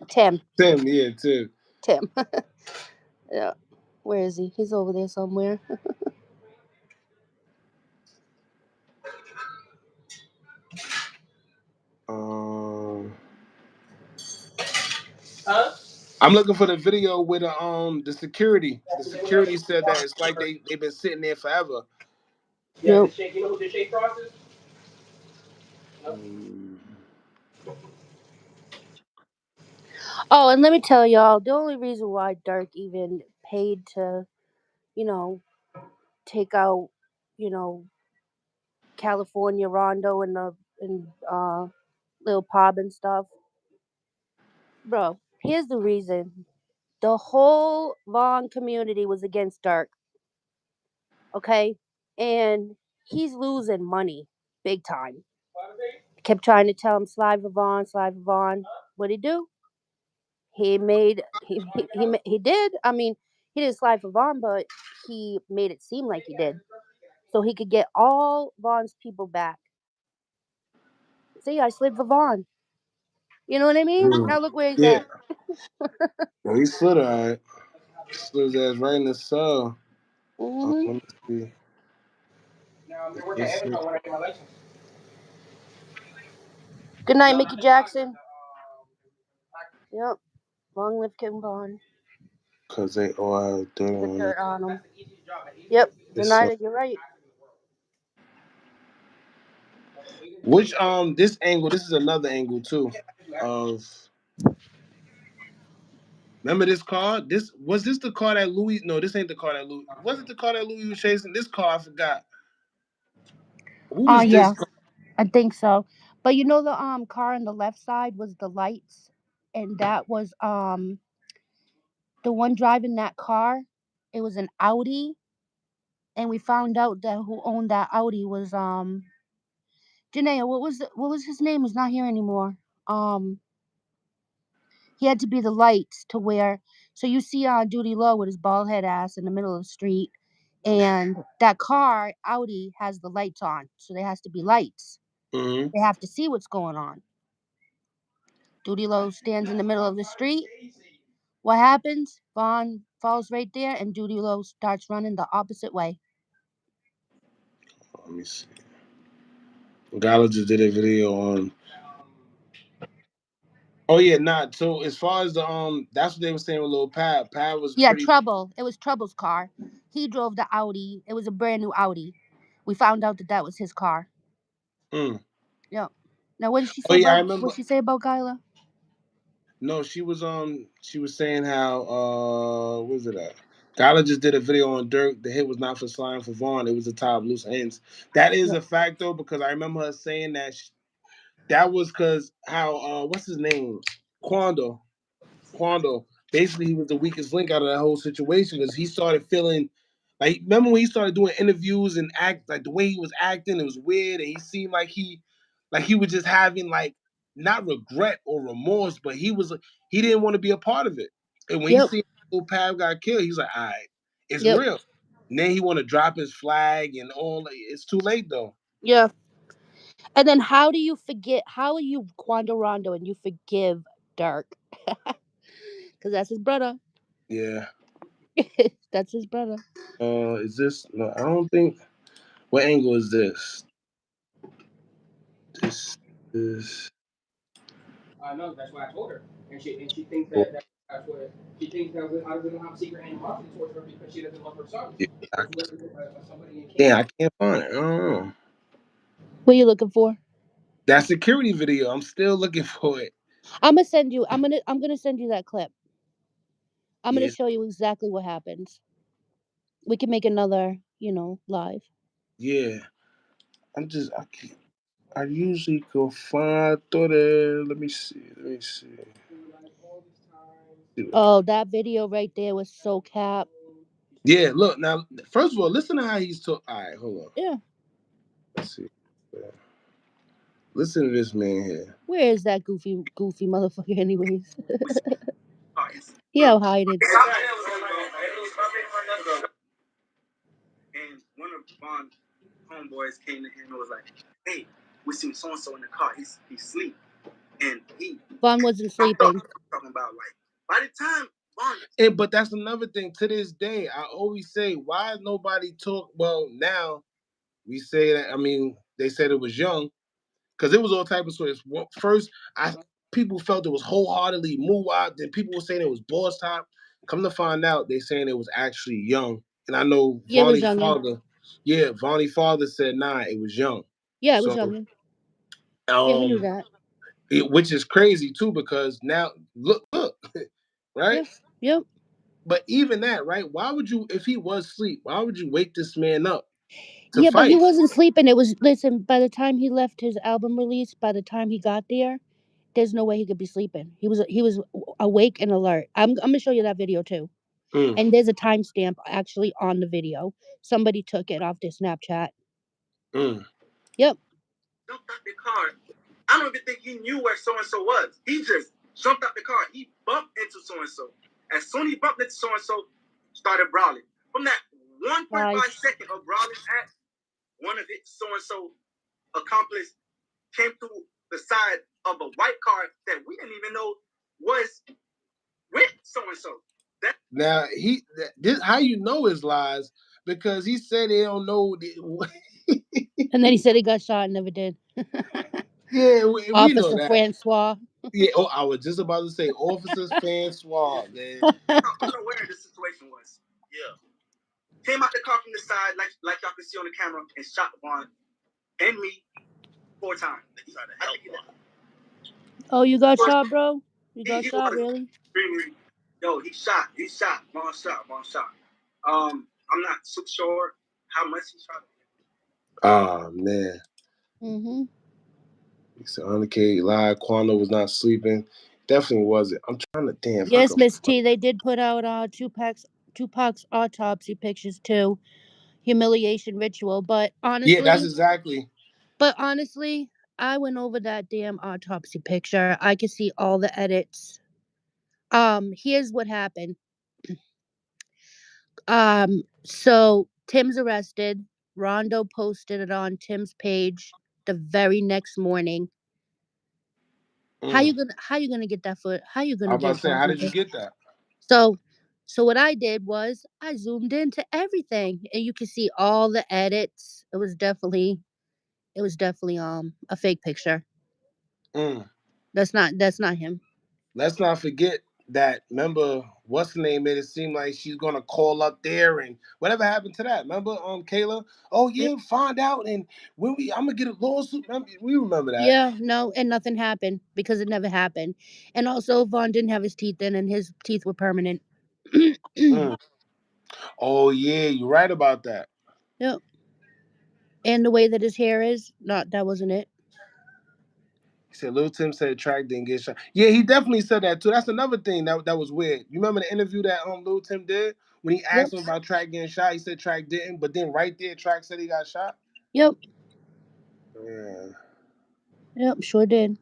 Tim. Tim, yeah, Tim. Tim. Yeah. Where is he? He's over there somewhere. I'm looking for the video with the security. The security said that it's like they've been sitting there forever. Yeah, Nope. the shake. You know who the shake cross is? Oh, and let me tell y'all, the only reason why Durk even paid to, take out, California Rondo and Lil Pop and stuff, bro. Here's the reason: the whole Vaughn community was against Durk. Okay, and he's losing money big time. Kept trying to tell him slide for Vaughn, slide for Vaughn. What'd he do? He did. I mean, he didn't slide for Vaughn, but he made it seem like he did, so he could get all Vaughn's people back. See, I slid for Vaughn. You know what I mean? Now look where he's Yeah. at. Well, he slid alright. Slid his ass right in the cell. Mm-hmm. Let me see. Good night, Mickey Jackson. Yep. Long live Kim Vaughn. Because they all have dirt The on dirt on him. Yep. Good night. You're right. Which this angle, this is another angle too. Of remember this car? This was this the car that Louis? No, this ain't the car that Louis. Was it the car that Louis was chasing? This car I forgot. Who was this Yeah, car? I think so. But you know the car on the left side was the lights, and that was the one driving that car. It was an Audi, and we found out that who owned that Audi was Janayaa. What was his name? He's not here anymore. He had to be the lights to where. So you see Duty Low with his bald head ass in the middle of the street, and that car Audi has the lights on, so there has to be lights. Mm-hmm. They have to see what's going on. Duty Low stands in the middle of the street. What happens? Vaughn falls right there, and Duty Low starts running the opposite way. Let me see. Gala just did a video on. Oh yeah, not so. As far as the that's what they were saying with Lil Pab. Pab was Yeah, pretty. Trouble. It was Trouble's car. He drove the Audi. It was a brand new Audi. We found out that was his car. Mm. Yeah. Now, what did she Oh say yeah, I about remember. Gyla? No, she was saying how where's it at? Gala just did a video on Durk. The hit was not for slime for Vaughn. It was a tie of loose ends. That is a fact though, because I remember her saying that that was because how what's his name? Quando. Quando. Basically, he was the weakest link out of that whole situation because he started feeling like remember when he started doing interviews and act like the way he was acting, it was weird, and he seemed like he was just having like not regret or remorse, but he didn't want to be a part of it. And when he Yep. seen Lil Pav got killed, he's like, all right, it's Yep. real. And then he want to drop his flag and all. It's too late though. Yeah. And then how do you forget? How are you Quando Rondo and you forgive Durk? Because that's his brother. Yeah. That's his brother. Is this? No, I don't think. What angle is this? This is. I know. That's why I told her, and she thinks that's what she thinks that I don't have secret animosity towards her because she doesn't love her son. Yeah, I, There's literally somebody in yeah, Canada. I can't find it. I don't know. What are you looking for? That security video. I'm still looking for it. I'm gonna send you. I'm gonna send you that clip. I'm gonna Yes. show you exactly what happens. We can make another, live. Yeah. I'm just. I usually go find. I thought it. Let me see. Let me see. Oh, that video right there was so cap. Yeah. Look now. First of all, listen to how he's talking. All right. Hold on. Yeah. Let's see. Listen to this man here. Where is that goofy motherfucker, anyways? He out hiding. And one of Vaughn's homeboys came to him and was like, "Hey, we seen so and so in the car. He's asleep." And Vaughn wasn't sleeping. talking about like by the time But that's another thing. To this day, I always say, why is nobody talk? Well, now we say that. I mean, they said it was young because it was all type of stories. First, people felt it was wholeheartedly Muwab. Then people were saying it was Boss Top. Come to find out, they saying it was actually young. And I know Yeah, it was Vonnie's youngin. father. Yeah, Vonnie's father said, nah, it was young. Yeah, it was So, youngin. Yeah, we knew that. which is crazy too because now look, right? Yep. Yep. But even that, right? Why would you, if he was asleep, why would you wake this man up to Yeah, but he fight? wasn't sleeping. It was, listen, by the time he left his album release, by the time he got there, there's no way he could be sleeping. He was awake and alert. I'm gonna show you that video too. Mm. And there's a timestamp actually on the video. Somebody took it off their Snapchat. Mm. Yep. Jumped out the car. I don't even think he knew where so and so was. He just jumped out the car. He bumped into so and so. As soon as he bumped into so and so, started brawling. From that 1.5 second of brawling at one of it, so and so accomplice came through the side of a white car that we didn't even know was with so and so. Now this how you know his lies because he said they don't know. And then he said he got shot and never did. Yeah, we know Officer that. Francois. Yeah, I was just about to say, Officers Francois, man. I don't know where the situation was. Yeah. Came out the car from the side, like y'all can see on the camera, and shot Vaughn and me 4 times. He tried to help Vaughn. Oh, you got shot, bro? You got shot, was really? screaming, yo, he shot. Vaughn shot. I'm not so sure how much he shot. Oh, man. Mm-hmm. He said, 100K live, Quando was not sleeping. Definitely wasn't. I'm trying to damn. Yes, Miss T. They did put out Tupac's autopsy pictures too. Humiliation ritual, but Yeah, that's honestly, exactly. I went over that damn autopsy picture. I could see all the edits. Here's what happened. So Tim's arrested. Rondo posted it on Tim's page the very next morning. How you gonna get that foot? How you I gonna was about get to say, that how did you footage? get that? So what I did was I zoomed into everything, and you can see all the edits. It was definitely a fake picture. Mm. That's not him. Let's not forget that. Remember, what's the name? Made it seem like she's gonna call up there and whatever happened to that. Remember, Kayla? Oh Yep. yeah, find out and I'm gonna get a lawsuit. We remember that. Yeah, no, and nothing happened because it never happened. And also, Vaughn didn't have his teeth in, and his teeth were permanent. Mm. Oh yeah, you're right about that. Yep. And the way that his hair is, not that wasn't it. He said Lil Tim said track didn't get shot. Yeah, he definitely said that too. That's another thing that was weird. You remember the interview that Lil Tim did when he Yep. asked him about track getting shot? He said track didn't, but then right there, track said he got shot. Yep. Yeah. Yep. Sure did.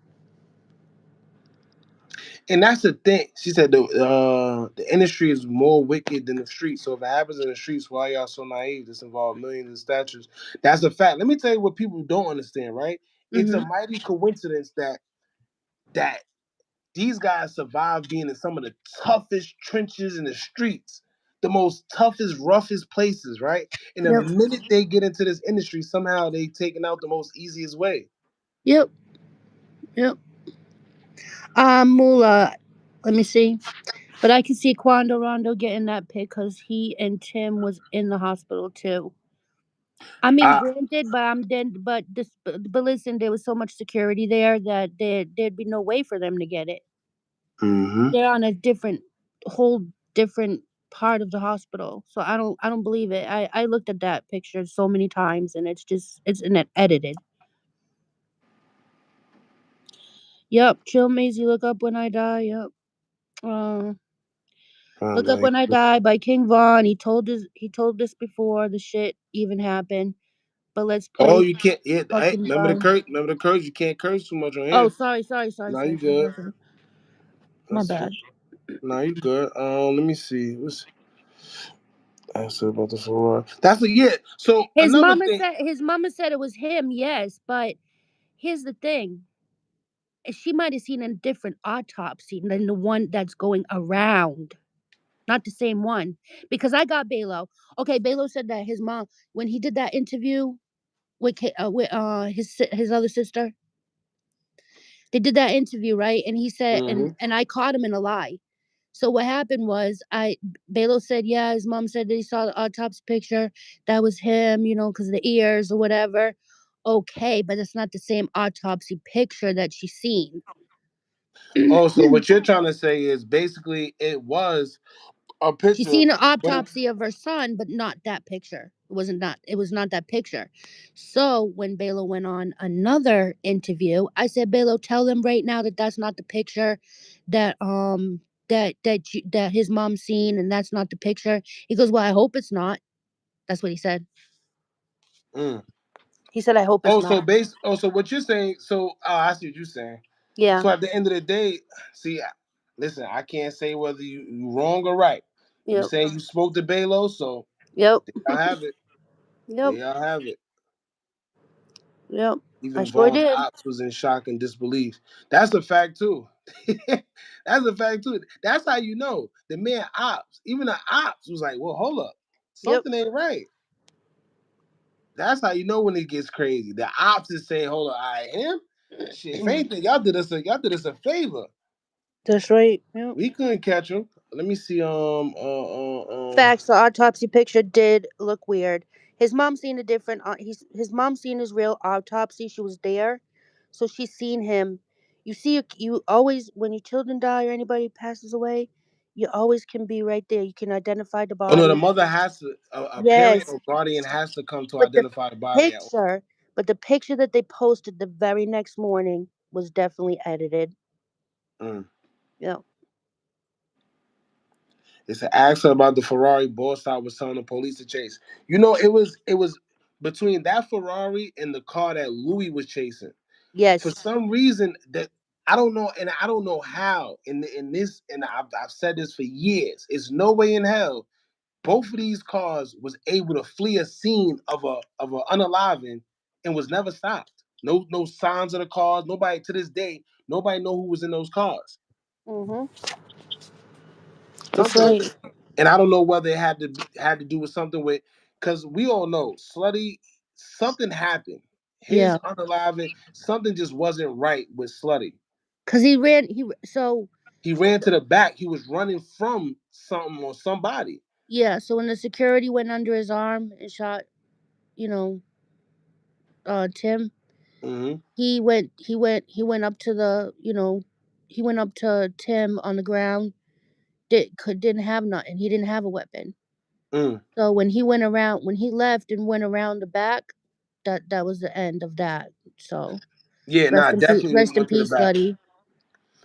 And that's the thing. She said the industry is more wicked than the streets. So if it happens in the streets, why y'all so naive? This involves millions of statues. That's a fact. Let me tell you what people don't understand, right? It's a mighty coincidence that these guys survived being in some of the toughest trenches in the streets, the most toughest, roughest places, right? And the Yep. minute they get into this industry, somehow they taken out the most easiest way. Yep. Yep. Mula. Let me see. But I can see Quando Rondo getting that pick because he and Tim was in the hospital too. I mean, Uh, granted, but I'm then, but listen, there was so much security there that there'd be no way for them to get it. mm-hmm. They're on a whole different part of the hospital, so I don't believe it. I looked at that picture so many times, and it's in it edited. Yep, chill, Maisie. Look up when I die. Yep. Uh, Look up No. when I die by King Von. He told this before the shit even happened. But let's Oh, play you can't. Yeah, hey, fucking remember the Von. curse. Remember the curse. You can't curse too much on Oh, here. sorry. No, you good. My That's bad. no, you good. Let me see. What's I said about the Ferrari? That's a yeah. So another thing. His mama said it was him, yes, but here's the thing. She might have seen a different autopsy than the one that's going around. Not the same one. Because I got Belo. Okay, Belo said that his mom, when he did that interview with his other sister, they did that interview, right? And he said, Mm-hmm. and I caught him in a lie. So what happened was, Belo said, yeah, his mom said that he saw the autopsy picture. That was him, because of the ears or whatever. Okay, but it's not the same autopsy picture that she's seen. Oh, so what you're trying to say is basically it was a She's picture, seen an but it, autopsy of her son, but not that picture. It was not that picture. So when Belo went on another interview, I said, Belo, tell them right now that that's not the picture that that his mom seen, and that's not the picture. He goes, well, I hope it's not. That's what he said. mm. He said, I hope it's not. So what you're saying, so I see what you're saying. Yeah. So at the end of the day, see, listen, I can't say whether you wrong or right. You Yep. saying you spoke to Balo, so Yep. there y'all have it. There Yep. y'all have it. Yep. I Even sure Vaughn's did. ops was in shock and disbelief. That's a fact too. That's a fact too. That's how you know the man ops. Even the ops was like, "Well, hold up, Yep. something ain't right." That's how you know when it gets crazy. The ops is saying, "Hold up, I him." Shit, if anything, y'all did us a favor. That's right. Yep. We couldn't catch him. Let me see. Facts. The autopsy picture did look weird. His mom seen a different. His mom seen his real autopsy. She was there, so she's seen him. You see, you always when your children die or anybody passes away, you always can be right there. You can identify the Oh no, the body. mother has to. A parent Yes, or guardian has to come to but the identify the body. picture, but the picture that they posted the very next morning was definitely edited. Mm. Yeah. It's an accident about the Ferrari boss I was telling the police to chase. It was between that Ferrari and the car that Louis was chasing. For Yes. some reason that I don't know, and I don't know how. In this, and I've said this for years. It's no way in hell both of these cars was able to flee a scene of a unaliving and was never stopped. No signs of the cars. Nobody to this day. Nobody know who was in those cars. Mhm. That's Something, right. and I don't know whether it had to do with something with, because we all know Slutty. Something happened. His Yeah. unaliving, something just wasn't right with Slutty. Cause he ran. So He ran to the back. He was running from something or somebody. yeah. So when the security went under his arm and shot, you know, Tim, Hmm. he went up to he went up to Tim on the ground. Didn't have nothing. He didn't have a weapon. Mm. So when he left and went around the back, that was the end of that. So Yeah, nah, definitely when he rest in went to the peace, back. Slutty.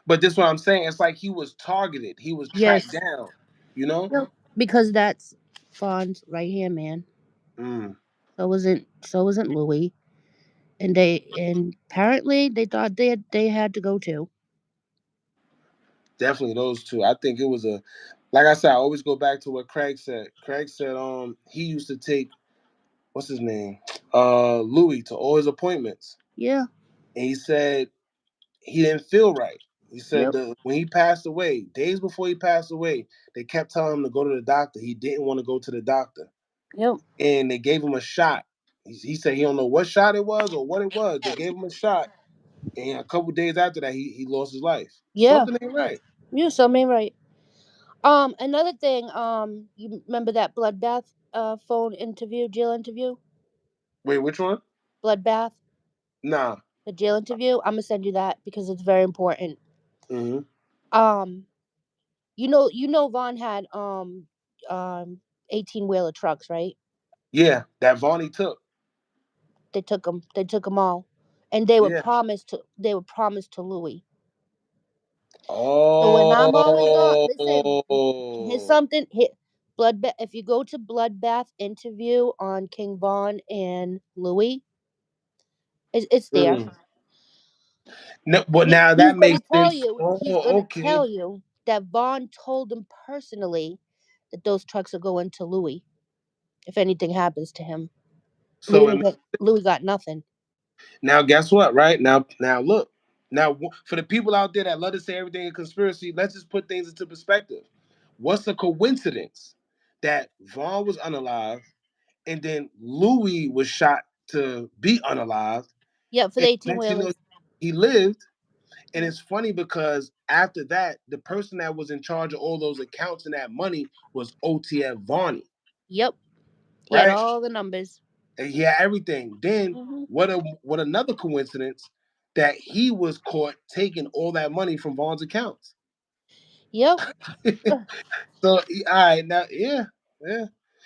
But this is what I'm saying. It's like he was targeted. He was tracked Yes. down. You know. Yep. Because that's Fawn's right hand man. Mm. So wasn't Louis. And apparently they thought they had to go too. Definitely those two. I think it was a. Like I said, I always go back to what Craig said. Craig said he used to take, what's his name, Louis, to all his appointments, Yeah. and he said he didn't feel right. He said Yep. that when he passed away, days before he passed away, they kept telling him to go to the doctor. He didn't want to go to the doctor, Yep. and they gave him a shot. He said he don't know what shot it was or what it was. They gave him a shot, and a couple days after that, he lost his life. Yeah. Something ain't right. You something right. Another thing. You remember that bloodbath phone interview, jail interview, Wait, which one? bloodbath, Nah. the jail interview. I'm gonna send you that because it's very important. Hmm. Um, Vaughn had 18-wheeler trucks, right? Yeah, that Vonnie took. They took them. They took them all, and they were Yeah. promised to. They were promised to Louis. So when I'm always on, listen, here's Oh. something. Hit bloodbath. If you go to bloodbath interview on King Vaughn and Louis, it's there. Mm. No, but now that He's gonna makes tell sense. you. He's Oh, gonna okay. tell you that Vaughn told him personally that those trucks are going to Louis if anything happens to him. So and Louis got nothing. now guess what? Right now look. Now for the people out there that love to say everything in conspiracy, let's just put things into perspective. what's the coincidence that Vaughn was unalive and then Louis was shot to be unalive? Yep, for And the 18 next thing you know, wheelers. he lived. And it's funny because after that, the person that was in charge of all those accounts and that money was OTF Vaughn, Yep. He had right? all the numbers. And he had everything. Then Hmm. what another coincidence that he was caught taking all that money from Vaughn's accounts. Yep. So all right, now yeah.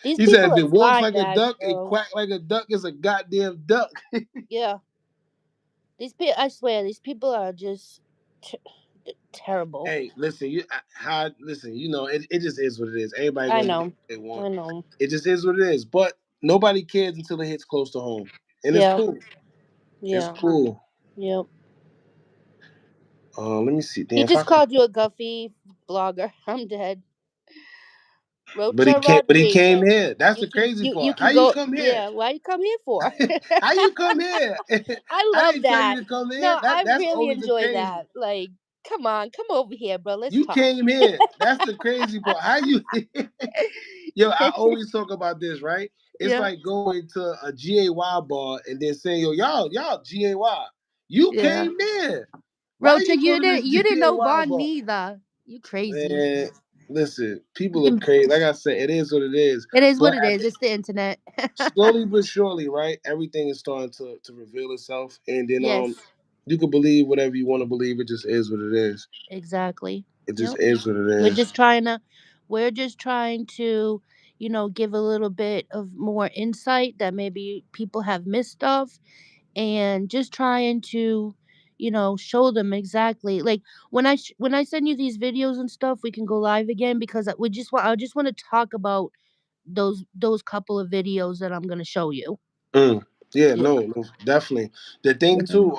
These He said people if are it walks slime like a bags, duck, it bro. quack like a duck, it's a goddamn duck. Yeah. These people, I swear, these people are just t- terrible. Hey, listen, listen, it just is what it is. Everybody I gonna believe know. what they want. I know. It just is what it is. But nobody cares until it hits close to home. And it's Yeah. cool. It's Yeah. cool. Yep. Let me see. He Damn, if I just can, called you a guffy blogger. I'm dead. but he Rocha came. But he came Rodriguez. here. That's You the can crazy you part. can How you go. come here? Yeah. Why you come here for? How you come here? I I love didn't tell you that. to come here. No, I That's really always the enjoy crazy. that. Like, come on, come over here, bro. Let's You talk. came here. That's the crazy part. How you? Yo, I always talk about this, right? It's Yeah. like going to a GAY bar and then saying, yo, y'all GAY. You Yeah. came there. Why Rocha, you go to this you didn't GAY know Vaughn bar? neither. You crazy. Man, listen, people are crazy. Like I said, it is what it is. It is what But it is. It's the internet. slowly but surely, right? Everything is starting to reveal itself. And then Yes, you can believe whatever you want to believe. It just is what it is. exactly. It just Yep. is what it We're is. just trying to we're just trying to, give a little bit of more insight that maybe people have missed of, and just trying to, show them exactly. Like when I send you these videos and stuff, we can go live again because I just want to talk about those couple of videos that I'm going to show you. Mm. Yeah, Yeah. no, definitely. The thing Yeah. too,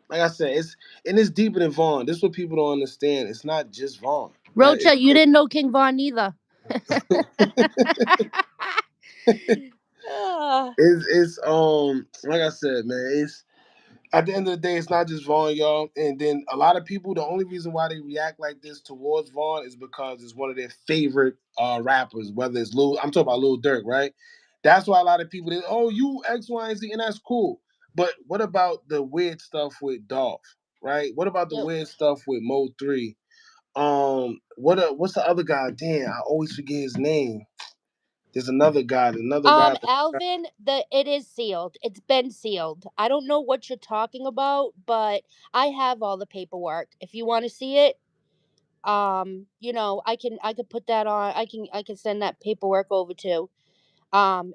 like I said, it's deeper than Vaughn. This is what people don't understand. It's not just Vaughn. That Rocha, you didn't know King Von either. Ah, it's like I said, man, it's at the end of the day, it's not just Vaughn, y'all. And then a lot of people, the only reason why they react like this towards Vaughn is because it's one of their favorite rappers, whether it's I'm talking about Lil Durk, right? That's why a lot of people, oh, you X, Y, and Z, and that's cool. But what about the weird stuff with Dolph, right? What about the yep. weird stuff with Mo 3? What's the other guy? Damn, I always forget his name. There's another guy. Alvin, it is sealed. It's been sealed. I don't know what you're talking about, but I have all the paperwork. If you want to see it, I could put that on. I can send that paperwork over to.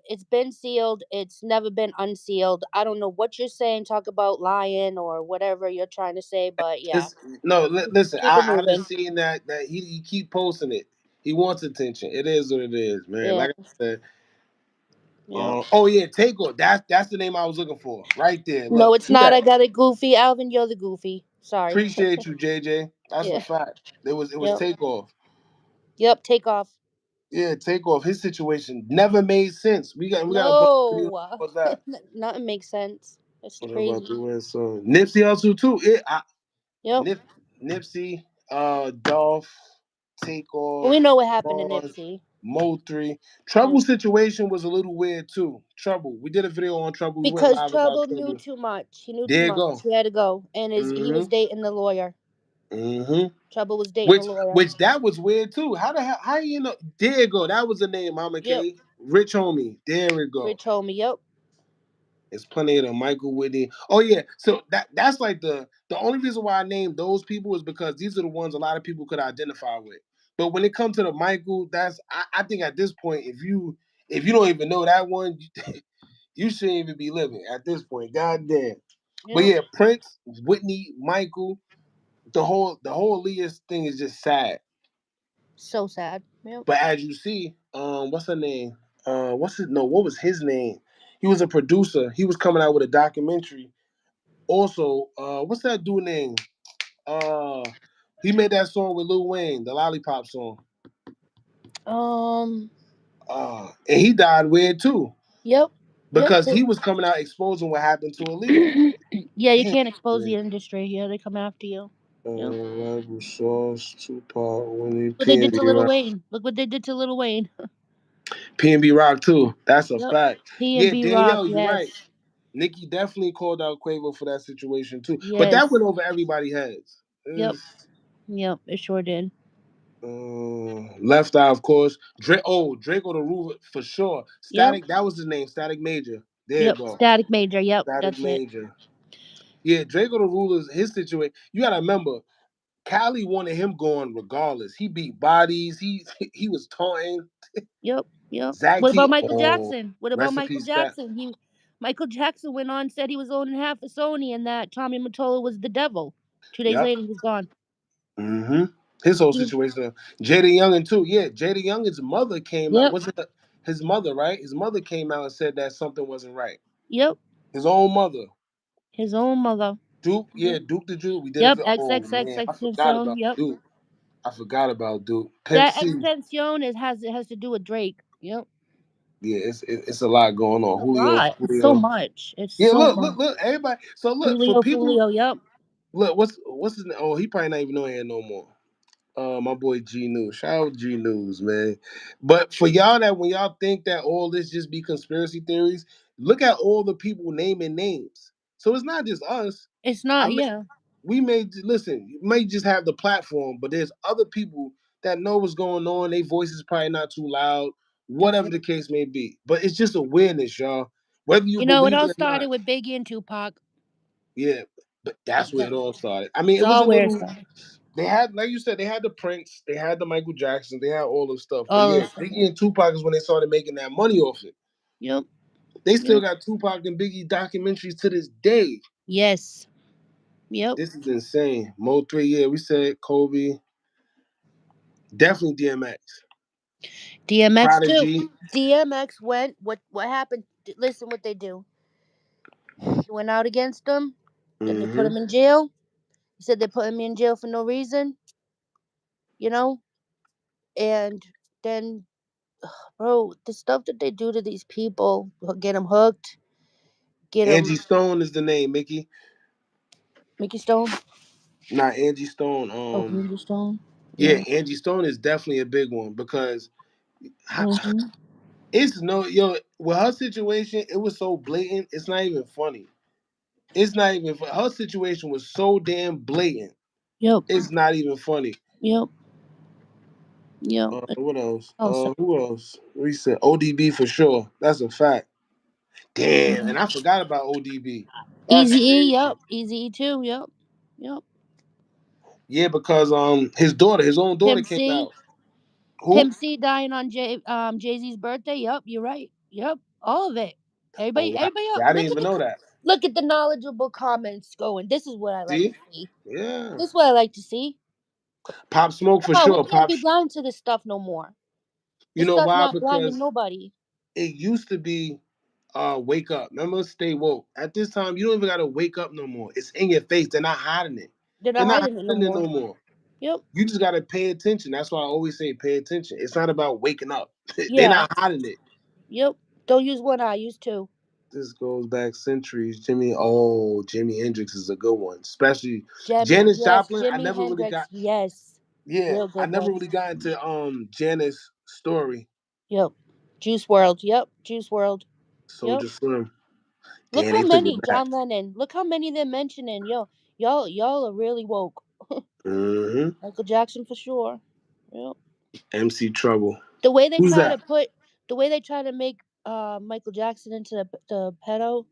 It's been sealed. It's never been unsealed. I don't know what you're saying. Talk about lying or whatever you're trying to say, but yeah, It's, no, listen. keep it I moving. just seen that he keep posting it. He wants attention. It is what it is, man. Yeah, Like I said. yeah. Oh yeah, Takeoff. That's the name I was looking for. Right there. No, Look, it's see not. I that. got it goofy. Alvin, you're the goofy. Sorry. Appreciate you, JJ. That's a Yeah. fact. It was Yep. Takeoff. Yep. Take off. Yeah, Takeoff. His situation never made sense. We got a bunch of videos. No. What's that? Nothing makes sense. It's What about crazy. the win song? Nipsey Hussle too. Yep. Nipsey, Dolph, Well, Takeoff, we know what happened to Vaughn, Nipsey. Mo 3. Yeah. Trouble situation was a little weird too. Trouble. We did a video on Trouble. We went Because live about Trouble knew Trouble. too much. He knew too There you much. go. He had to go, and he Mm-hmm. was dating the lawyer. Mm-hmm. Trouble was dating the Which lawyer. which that was weird too. How the hell how you know? There you go. That was the name, Mama Yep. K. Rich homie. There we go. Rich told me. Yep. It's plenty of them. Michael Whitney. Oh yeah. So that's like the only reason why I named those people is because these are the ones a lot of people could identify with. But when it comes to the Michael, I think at this point, if you don't even know that one, you shouldn't even be living at this point. God damn. But Yep. yeah, Prince, Whitney, Michael, the whole Elias thing is just sad. So sad. Yep. But as you see, what's her name? What was his name? He was a producer. He was coming out with a documentary. Also, what's that dude name? Uh, he made that song with Lil Wayne, the Lollipop song. Um. And he died weird too Yep. Yep. because he was coming out exposing what happened to Aaliyah. Yeah, you Damn, can't expose the man. industry. Yeah, they come after you. Yep. Rival Sauce, Tupac, Winnie, What they did to PNB Lil Rock. Wayne. Look what they did to Lil Wayne. PNB Rock too. That's a Yep. fact. Yeah, P&B Rock, Danielle, you're right. yes. Nikki definitely called out Quavo for that situation too. But that Yes. went over everybody's heads. Yep. Yep, it sure did. Left Eye, of course. Draco the Roof for sure. Yep. Static, that was his name. Static Major. There you Yep. go. Static Major. Yep, Static that's it. Major. Yeah, Draco the Ruler's his situation. You gotta remember, Cali wanted him going regardless. He beat bodies. He was taunting. Yep. Yep. Zach What about T. Michael Oh, Jackson? What about Michael recipes that. Jackson? Michael Jackson went on, said he was owning half of Sony and that Tommy Mottola was the devil. 2 days Yep. later, he was gone. His whole He was- situation. Jada Youngin too. Yeah, Jada Youngin's mother came out. Yep. Was it his mother? Right. His mother came out and said that something wasn't right. Yep. His own mother. His own mother. Duke. Yeah, Yep. Duke the Jew. We did it Yep. for. Oh XXX man, I forgot Extension. about Yep. Duke. I forgot about Duke. Pimp That C. extension has to do with Drake. Yep. Yeah, it's a lot going on. A Julio, lot. It's so Julio. much. It's Yeah, so look, much. everybody. So look for Julio people. Fulio. Yep. Look, what's his name? Oh, he probably not even on here no more. My boy G News. Shout out G News, man. But for y'all that when y'all think that all this just be conspiracy theories, look at all the people naming names. So it's not just us. It's I not. mean, Yeah. we may listen. You may just have the platform, but there's other people that know what's going on. Their voice is probably not too loud, That's whatever it. the case may be. But it's just awareness, y'all. Whether you You know, it believe all it or started not. with Biggie and Tupac. Yeah, but that's where it Exactly. all started. I mean, It's it was a all where it little. started. They had, like you said, they had the Prince, they had the Michael Jackson, they had all the stuff. But All yeah, those stuff. Biggie and Tupac is when they started making that money off it. Yep. They still Yep. got Tupac and Biggie documentaries to this day. Yes. Yep. This is insane. Mo 3, yeah, we said Kobe. Definitely DMX. DMX too. Prodigy. DMX went. What happened? Listen, what they do. He went out against them. Then they put Mm-hmm. him in jail. He said they put him in jail for no reason. You know. And then, bro, the stuff that they do to these people, get them hooked, get them. Angie Stone is the name, Mickey. Mickey Stone. Not Angie Stone. Oh, Angie Stone. Yeah, Yeah. Angie Stone is definitely a big one because Mhm. it's no yo with her situation, it was so blatant. It's not even funny. It's not even her situation was so damn blatant. Yep. It's not even funny. Yep. Yep. What else? Oh, sorry. Who else? We said ODB for sure. That's a fact. Damn, Mhm. and I forgot about ODB. That's Easy E. crazy. Yep. Easy E too. Yep. Yep. Yeah, because his own daughter Pimp came C. out. Who? Pimp C dying on Jay Z's birthday. Yep. You're right. Yep. All of it. Oh Everybody. wow. Everybody up. Yeah, I didn't even know that. Look at the knowledgeable comments going. This is what I like See? to see. Yeah. This is what I like to see. Pop Smoke Come for on, we sure. can't be blind to this stuff no more. You This know stuff why? not blinding Because nobody. it used to be wake up. Remember, stay woke. At this time, you don't even gotta wake up no more. It's in your face. They're not hiding it. They're They're not not hiding it no hiding it more. no more. Yep. You just gotta pay attention. That's why I always say pay attention. It's not about waking up. They're Yeah. not hiding it. Yep. Don't use one eye. Use two. This goes back centuries. Jimi Hendrix is a good one. Especially Janis Yes. Joplin. I Jimi never really Hendrix. got Yes. yeah, Real I good never one. really got into Janis story. Yep. Juice World. Yep. Juice World. Yep. Soldier Slim. Look Damn, how they took many. it back. John Lennon. Look how many they're mentioning. Yo, y'all are really woke. Mm-hmm. Michael Jackson for sure. Yep. MC Trouble. The way they Who's try to that? put, the way they try to make Michael Jackson into the pedo.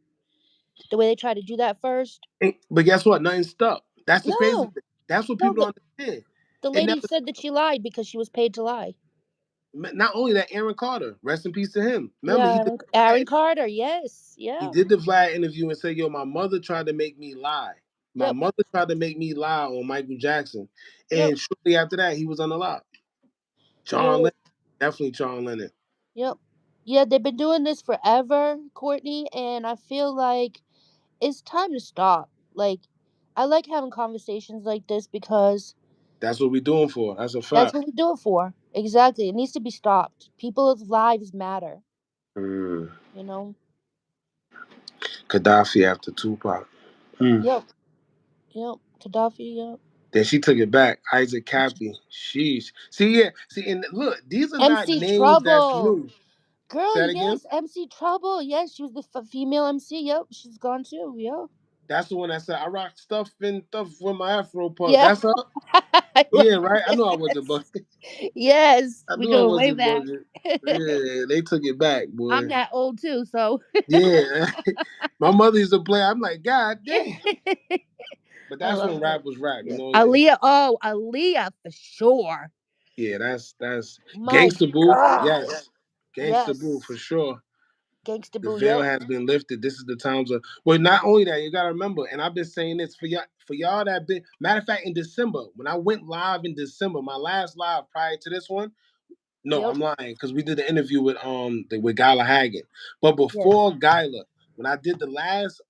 The way they try to do that first. But guess what? Nothing stuck. That's the crazy No. thing. That's what No. people don't understand. The It lady never. said that she lied because she was paid to lie. Not only that, Aaron Carter. Rest in peace to him. Remember, Yeah, Aaron Carter. Yes. he Yeah. did the Vlad interview and said, "Yo, my mother tried to make me lie. My Yep. mother tried to make me lie on Michael Jackson." Yep. And shortly after that, he was on the lot. You John know. Lennon, definitely John Lennon. Yep. Yeah, they've been doing this forever, Courtney, and I feel like it's time to stop. Like, I like having conversations like this because That's what we're doing for. That's a that's fact. what we do it for. Exactly. It needs to be stopped. People's lives matter. Mm. You know. Gaddafi after Tupac. Mm. Yep. Yep. Gaddafi. Yep. Then she took it back. Isaac Cappy. Sheesh. See, yeah. See, and look, these are not MC names that's Trouble. new. Girl, Say that again? yes, MC Trouble. Yes, she was the female MC. Yep, she's gone too. Yep. That's the one that said, I rock stuff and stuff with my afro puff. Yeah. That's her? I love Yeah, right? I knew I wasn't this. bugging. Yes, I we knew I go way wasn't back. bugging. Yeah, they took it back, I'm boy. that old too, so. Yeah. My mother used to play. I'm like, God damn. But I that's love when that. rap was rap, you Yeah. know. Aaliyah. Oh, Aaliyah for sure. Yeah, that's My Gangsta Boo. God. Yes. Gangsta Boo for Yes. sure. Gangsta The Boo. veil Yep. has been lifted. This is the times of well, not only that, you gotta remember, and I've been saying this for y'all that been matter of fact in December, when I went live in December, my last live prior to this one. No, Yep. I'm lying because we did the interview with Gyla Hagen. But Yes. before Gyla, when I did the last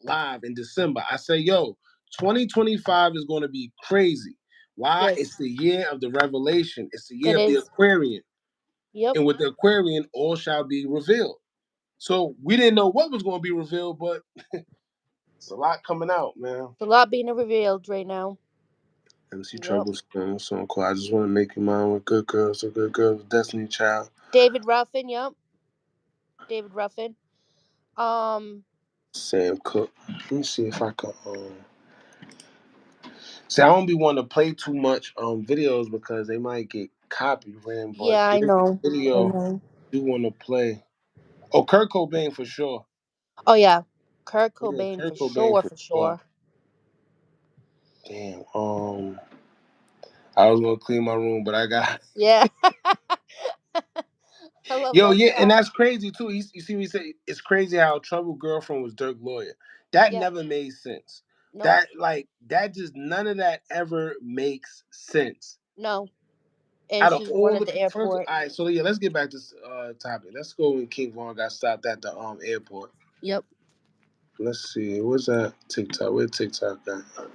live in December, I said, yo, 2025 is gonna be crazy. Why? Yes. It's the year of the revelation. It's the year It of the is. Aquarian. Yep. And with the Aquarian, all shall be revealed. So we didn't know what was going to be revealed, but it's a lot coming out, man. It's a lot being revealed right now. MC Yep. Trouble song called I Just Want to Make You Mine with Good Girls, a Good Girls, Destiny Child. David Ruffin. Yep. David Ruffin. Um. Sam Cooke. Let me see if I can. See, I don't be wanting to play too much videos because they might get copyrighted, but Yeah, I this know. I video know. do want to play. Oh, Kurt Cobain for sure. Oh yeah, Kurt Yeah, Cobain Kurt for Cobain sure. for For sure. sure. Damn. I was gonna clean my room, but I got. Yeah. I love Yo, that yeah, and song. that's crazy too. You see, we say it's crazy how Trouble Girlfriend was Durk lawyer. That Yep. never made sense. Nope. That just none of that ever makes sense. No. And Out of she's the one all at the the first, all airport. right, so yeah, let's get back to this topic. Let's go when King Von got stopped at the airport. Yep. Let's see, what's that TikTok? Where TikTok at?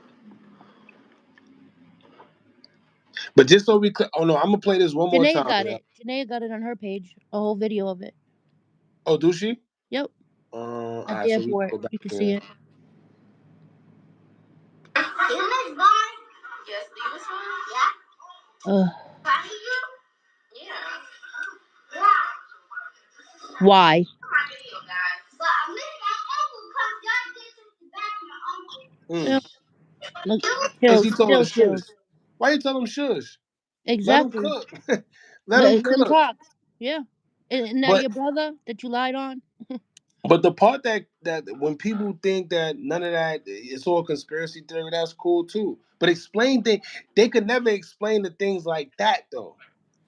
But just so we could, oh no, I'm gonna play this one more Janaea time. got Yeah. it. Janaea got it on her page. A whole video of it. Oh, do she? Yep. All At right, the so we airport. go back You can see here. it. Yes, Levis one? Yeah. Ugh. Yeah. Why? Mm. Yep. Look. And Chills. she told her Still shush. chills. Why you tell him shush? Let him Exactly. cook. Let him Let him cook. talk. Yeah. Isn't that But your brother that you lied on? but the part that when people think that none of that it's all conspiracy theory, that's cool too. But explain things they could never explain the things like that though.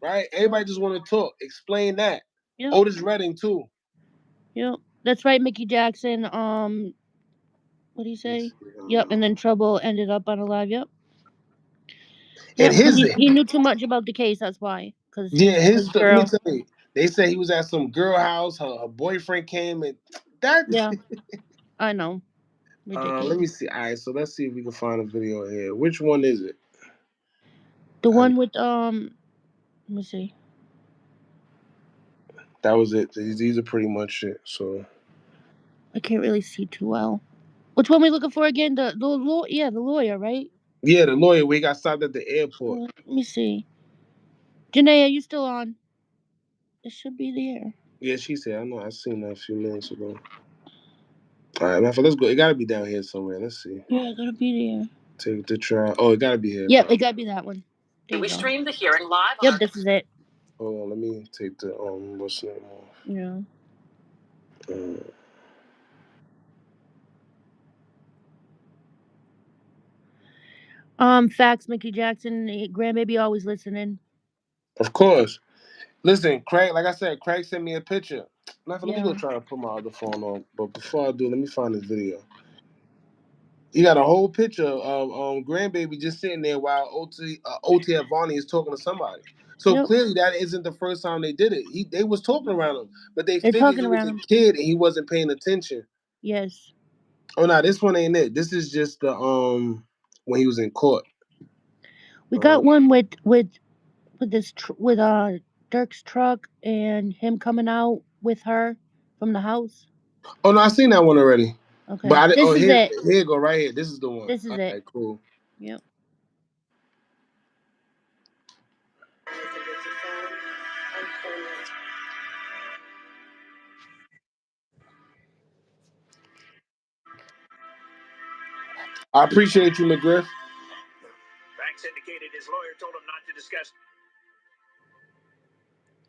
Right? Yep. Everybody just want to talk. Explain that. Yep. Otis Redding too. Yep. That's right, Mickey Jackson. What do you Let me say? see, Yep. And then Trouble ended up on a live. Yep. and Yep. Because his he knew too much about the case. That's why. Because yeah, his let me girl. tell you. They said he was at some girl house. Her boyfriend came and that. Yeah. I know. Let me Ridiculous. see. All right, so let's see if we can find a video here. Which one is it? The I, one with let me see. that was it. These are pretty much it. So I can't really see too well. Which one we looking for again? The law. Yeah, the lawyer, right? yeah, the lawyer. We got stopped at the airport. Let me see. Janaea, you still on? It should be there. Yeah, she said. I know. I seen that a few minutes ago. All right, man. Let's go. It got to be down here somewhere. Let's see. Yeah, it gotta be there. Take the try. Oh, it got to be here. Yep, it gotta be that one. There We you go. stream the hearing live. Yep, this is it. Hold on. Let me take the what's the name off. Yeah. Facts, Mickey Jackson, grandbaby always listening. Of course. Listen, Craig. Like I said, Craig sent me a picture. Let me Yeah. go try to put my other phone on. But before I do, let me find this video. You got a whole picture of grandbaby just sitting there while OTF Vonnie is talking to somebody. So Yep. clearly that isn't the first time they did it. They was talking around him, but they They're figured talking he was around a him. kid and he wasn't paying attention. Yes. Oh no, this one ain't it. This is just the when he was in court. We got one with this with Dirk's truck and him coming out with her from the house. Oh no, I seen that one already. But Okay. This is here it. here you go right here. This is the one. This is All it. right, cool. Yep. I appreciate you, McGriff. Banks indicated his lawyer told him not to discuss.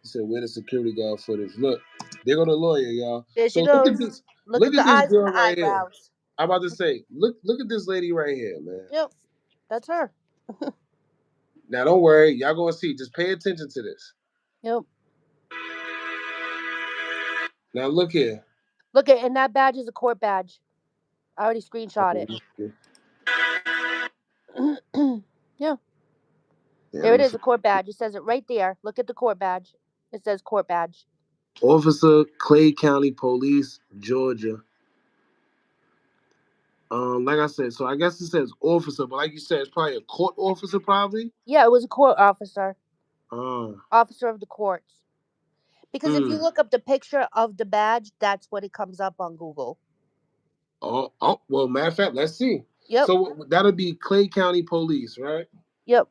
He said, "Where the security guard footage? Look, there go the lawyer, y'all. There she So look at goes. this. Look Look at at the this eyes and girl the right here. eyebrows. I'm about to say, look at this lady right here, man. Yep, that's her. Now don't worry, y'all gonna see. Just pay attention to this. Yep. Now look here. Look at, and that badge is a court badge. I already screenshot it. Yeah. There it is, a court badge. It says it right there. Look at the court badge. It says court badge. Officer, Clay County Police, Georgia. Like I said, so I guess it says officer, but like you said, it's probably a court officer, probably. Yeah, it was a court officer. Oh. Officer of the courts. Because if you look up the picture of the badge, that's what it comes up on Google. Oh, well, matter of fact, let's see. Yep. So that'll be Clay County Police, right? Yep.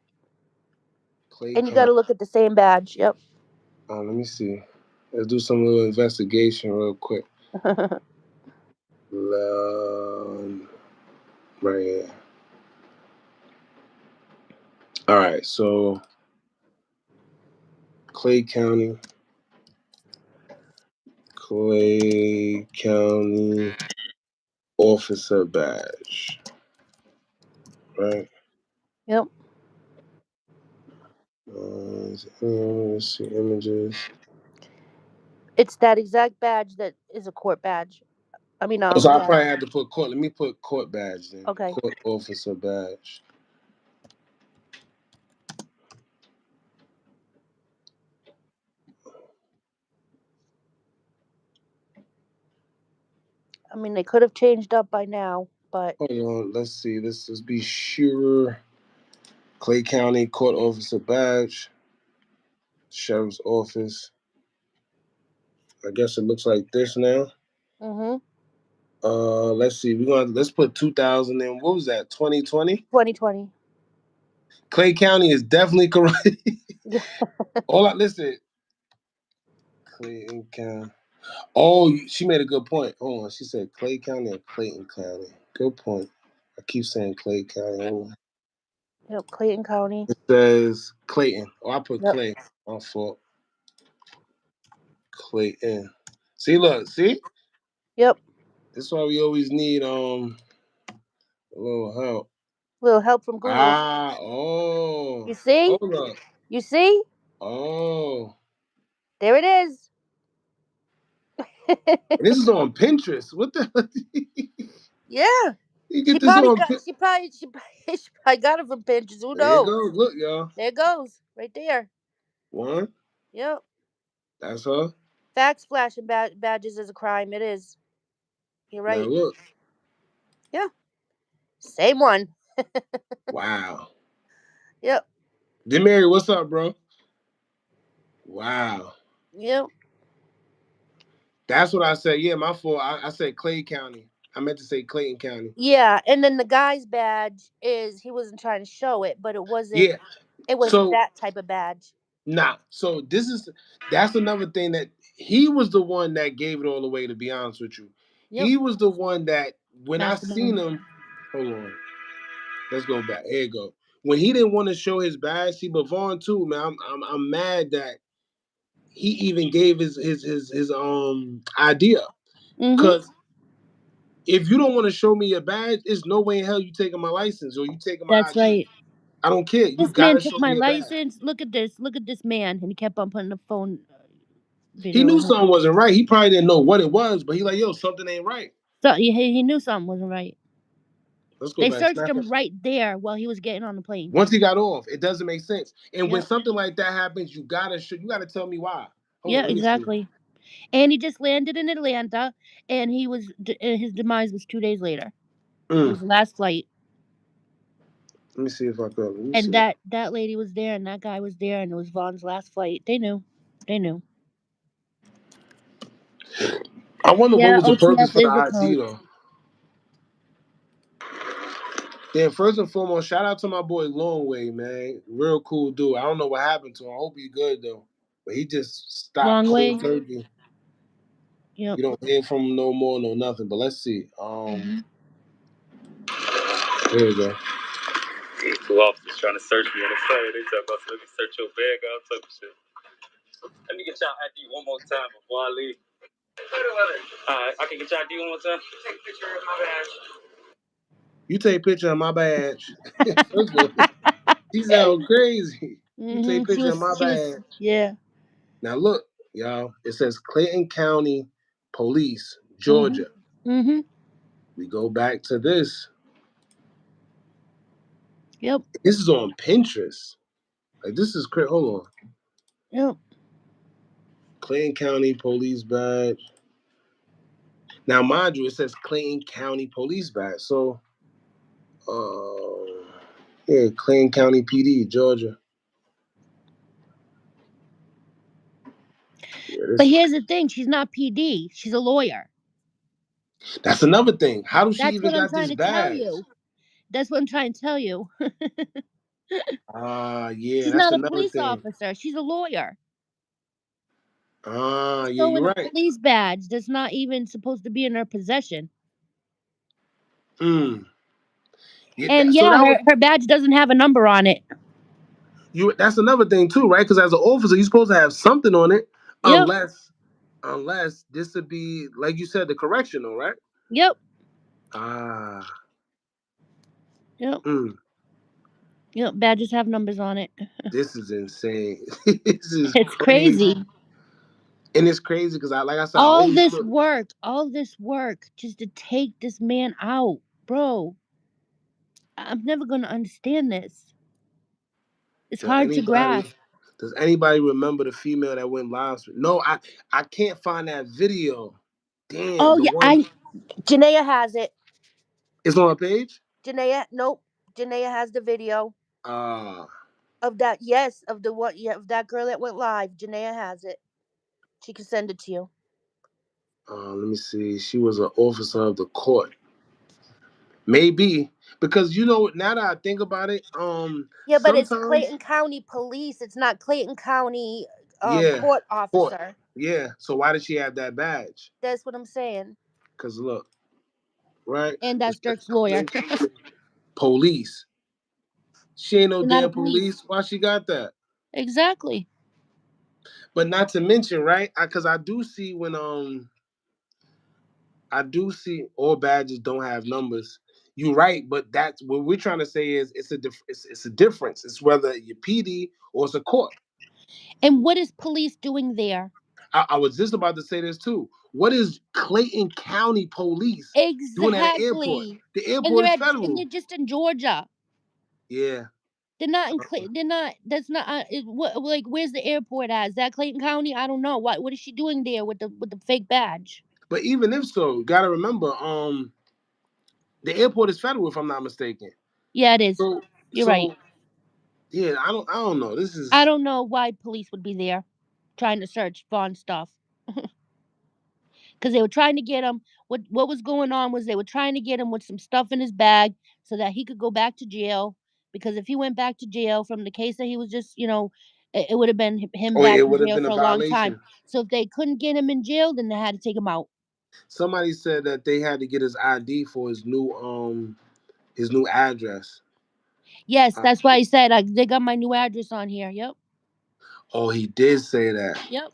Clay And you County. got to look at the same badge. Yep. Let me see. Let's do some little investigation real quick. Right here. All right, so Clay County officer badge, right? Yep. Let's see images. It's that exact badge that is a court badge. I mean, So I yeah. probably had to put court. Let me put court badge then. Okay. Court officer badge. I mean, they could have changed up by now, but. Hold on. Let's see. Let's just be sure. Clay County court officer badge. Sheriff's office. I guess it looks like this now. Mm-hmm. Let's see. Let's put 2000 in. What was that? 2020. 2020. Clay County is definitely correct. Listen. Clayton County. Oh, she made a good point. Hold on. She said Clay County or Clayton County. Good point. I keep saying Clay County. Hold on. Yep, Clayton County. It says Clayton. Oh, I put Yep. Clay. My fault. Clayton. See, look, see? Yep. That's why we always need a little help. Little help from Google. Oh. You see? Hold up. You see? Oh. There it is. This is on Pinterest. What the? Yeah. You get this on Pinterest. She probably got it from Pinterest. Who knows? There you go. Look, y'all. There it goes. Right there. One. Yep. That's her. Fax flashing badges is a crime. It is. You're right. Now look. Yeah. Same one. Wow. Yep. Mary, what's up, bro? Wow. Yep. That's what I said. Yeah, my fault. I said Clay County. I meant to say Clayton County. Yeah, and then the guy's badge is, he wasn't trying to show it, but it wasn't. Yeah. It wasn't that type of badge. Nah. So that's another thing that he was the one that gave it all away. To be honest with you, Yep. he was the one that when I Passed it seen on. him. Hold on. Let's go back. Here you go. When he didn't want to show his badge, see, but Vaughn too, man. I'm mad that he even gave his idea. Because if you don't want to show me your badge, there's no way in hell you taking my license or you taking my That's ID. right. I don't care. You This gotta man show took my me your badge. license. Look at this. Look at this man. And he kept on putting the phone video. He knew something wasn't right. He probably didn't know what it was, but he like, yo, something ain't right. So he knew something wasn't right. Let's go They back. searched him right there while he was getting on the plane. Once he got off, it doesn't make sense. And when something like that happens, you gotta tell me why. Hold on, exactly. And he just landed in Atlanta, and his demise was 2 days later. It was the last flight. Let me see if I could. And that lady was there, and that guy was there, and it was Vaughn's last flight. They knew. I wonder what was the purpose OTF for the is a ID code. though. Then first and foremost, shout out to my boy Longway, man. Real cool dude. I don't know what happened to him. I hope he's good though. But he just stopped cold turkey. You don't hear from him no more, no nothing. But let's see. There you go. Two officers trying to search me on the phone. They talk about, let me search your bag, all type of shit. Let me get y'all ID one more time before I leave. Alright, I can get y'all ID one more time. Take a picture of my badge. You take a picture of my badge. First of all, he sound crazy. You take a picture of my badge. Yeah. Now look, y'all. It says Clayton County Police, Georgia. Mm-hmm. We go back to this. Yep. This is on Pinterest. Like this is crazy. Hold on. Yep. Clayton County Police badge. Now, mind you, it says Clayton County Police badge. So, yeah, Clayton County PD, Georgia. Yeah, But here's the thing: she's not PD. She's a lawyer. That's another thing. How does she That's even what I'm got trying this to tell badge? you. That's what I'm trying to tell you. Yeah, She's that's not a another police thing. officer. She's a lawyer. Yeah, So in you're a right. police badge that's not even supposed to be in her possession. Yeah, And so yeah, that was her badge doesn't have a number on it. that's another thing too, right? Because as an officer, you're supposed to have something on it, Yep. unless this would be like you said, the correctional, right? Yep. Yep. Yep. Badges have numbers on it. This is insane. This is It's crazy. crazy. And it's crazy because like I said, I All always this look. work just to take this man out, bro. I'm never gonna understand this. It's hard to grasp. Does anybody remember the female that went live? No, I can't find that video. Damn, Oh the yeah, one Janayaa has it. is on a page. Nope. Janayaa has the video Uh of that. Yes, of the one. Yeah, of that girl that went live. Janayaa has it. She can send it to you. let me see. She was an officer of the court. Maybe because now that I think about it, Yeah, but it's sometimes Clayton County Police. It's not Clayton County yeah, court court. officer. Yeah. So why did she have that badge? That's what I'm saying. Because look, right? And It that's says Durk's lawyer. Clayton County Police. She ain't no She's not a damn police. police. Why she got that? Exactly. But not to mention, right? Because I do see when all badges don't have numbers. You're right, but that's what we're trying to say is it's a difference. It's whether you're PD or it's a court. And what is police doing there? I was just about to say this too. What is Clayton County Police doing at an airport? Exactly. The And airport is and federal. they're just in Georgia. Yeah. They're not in. They're not. That's not. Like, where's the airport at? Is that Clayton County? I don't know. What is she doing there with the fake badge? But even if so, gotta remember, the airport is federal, if I'm not mistaken. Yeah, it is. So, You're right. Yeah, I don't know. This is. I don't know why police would be there, trying to search Vaughn stuff. Because they were trying to get him. What was going on was they were trying to get him with some stuff in his bag so that he could go back to jail. Because if he went back to jail from the case that he was just, it would have been him Oh yeah, back it in would have jail been for a a long time. violation. So if they couldn't get him in jail, then they had to take him out. Somebody said that they had to get his ID for his new address. Yes, that's why he said they got my new address on here. Yep. Oh, he did say that. Yep.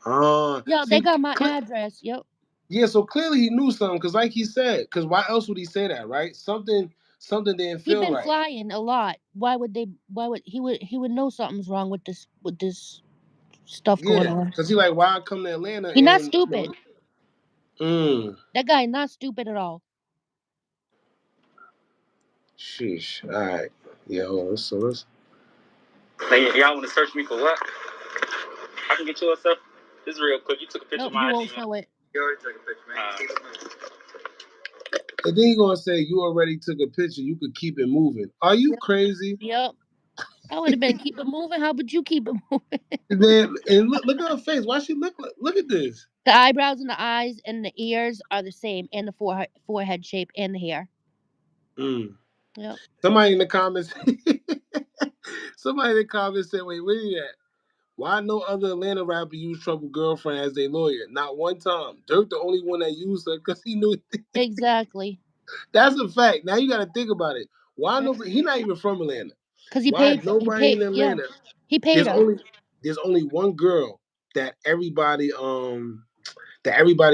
Yeah, they See, got my address. Yep. yeah, so clearly he knew something, because like he said, because why else would he say that, right? Something didn't He feel been right. flying a lot. Why would he would know something's wrong with this stuff going Yeah, on? because he like, why I come to Atlanta He not and stupid. That guy not stupid at all. Sheesh. All right. Yeah, so let's. Hey, y'all want to search me for what? I can get you a stuff. This is real quick. You took a picture of my You ID, won't man. show it. You already took a picture, man. And then he gonna say you already took a picture. You could keep it moving. Are you crazy? Yep. I would have been keep it moving. How would you keep it moving? Man, and look at her face. Why she look at this? The eyebrows and the eyes and the ears are the same, and the forehead shape and the hair. Yep. Somebody in the comments. Somebody in the comments said, "Wait, where you at? Why no other Atlanta rapper used Trouble Girlfriend as their lawyer? Not one time. Durk the only one that used her because he knew." Exactly. That's a fact. Now you got to think about it. Why nobody? He not even from Atlanta. Because he Why paid. nobody in Atlanta? Yeah, he paid her. There's only one girl that everybody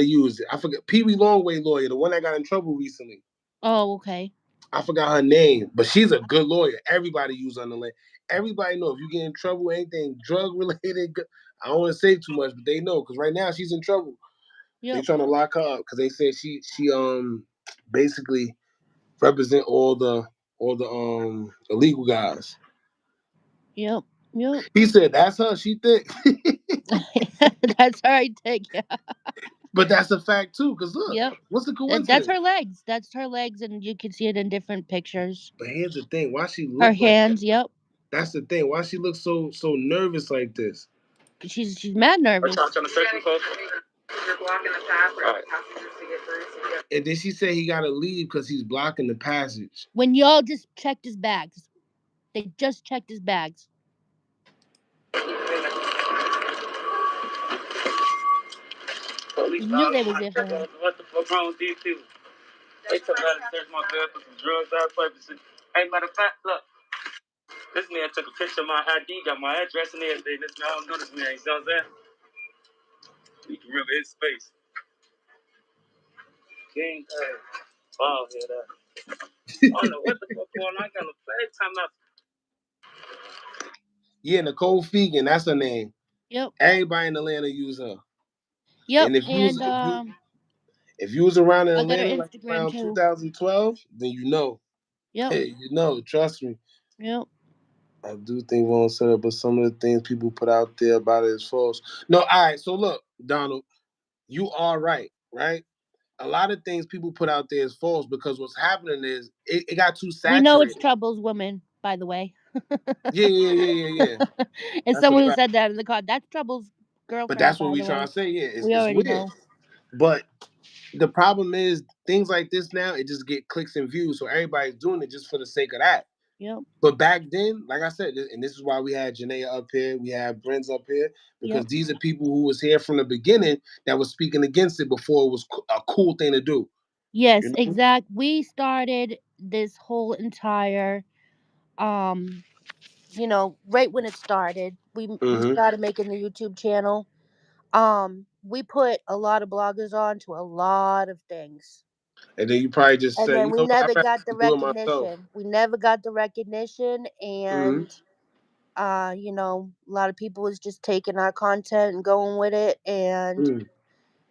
used. I forget Pee Wee Longway lawyer, the one that got in trouble recently. Oh, okay. I forgot her name, but she's a good lawyer. Everybody use on the land. Everybody know if you get in trouble, anything drug related. I don't want to say too much, but they know because right now she's in trouble. Yep. They trying to lock her up because they said she basically represent all the illegal guys. Yep. He said that's her. She thick. That's her. I think. Yeah. But that's a fact too. Cause look, Yep. what's the coincidence? That's her legs. That's her legs, and you can see it in different pictures. But here's the thing: why she look her like hands? that? Yep. That's the thing. Why she look so nervous like this? She's mad nervous. You're blocking the path for passengers to get through. And then she said he gotta leave because he's blocking the passage. When y'all just checked his bags, they just checked his bags. You knew they was there for him. What the fuck wrong with these people? They took out and searched my bed for some drugs, all type of shit. Hey, matter of fact, look. This man took a picture of my ID, got my address and everything. This man, I don't know this man, you know what I'm saying? We can remember his face. King, ball head up. I don't know what the fuck going on. I got a bad time out. Yeah, Nicole Fegan, that's her name. Yep. Everybody in Atlanta use her. Yep. And if you was around in Atlanta like around 2012, then you know. Yep. Hey, you know, trust me. Yep. I do think Vaughn said it, but some of the things people put out there about it is false. No, all right. So look, Donald, you are right? A lot of things people put out there is false because what's happening is it got too saturated. We know it's Trouble's woman, by the way. Yeah. And someone who said that in the car, that's Trouble's girlfriend. But that's what we trying to say. Yeah, we already weird. know. But the problem is things like this now, it just get clicks and views. So everybody's doing it just for the sake of that. Yep. But back then, like I said, and this is why we had Janayaa up here, we had Brent's up here, because these are people who was here from the beginning that was speaking against it before it was a cool thing to do. Yes, you know? Exact. We started this whole entire, right when it started, we started making the YouTube channel. We put a lot of bloggers on to a lot of things. And then you probably just said, then we never got the recognition. We never got the recognition, and a lot of people was just taking our content and going with it, and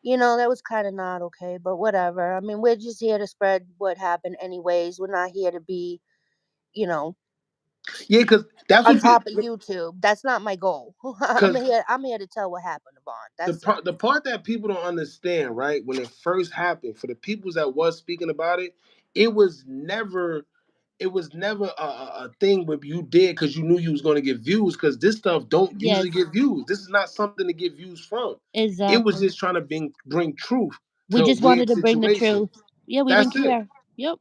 that was kind of not okay. But whatever. I mean, we're just here to spread what happened, anyways. We're not here to be, yeah, because that's on top of YouTube. That's not my goal. I'm here to tell what happened to Vaughn. The part that people don't understand, right? When it first happened, for the people that was speaking about it, it was never a thing where you did because you knew you was going to get views, because this stuff don't usually get views. This is not something to get views from. Exactly. It was just trying to bring truth. We just wanted to bring the truth. Yeah, we didn't care. Yep.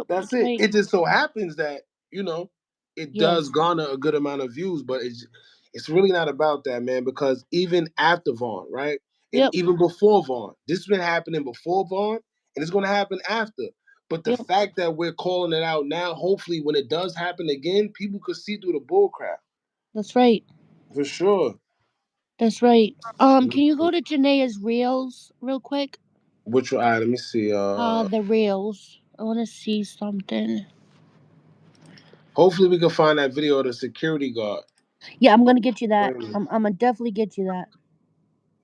That's it. Right. It just so happens that, it does garner a good amount of views, but it's really not about that, man, because even after Vaughn, right? And even before Vaughn, this has been happening before Vaughn, and it's going to happen after. But the fact that we're calling it out now, hopefully when it does happen again, people could see through the bullcrap. That's right. For sure. That's right. Can you go to Janayah's reels real quick? Which one? Let me see. The reels. I want to see something. Hopefully we can find that video of the security guard. Yeah, I'm gonna get you that. I'm gonna definitely get you that.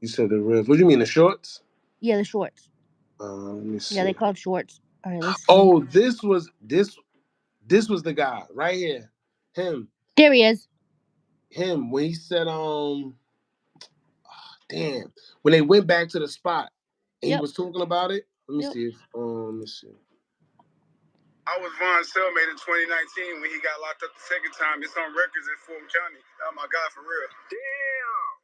You said the reels. What do you mean, the shorts? Yeah, the shorts. Let me see. Yeah, they called shorts. All right, let's see. Oh, this was the guy right here. Him. There he is. Him, when he said, damn, when they went back to the spot and he was talking about it. Let me see. Let me see. I was Von's cellmate in 2019 when he got locked up the second time. It's on records in Fulton County. Oh my God, for real. Damn.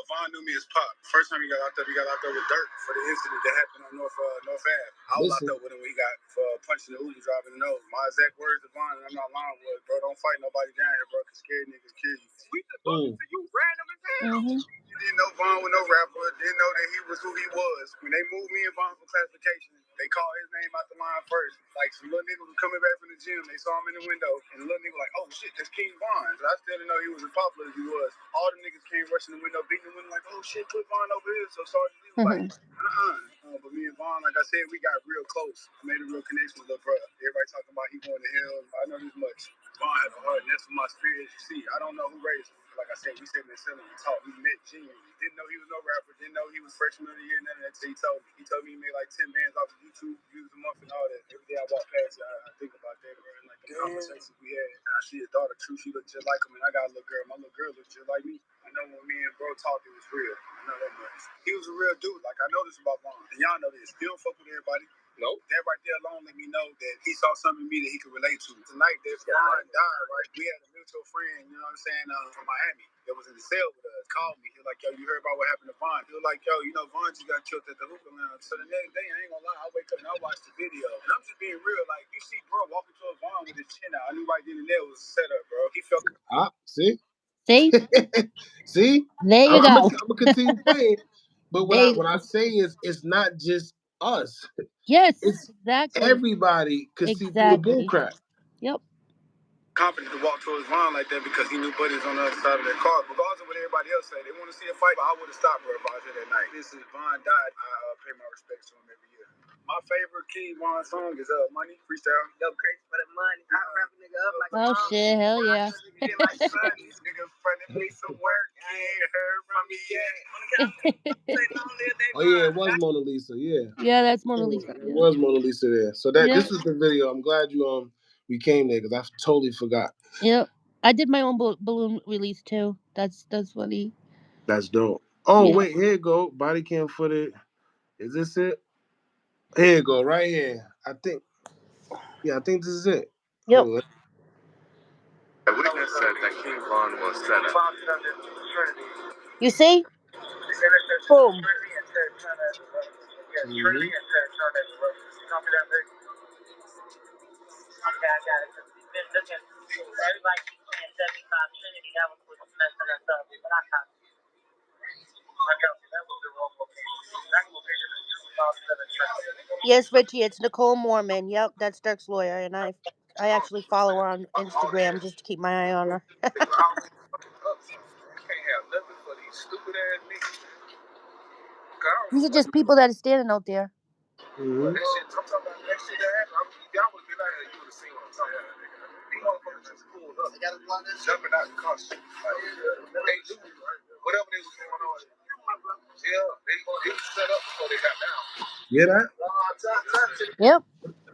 Von knew me as Pop. First time he got locked up with Durk for the incident that happened on North Ave. I was locked up with him when he got punched in the Uzi drop in the nose. My exact words to Von, and I'm not lying, was, bro, don't fight nobody down here, bro, because scared niggas kill you. We just bumped into you random as hell. Didn't know Vaughn was no rapper. Didn't know that he was who he was. When they moved me and Vaughn for classification, they called his name out the line first. Like some little nigga was coming back from the gym. They saw him in the window, and the little nigga like, "Oh shit, that's King Vaughn." So I still didn't know he was as popular as he was. All the niggas came rushing the window, beating the window like, "Oh shit, put Vaughn over here." So Sergeant Lee was like, but me and Vaughn, like I said, we got real close. I made a real connection with little brother. Everybody talking about he going to hell. I know this much. Vaughn had a heart, and that's what my spirit you see. I don't know who raised him. Like I said, we sat in the center, we talked, we met genuinely. Didn't know he was no rapper, didn't know he was freshman of the year, none of that until he told me. He told me he made like 10 bands off of YouTube, views a month and all that. Every day I walk past it, I think about that, bro. And like the conversations we had. And I see his daughter, True, she looked just like him, and I got a little girl. My little girl looks just like me. I know when me and bro talked, it was real. I know that much. He was a real dude. Like, I know this about Vaughn. And y'all know this. He don't fuck with everybody. Nope. That right there alone let me know that he saw something in me that he could relate to. Tonight, that Vaughn died, right? We had a mutual friend, you know what I'm saying, from Miami that was in the cell with us. Called me. He was like, "Yo, you heard about what happened to Vaughn?" He was like, "Yo, you know, Vaughn just got killed at the Hookah Lounge." So the next day, I ain't gonna lie, I wake up and I watch the video. And I'm just being real. Like, you see bro walking towards Vaughn with his chin out. I knew right then and there was a setup, bro. He felt... See? See? See? There you I'm go. gonna continue playing. But what I say is, it's not just us. Yes, It's exactly. everybody could see through the bull crap. Yep. Confident to walk towards Vaughn like that because he knew buddies on the other side of their car. Regardless of what everybody else say, they want to see a fight, but I would have stopped her if I was there that night. This is Vaughn died. I pay my respects to him every year. My favorite King Vaughn song is Money, freestyle. Yo, crazy for the money. I wrap a nigga up like oh shit, hell yeah. Nigga frontin' me some work. Ain't heard from me yet. Oh yeah, it was Mona Lisa. Yeah. Yeah, that's Mona Lisa. It was Mona Lisa there. So this is the video. I'm glad you we came there because I totally forgot. Yep. I did my own balloon release too. That's funny. That's dope. Oh wait, here you go. Body cam footage. Is this it? Here you go, right here. I think this is it. Yep. The witness said that King Vaughn was set up. You see? Boom. Yes, Richie, it's Nicole Mormon. Yep, that's Durk's lawyer, and I actually follow her on Instagram just to keep my eye on her. These are just people that are standing out there. Mm-hmm. Hear that? Yep.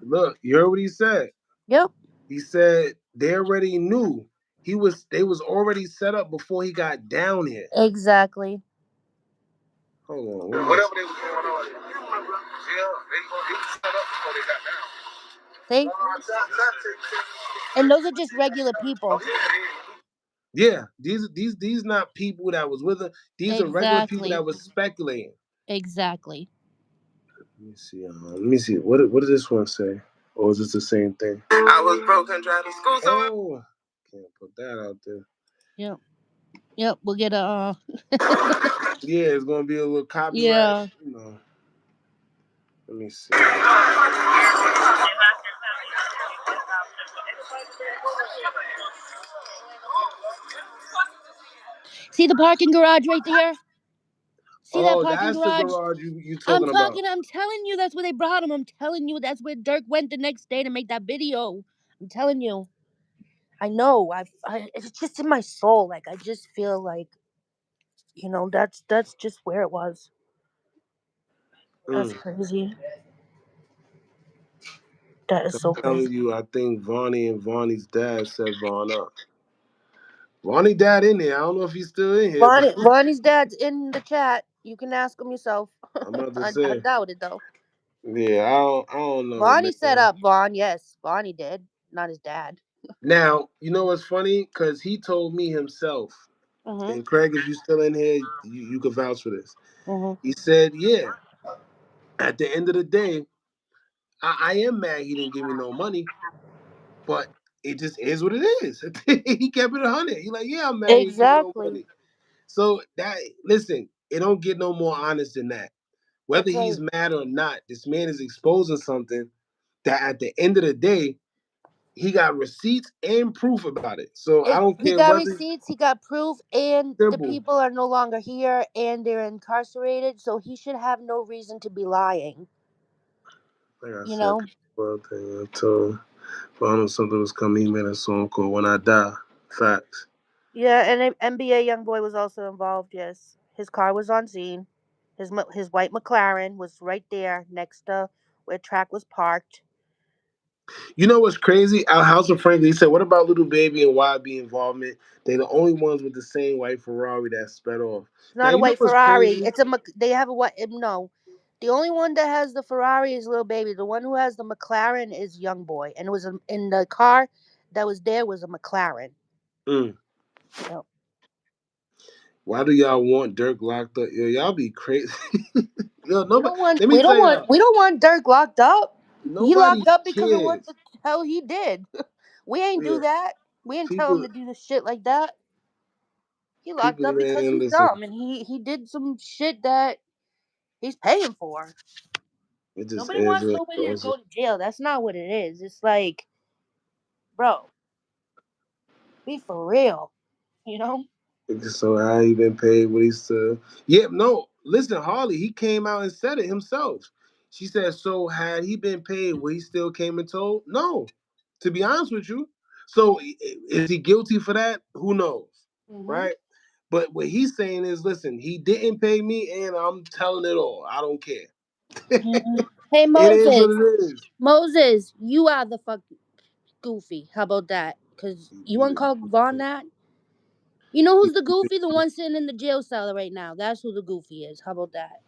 Look, you heard what he said. Yep. He said they already knew they was already set up before he got down here. Exactly. Hold on. Whatever they was going on. They was set up before they got down. See? And those are just regular people. Yeah, these not people that was with her. These are regular people that was speculating. Exactly. Let me see. What does this one say? Or is this the same thing? I was broken driving school. Oh, can't put that out there. Yep. We'll get a. Yeah, it's gonna be a little copyright. Yeah. You know. Let me see. See the parking garage right there? See that parking that's garage? the garage you talking about. I'm telling you, that's where they brought him. I'm telling you, that's where Durk went the next day to make that video. I'm telling you. I know. It's just in my soul. Like, I just feel like, that's just where it was. That's crazy. That is so crazy. I'm telling you, I think Vonnie and Vonnie's dad set Vaughn up. Vonnie's dad in there. I don't know if he's still in here. Vonnie's dad's in the chat. You can ask him yourself. I'm about to say. I doubt it, though. Yeah, I don't know. Vonnie set up Vaughn. Yes, Vonnie did. Not his dad. Now, you know what's funny? Because he told me himself, and Craig, if you're still in here, you can vouch for this. He said, yeah, at the end of the day, I am mad he didn't give me no money, but it just is what it is. He kept it 100. He's like, yeah, I'm mad he didn't give me no money. So that listen, it don't get no more honest than that. Whether That's he's right. mad or not, this man is exposing something that at the end of the day, he got receipts and proof about it. So I don't He care got whether receipts, he got proof, and the simple. people are no longer here and they're incarcerated, so he should have no reason to be lying. Like I You said, know? well thing I told if I know something was coming, he made a song called When I Die. Facts. Yeah, and an NBA young boy was also involved. Yes, his car was on scene. His white McLaren was right there next to where track was parked. You know what's crazy? Our House of Franklin, he said, what about Little Baby and YB involvement? They the only ones with the same white Ferrari that sped off. It's Now not a you know white what's Ferrari. crazy? They have a white. No, the only one that has the Ferrari is Little Baby. The one who has the McLaren is Young Boy, and it was in the car that was there was a McLaren. Mm. Yep. Why do y'all want Durk locked up? Yo, y'all be crazy. Yo, We nobody. don't want Let me we tell don't want y'all, we don't want Dirk locked up. He nobody locked up because of what cares. the hell he did. We ain't do Yeah, that. We didn't tell him people, to do the shit like that. He locked people, up because man, he's listen. dumb and he did some shit that he's paying for. It just Nobody is wants what it nobody to goes. go to jail. That's not what it is. It's like, bro, be for real. You know? So how he been paid what he's yeah, no, listen, Harley, he came out and said it himself. She said, so had he been paid what he still came and told? No. To be honest with you. So is he guilty for that? Who knows? Mm-hmm. Right? But what he's saying is, listen, he didn't pay me and I'm telling it all. I don't care. Yeah. Hey It is what Moses, it is. Moses, you are the fuck goofy. How about that? Cause you want to call Vaughn that? You know who's the goofy? The one sitting in the jail cell right now. That's who the goofy is. How about that?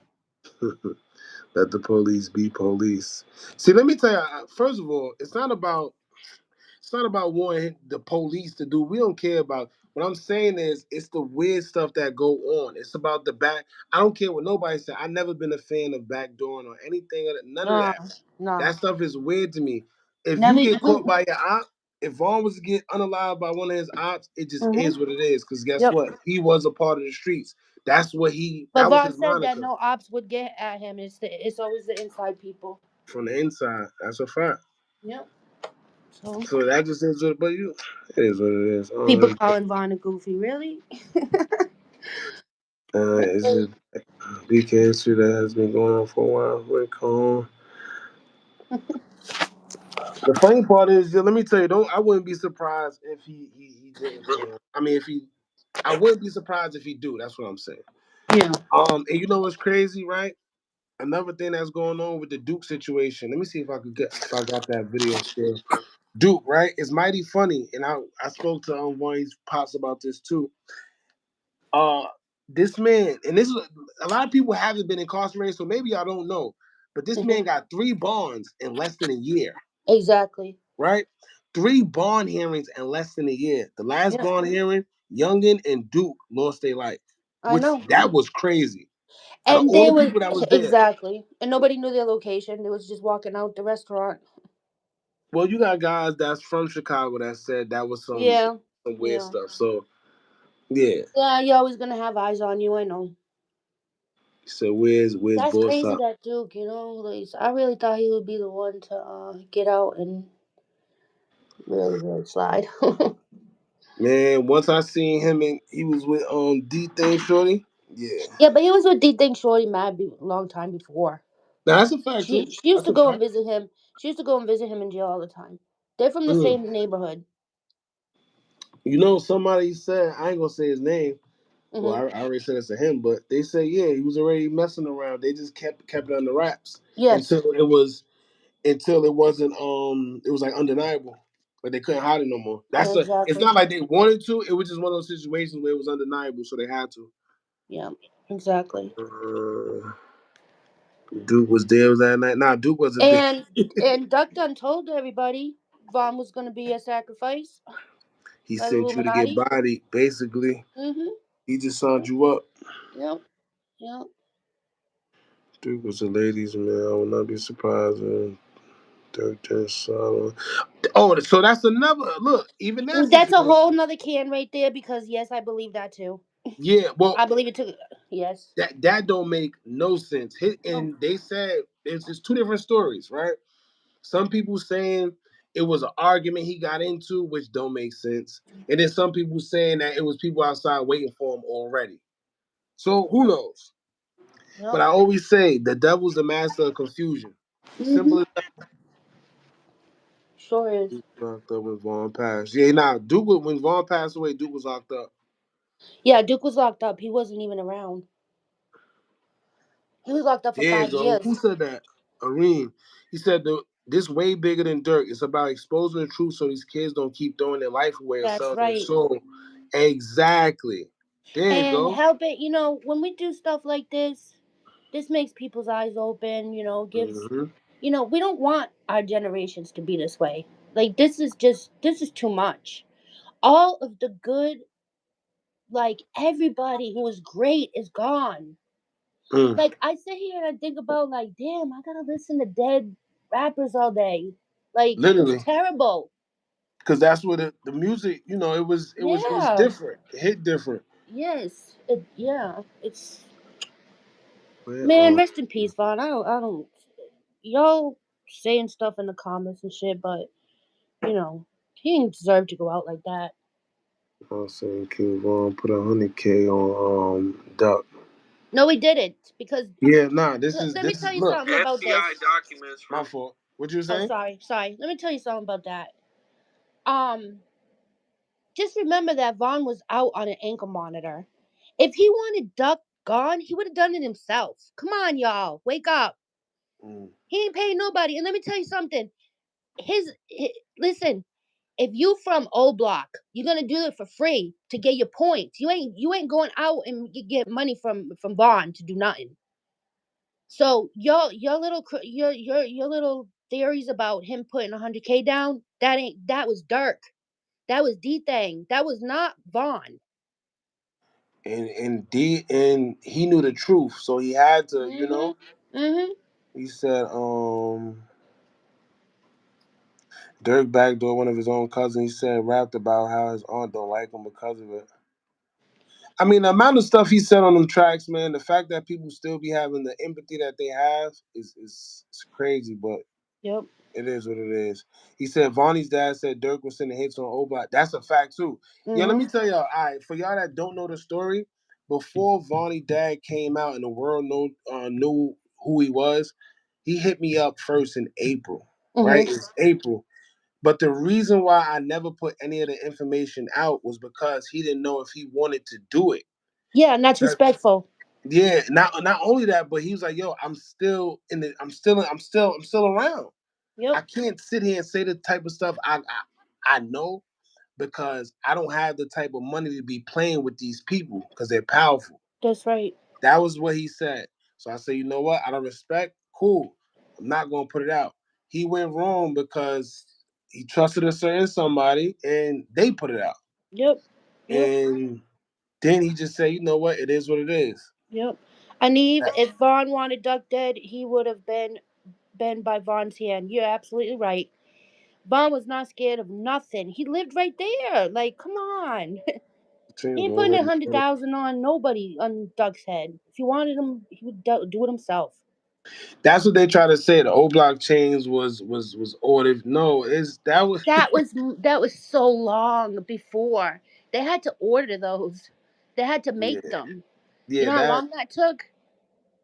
Let the police be police. See, let me tell you, first of all, it's not about wanting the police to do. We don't care about. What I'm saying is, it's the weird stuff that go on. It's about the back. I don't care what nobody said. I never been a fan of backdooring or anything. None of Nah, that. nah. That stuff is weird to me. If you Never. get caught by your op, if Vaughn was to get unalived by one of his ops, it just Mm-hmm. is what it is. Because guess Yep. what? He was a part of the streets. That's what he. But That was Vaughn his said that moniker no ops would get at him. It's always the inside people. from the inside. That's a fact. Yep. So So that just is what. But it is what it is. people calling Vaughn a goofy, really? It's just BK issue that has been going on for a while. We're calm. The funny part is, let me tell you, don't I wouldn't be surprised if he didn't pay him. I mean, if he, I wouldn't be surprised if he do. That's what I'm saying. Yeah. And you know what's crazy, right? Another thing that's going on with the Duke situation. Let me see if I got that video still. Duke, right? It's mighty funny, and I spoke to one of his pops about this too. Uh, this man, and this is a lot of people haven't been incarcerated, so maybe y'all don't know, but this man Mhm. got 3 bonds in less than a year, Exactly. right? 3 bond hearings in less than a year. The last Yeah. bond hearing, Youngin and Duke lost their life, I which know. that was crazy. Out of And all they the were people that was there, exactly, and nobody knew their location. They was just walking out the restaurant. well, you got guys that's from Chicago that said that was Yeah. some weird Yeah. stuff. So yeah, Yeah. You're always gonna have eyes on you. I know. so where's That's both crazy sides? that Duke. You know, like, I really thought he would be the one to get out and really, really slide. Man, once I seen him and he was with D Thing Shorty, yeah. Yeah, but he was with D Thing Shorty mad long time before. Now, that's a fact too. She used That's to a go and fact. visit him. She used to go and visit him in jail all the time. They're from the Mm. same neighborhood. You know, somebody said I ain't gonna say his name. Well, Hmm. I already said it's to him, but they say yeah, he was already messing around. They just kept it under wraps Yes, until it wasn't it was like undeniable. But they couldn't hide it no more. It's exactly. not like they wanted to. It was just one of those situations where it was undeniable, so they had to. Yeah, exactly. Duke was there that night. Nah, Duke wasn't there. And Duck Dunn told everybody Vaughn was going to be a sacrifice He by the sent you to get Illuminati. bodied, basically. Mhm. He just signed you up. Yep. Yep. Duke was a ladies' man. I would not be surprised if Dirk just Oh, so that's another look. Even that That's a situation. whole nother can right there because yes, I believe that too. Yeah, well, I believe it took. Yes. that don't make no sense. No. And they said it's two different stories, right? Some people saying it was an argument he got into, which don't make sense, and then some people saying that it was people outside waiting for him already. So who knows? But Yep. I always say the devil's the master of confusion. Mhm. Simple as Sure is. locked up when Vaughn passed. Yeah, nah, when Vaughn passed away, Duke was locked up. Yeah, Duke was locked up. He wasn't even around. He was locked up for There you five go. Who years. said that? Areen. He said this way bigger than Durk. It's about exposing the truth so these kids don't keep throwing their life away or That's selling their right. soul. Exactly. There you And go. help it, when we do stuff like this makes people's eyes open, gives, Hmm. we don't want our generations to be this way. Like, this is too much. All of the good, like, everybody who was great is gone. Mm. Like, I sit here and I think about, like, damn, I gotta listen to dead rappers all day. Like, it's Literally. terrible. Because that's what the music, it was Yeah. different. It hit different. Yes. Yeah. It's, Where man, rest in peace, Vaughn. I don't, y'all saying stuff in the comments and shit, but he didn't deserve to go out like that. I'm saying King Von put 100K on Duck. No, he didn't, because Yeah, nah, this is let me this tell is you look. something about this. documents My from fault. What you Oh, saying? sorry. Let me tell you something about that. Um, just remember that Vaughn was out on an ankle monitor. If he wanted Duck gone, he would have done it himself. Come on, y'all, wake up. Mm. He ain't paying nobody. And let me tell you something. Listen. If you from O Block, you're gonna do it for free to get your points. You ain't going out and get money from Vaughn to do nothing. So your little your little theories about him putting 100K down, that was Durk. That was D thing. That was not Vaughn. And he knew the truth, so he had to, Mhm. Mhm. He said, Dirk backdoor one of his own cousins. He said rapped about how his aunt don't like him because of it. I mean, the amount of stuff he said on them tracks, man. The fact that people still be having the empathy that they have is crazy, but Yep. it is what it is. He said Vonnie's dad said Dirk was sending hits on Obot. That's a fact too. Yeah, let me Mhm. tell y'all. All right, for y'all that don't know the story, before Vonnie dad came out and the world knew who he was, he hit me up first in April. Right, Mhm. it's April. But the reason why I never put any of the information out was because he didn't know if he wanted to do it. Yeah, and that's That- respectful. yeah, not only that, but he was like, "Yo, I'm still in the, I'm still around. I Yep. can't sit here and say the type of stuff I know because I don't have the type of money to be playing with these people because they're powerful." That's right. That was what he said. So I said, you know what? Out of respect, cool. I'm not gonna put it out. He went wrong because he trusted a certain somebody and they put it out. Yep. Yep. And then he just said, you know what? It is what it is. Yep. Aniv, if Vaughn wanted Duck dead, he would have been by Vaughn's hand. You're absolutely right. Vaughn was not scared of nothing. He lived right there. Like, come on. He ain't putting 100,000 on nobody on Duck's head. If he wanted him, he would do it himself. That's what they try to say. The O Block chains was ordered. No, it's that was That was so long before they had to order those. They had to yeah, make them. You yeah. know how long that took?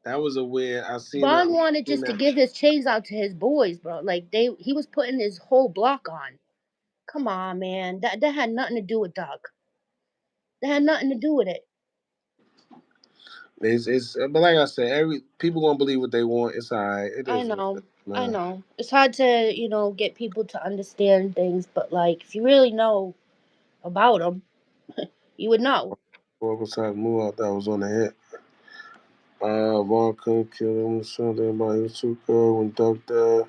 That was a weird. Vaughn wanted Seen just to that. give his chains out to his boys, bro. Like he was putting his whole block on. Come on, man. That had nothing to do with Duck. That had nothing to do with it. It's but like I said, every people gonna believe what they want. It's all right. It I is what it know. is, I man. know. It's hard to, get people to understand things, but like if you really know about them, you would know. Vocal side move out that was on the hit. Vaughn couldn't kill him. Something about his too good when Duck died.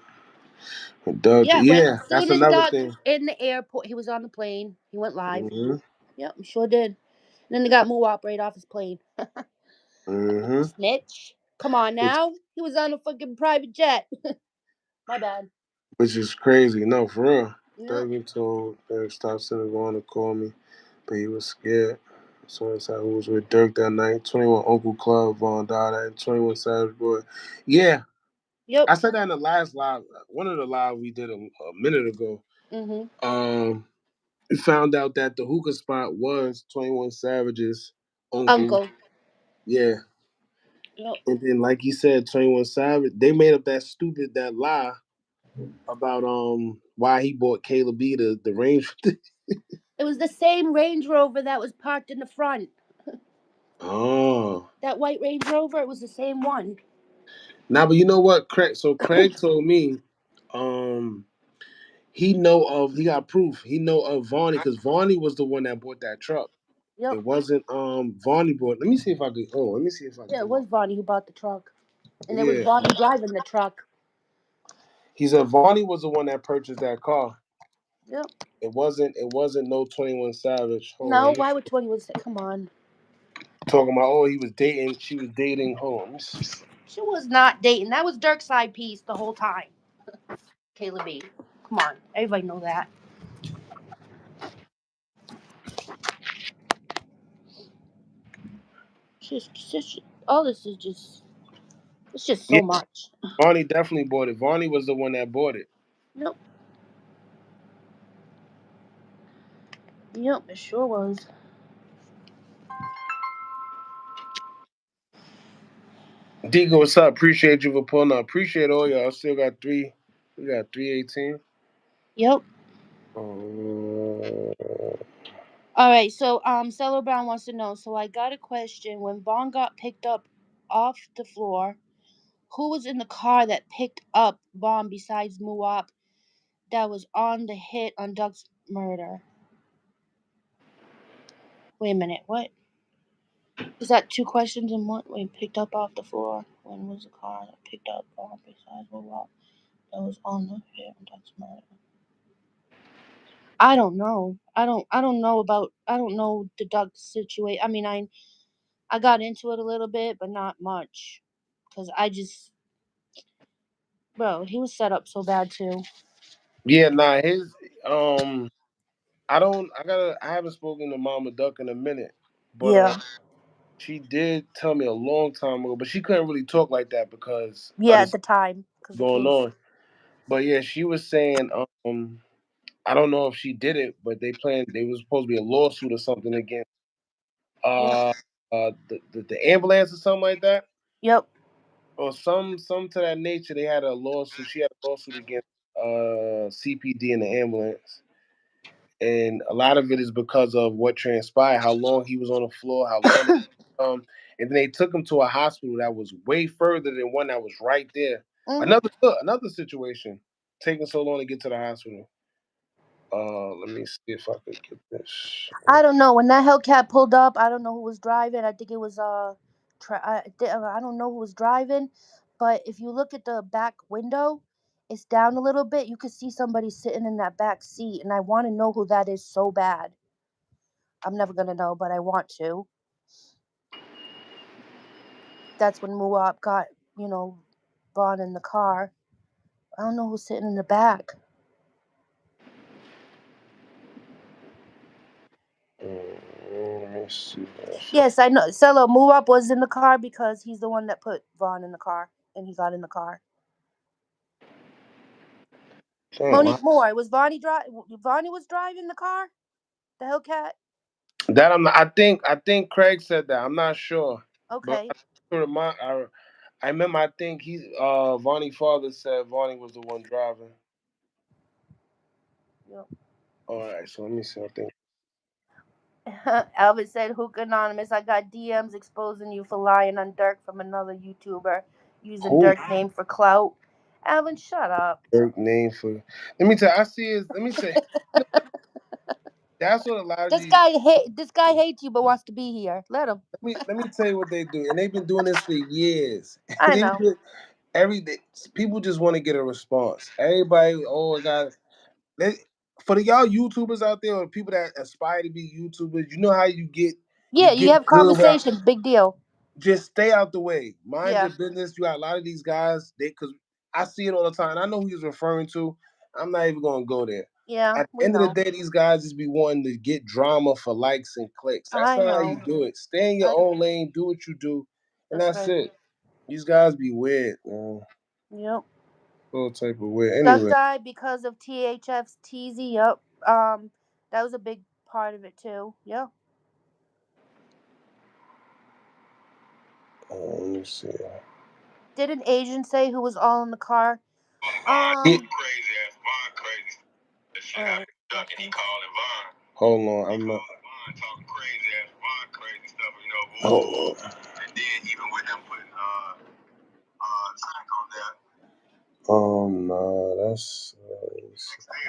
When Duck, Yeah, when yeah, as that's soon as another Duck thing. in the airport, he was on the plane. He went live. Hmm. Yep, sure did. And then they got Muwap right off his plane. Hmm. Snitch. Come on Which, now. He was on a fucking private jet. My bad. which is crazy. No, for real. Yep. Dougie told Eric stop sending Vaughn to call me, but he was scared. Who was with Durk that night? 21 Uncle Club, Von Dada, and 21 Savage Boy. Yeah. Yep. I said that in the last live, one of the live we did a minute ago. We found out that the hookah spot was 21 Savage's uncle. Yeah. Yep. And then, like you said, 21 Savage, they made up that lie about why he bought Caleb B the Range. It was the same Range Rover that was parked in the front. Oh. That white Range Rover, it was the same one. Now, but you know what, Craig? So Craig told me, he got proof. He know of Vonnie because Vonnie was the one that bought that truck. Yep. It wasn't Vonnie bought. Let me see if I can. Oh, let me see if I can. Yeah, it was Vonnie who bought the truck, and it was Yeah. Vonnie driving the truck. He said Vonnie was the one that purchased that car. Yep. It wasn't no 21 Savage. Hold No, on. why would 21 say? Come on. Talking about he was dating. She was dating. Hold on. Let me see. She was not dating. That was Durk's side piece the whole time. Caleb B. Come on, everybody know that. All this is just. It's just so Yeah, much. Vonnie definitely bought it. Vonnie was the one that bought it. Yep. Yep, it sure was. Digo, what's up? Appreciate you for pulling up. Appreciate all y'all. Still got three. We got 318. Yep. Uh, All right, so Cello Brown wants to know. So I got a question. When Vaughn got picked up off the floor, who was in the car that picked up Vaughn besides Muwap that was on the hit on Duck's murder? Wait a minute, what? Is that two questions in one? When picked up off the floor, when was the car that picked up Vaughn besides Muwap that was on the hit on Duck's murder? I don't know. I don't know the Duck situation. I mean, I got into it a little bit, but not much. Cause bro, he was set up so bad too. yeah, nah, his I haven't spoken to Mama Duck in a minute. But Yeah. she did tell me a long time ago, but she couldn't really talk like that because of Yeah, at this the time, cause the going case. on. But yeah, she was saying I don't know if she did it, but they was supposed to be a lawsuit or something against Yep. the ambulance or something like that. Yep. Or some to that nature. They had a lawsuit. She had a lawsuit against CPD in the ambulance, and a lot of it is because of what transpired, how long he was on the floor, how long and then they took him to a hospital that was way further than one that was right there. Another situation, taking so long to get to the hospital. Let me see if I could get this. I don't know when that Hellcat pulled up. I don't know who was driving. I think it was I don't know who was driving, but if you look at the back window, it's down a little bit. You could see somebody sitting in that back seat, and I want to know who that is so bad. I'm never gonna know, but I want to. That's when Muwap got, Vaughn in the car. I don't know who's sitting in the back. Let me see. Yes, I know. Cello Muwap was in the car because he's the one that put Vaughn in the car, and he got in the car. Monique Moore was Vonnie Vonnie was driving the car, the Hellcat. That I think Craig said that. I'm not sure. But Okay. I remember I think Vonnie's father said Vonnie was the one driving. Yep. All right, so let me see. I think Alvin said, Hookah Anonymous, I got DMs exposing you for lying on Durk from another YouTuber using who Durk name for clout. Alvin, shut up. Dirk name for. Let me tell. I see his. Let me say. That's what a lot of these. This guy hates you but wants to be here. Let him. Let me tell you what they do, and they've been doing this for years. I They know. do it every day. People just want to get a response. Everybody, oh God, for the y'all YouTubers out there or people that aspire to be YouTubers, you know how you Yeah, you get have good without. conversations. Big deal. Just stay out the way. Mind Yeah. your business. You got a lot of these guys. Because I see it all the time. I know who he's referring to. I'm not even gonna go there. Yeah, At the we end of know. the day, these guys just be wanting to get drama for likes and clicks. That's I not how you know. do it. Stay in your own lane, do what you do, and That's that's right. it. These guys be weird, man. Yep. All type of weird. Duck Anyway, died because of THF's teasy. Yep. That was a big part of it too. Yep. let me see. Did an agent say who was all in the car? Crazy ass Vaughn crazy. That shit All right. happened. Duck and he calling Vaughn. Hold on, I'm not. Vaun talking crazy ass Vaughn crazy stuff, you know. Hold on. And then even with them putting Tank on there. No, that's.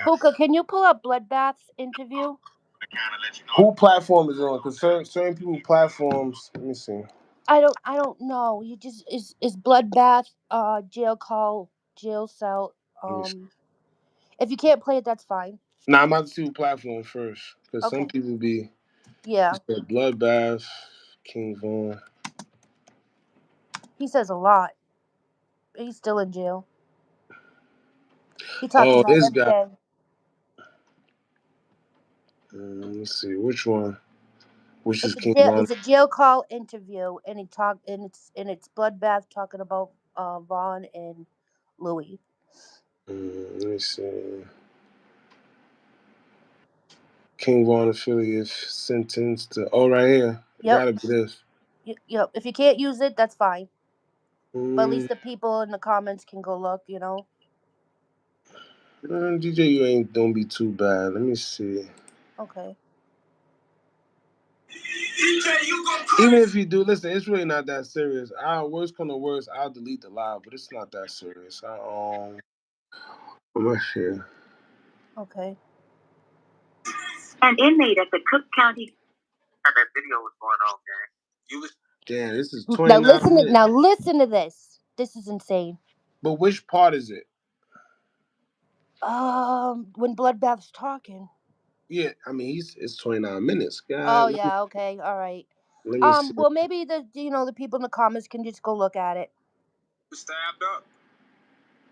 Hookah, can you pull up Bloodbath's interview? Who platform is it on? Because certain people platforms. Let me see. I don't know. You just is Bloodbath jail call, jail cell. If you can't play it, that's fine. Nah, I'm about to see who platform first. Because some Okay. people be. Yeah. Said Bloodbath, King Von. He says a lot. He's still in jail. He talks about This every guy. day. Let me see which one. Which is King Von? It's a jail call interview, and it's Bloodbath talking about Vaughn and Louis. Let me see. King Von affiliate sentenced to. Oh, right here. It Yep. gotta be this. Yep. If you can't use it, that's fine. But at least Mm, the people in the comments can go look. You know. DJ, you ain't don't be too bad. Let me see. Okay. Even if you do, listen, it's really not that serious. Worst come to worst, I'll delete the live, but it's not that serious. I'm not sure. Okay. An inmate at the Cook County. That video was going on, man. You was damn. This is Now 29 listen. minutes. Now listen to this. This is insane. But which part is it? When Bloodbath's talking. Yeah, I mean, it's 29 minutes. God, Oh yeah. Okay. All right. let me see. Well, maybe the people in the comments can just go look at it. Stabbed up.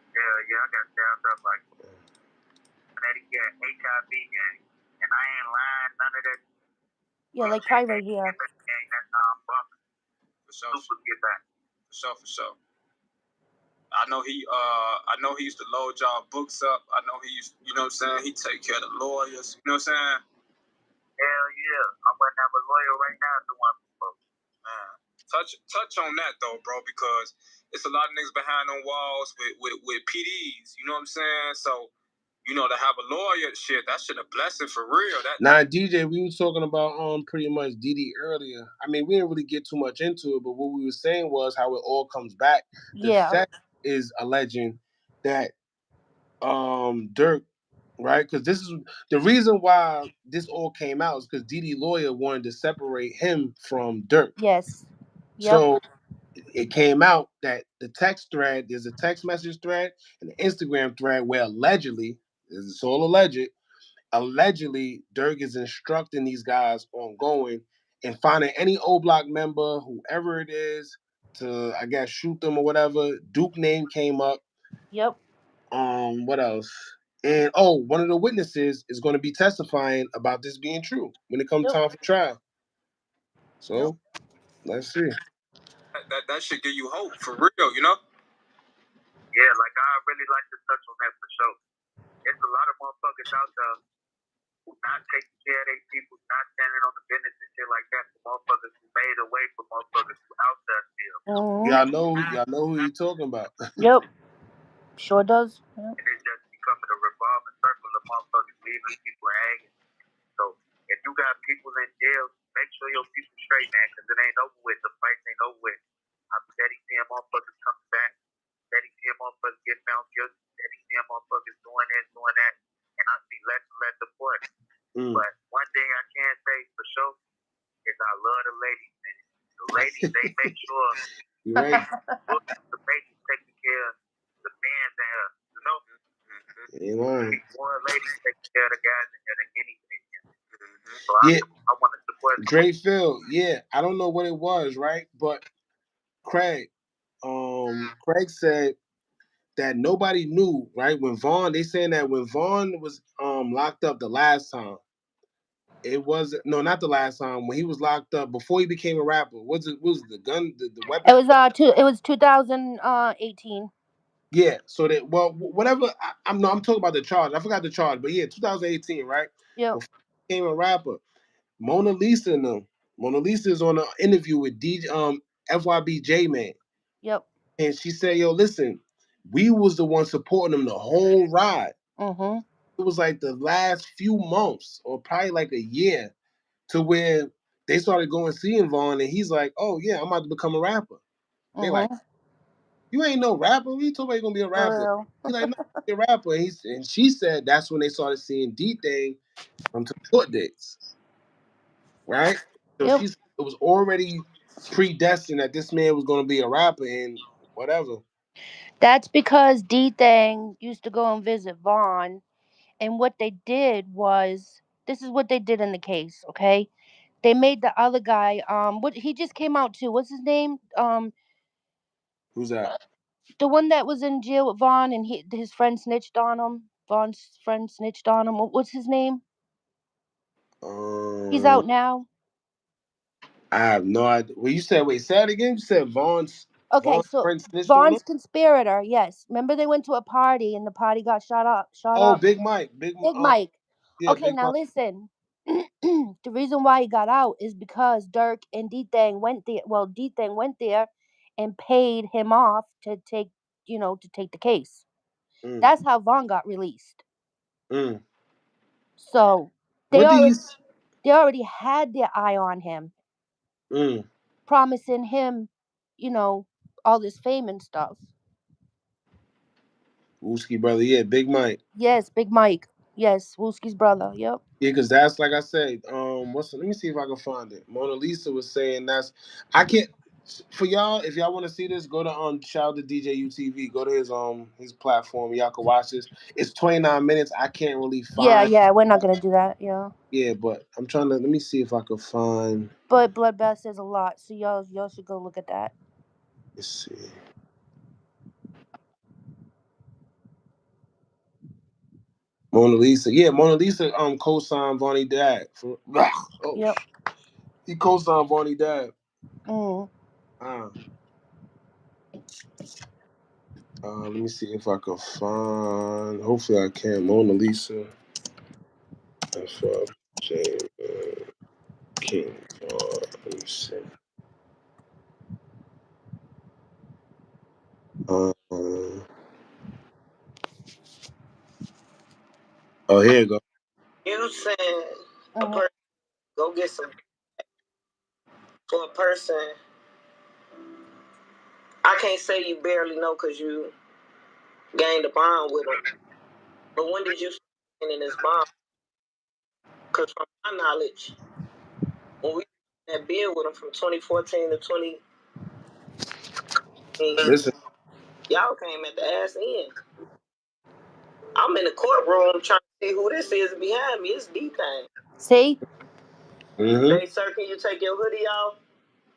Yeah, I got stabbed up like that. He got HIV gang, and I ain't lying. None of that. Yeah, like try right here. That's how I'm bumping. For sure. Super get back. For sure. I know he used to load y'all books up. I know he used, you know what I'm saying? He take care of the lawyers. You know what I'm saying? Hell yeah. I might have a lawyer right now doing books. Man. Touch on that though, bro, because it's a lot of niggas behind them walls with PDs. You know what I'm saying? So, you know, to have a lawyer, shit, that shit a blessing for real. Now, DJ, we were talking about pretty much Dede earlier. I mean, we didn't really get too much into it, but what we were saying was how it all comes back. The fact is alleging that Durk, right? Because this is the reason why this all came out is because Dede lawyer wanted to separate him from Durk. Yes. Yep. So it came out that the text thread, there's a text message thread and an Instagram thread where allegedly, it's all allegedly Durk is instructing these guys on going and finding any O Block member, whoever it is, to I guess shoot them or whatever. Duke name came up. Yep. What else? And one of the witnesses is going to be testifying about this being true when it comes time for trial. So let's see. That should give you hope for real, you know? Yeah, like I really like to touch on that for sure. It's a lot of motherfuckers out there who not taking care of their people, not standing on the business and shit like that. For motherfuckers who made away for motherfuckers who out there still. Y'all know who you talking about. Yep. Sure does. Yep. And it's just becoming a revolving circle of motherfuckers leaving people hanging. So if you got people in jail, make sure your people straight, man, because it ain't over with. The fight ain't over with. I'm steady seeing motherfuckers coming back. Steady seeing motherfuckers get found guilty. Steady seeing motherfuckers doing this, doing that. And I see less and less support. But one thing I can say for sure is I love the ladies, man. The ladies, they make sure You're right. the ladies taking care of the men there, you know? Ain't lying. More ladies taking care of the guys in here than anything. So I want to support Dre Phil, yeah. I don't know what it was, right? But Craig said that nobody knew, right? When Vaughn, they saying that when Vaughn was locked up the last time, it wasn't not the last time when he was locked up before he became a rapper. Was the gun the weapon? It was 2018. Yeah. So that whatever I'm talking about the charge. I forgot the charge, but yeah, 2018, right? Yep. Before he became a rapper, Mona Lisa and them. Mona Lisa is on an interview with DJ FYB J Man. Yep. And she said, "Yo, listen, we was the one supporting him the whole ride. Mm-hmm. It was like the last few months, or probably like a year, to where they started going seeing Vaughn, and he's like, "Oh yeah, I'm about to become a rapper." They like, Mm-hmm. "You ain't no rapper. We told you gonna be a rapper." For He's like, "No, I'm be a rapper." And she said that's when they started seeing Dede come to court dates, right? So Yep. it was already predestined that this man was gonna be a rapper and whatever. That's because D Thang used to go and visit Vaughn, and what they did was this is what they did in the case. Okay, they made the other guy what he just came out too. What's his name? Who's that? The one that was in jail with Vaughn, and his friend snitched on him. Vaughn's friend snitched on him. What's his name? He's Um, out now. I have no idea. Well, you said, wait, say it again. You said Okay, Vaughn's so friend snitched on him. Vaughn's conspirator. Yes, remember they went to a party and the party got shot up. Oh, Big Mike, Big Mike. yeah, Okay, Big now Mike. listen. The reason why he got out is because Durk and D Thang went there. Well, D Thang went there and paid him off to take, to take the case. Mm, That's how Vaughn got released. mm. So they What do you? already they already had their eye on him, Mm, promising him, you know, all this fame and stuff. Wooski brother, yeah, Big Mike. Yes, Big Mike. Yes, Wooski's brother. Yep. Yeah, because that's like I said. Let me see if I can find it. Mona Lisa was saying I can't. For y'all, if y'all want to see this, go to shout out to DJ UTV. Go to his platform. Y'all can watch this. It's 29 minutes. I can't really Yeah, find. yeah. We're not gonna do that. Yeah. Yeah, but I'm trying to. Let me see if I can find. But Bloodbath says a lot, so y'all should go look at that. Let's see. Mona Lisa. Yeah, Mona Lisa co-signed Vonnie Dad. Yep. He co-signed Vonnie Dad. Mm. Let me see if I can find. Hopefully I can. Mona Lisa. James King. Let me see. Here you go. You said a person go get some for a person. I can't say you barely know because you gained a bond with him. But when did you start in this bond? Because from my knowledge, when we had been with him from 2014 to 20, Listen. y'all came at the ass end. I'm in the courtroom trying to see who this is behind me. It's D-Thang. See? Mm-hmm. Hey, sir, can you take your hoodie off?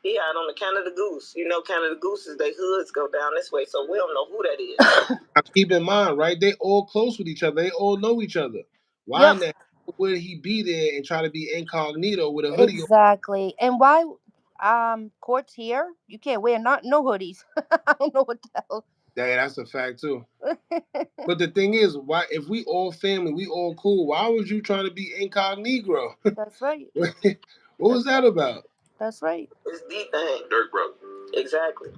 He out on the Canada Goose. You know Canada Gooses, they hoods go down this way, so we don't know who that is. Now, keep in mind, right? They all close with each other. They all know each other. Why in the hell would he be there and try to be incognito with a hoodie on? Exactly. And why courts here, you can't wear no hoodies. I don't know what the hell. Yeah, that's a fact too. But the thing is, why if we all family, we all cool, why was you trying to be incognito? That's right. What was that about? That's right. It's D-Thang. Durk brother. Exactly.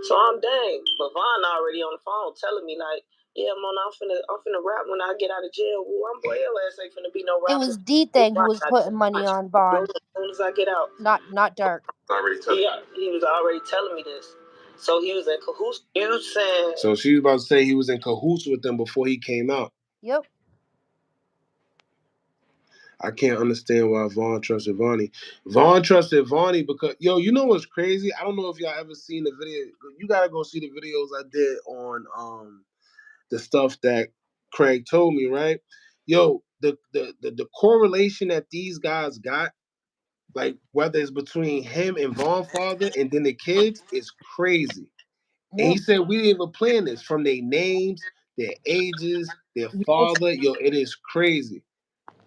So I'm dang, but Vaughn already on the phone telling me like, yeah, Mona, I'm finna rap when I get out of jail. Woo, I'm boy, your ass ain't finna be no It rapper. was D Thing who was putting money on Bond, As soon as I get out. not Durk. He was already telling me this. So he was in cahoots. You saying? So she was about to say he was in cahoots with them before he came out. Yep. I can't understand why Vaughn trusted Vonnie. Vaughn trusted Vonnie because, you know what's crazy? I don't know if y'all ever seen the video. You gotta go see the videos I did on the stuff that Craig told me, right? The correlation that these guys got, like whether it's between him and Vaughn father and then the kids, is crazy. And he said we didn't even plan this from their names, their ages, their father. Yo, it is crazy.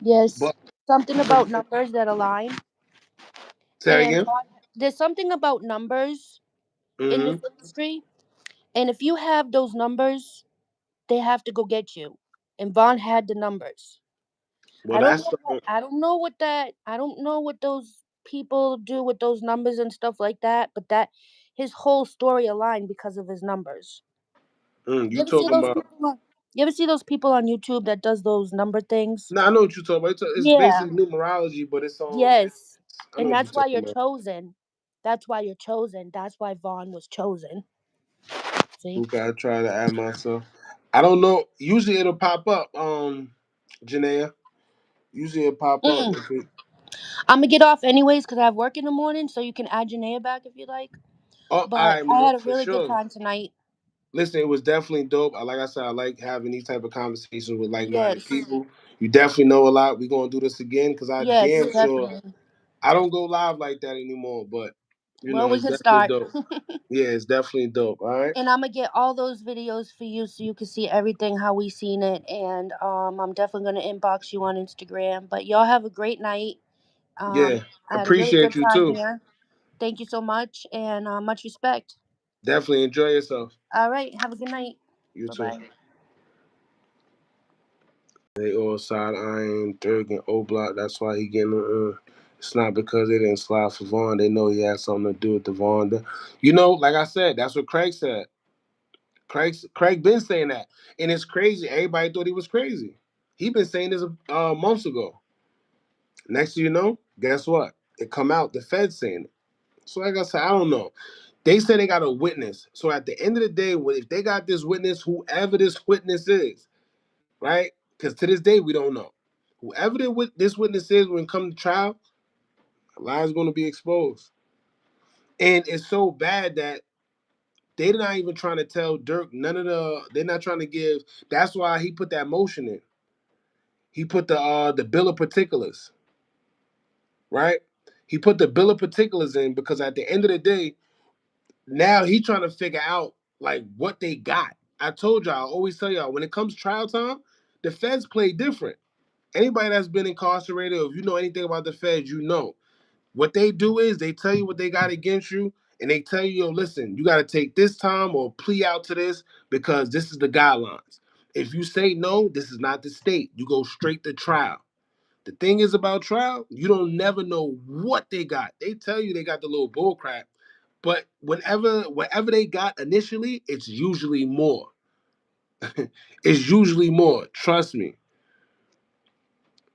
Yes. But Something about numbers that align. say that And again. there's something about numbers in this industry. And if you have those numbers, they have to go get you. And Vaughn had the numbers. Well, I don't that's know. I don't know what that. I don't know what those people do with those numbers and stuff like that. But that his whole story aligned because of his numbers. you ever see talking those about. people on, you ever see those people on YouTube that does those number things? No, I know what you're talking about. It's Yeah. basically numerology, but it's Yes. I know And what you're that's why talking you're about. chosen. That's why you're chosen. That's why Vaughn was chosen. See? Okay, I try to add myself. I don't know. Usually it'll pop up. Janaea. Usually it'll pop up. Mm-mm. I'm gonna get off anyways because I have work in the morning. So you can add Janaea back if you like. Oh, But I I had a for really good sure. time tonight. Listen, it was definitely dope. Like I said, I like having these type of conversations with like-minded Yes. people. You definitely know a lot. We're gonna do this again because I Yes, damn sure definitely. I don't go live like that anymore. But Well, we it's can definitely start. dope. Yeah, it's definitely dope. All right. And I'm gonna get all those videos for you so you can see everything how we seen it. And I'm definitely gonna inbox you on Instagram. But y'all have a great night. Yeah, I had a really appreciate good you time too. here. Thank you so much and much respect. Definitely enjoy yourself. All right, have a good night. You Bye too. bye. They all side eyeing Durk and O Block. That's why he getting. It's not because they didn't slide for Vaughn. They know he had something to do with the Vaughn. Like I said, that's what Craig said. Craig been saying that, and it's crazy. Everybody thought he was crazy. He been saying this months ago. Next thing you know, guess what? It come out the Fed saying it. So like I said, I don't know. They said they got a witness. So at the end of the day, if they got this witness, whoever this witness is, right? Because to this day we don't know. Whoever this witness is when it comes to trial, a lie is going to be exposed. And it's so bad that they're not even trying to tell Durk they're not trying to give. That's why he put that motion in. He put the bill of particulars, right? He put the bill of particulars in because at the end of the day, now he trying to figure out like what they got. I told y'all, I always tell y'all, when it comes trial time, the feds play different. Anybody that's been incarcerated, or if you know anything about the feds, you know. What they do is they tell you what they got against you, and they tell you, yo, listen, you got to take this time or plea out to this because this is the guidelines. If you say no, this is not the state. You go straight to trial. The thing is about trial, you don't never know what they got. They tell you they got the little bull crap, but whatever they got initially, it's usually more. It's usually more. Trust me.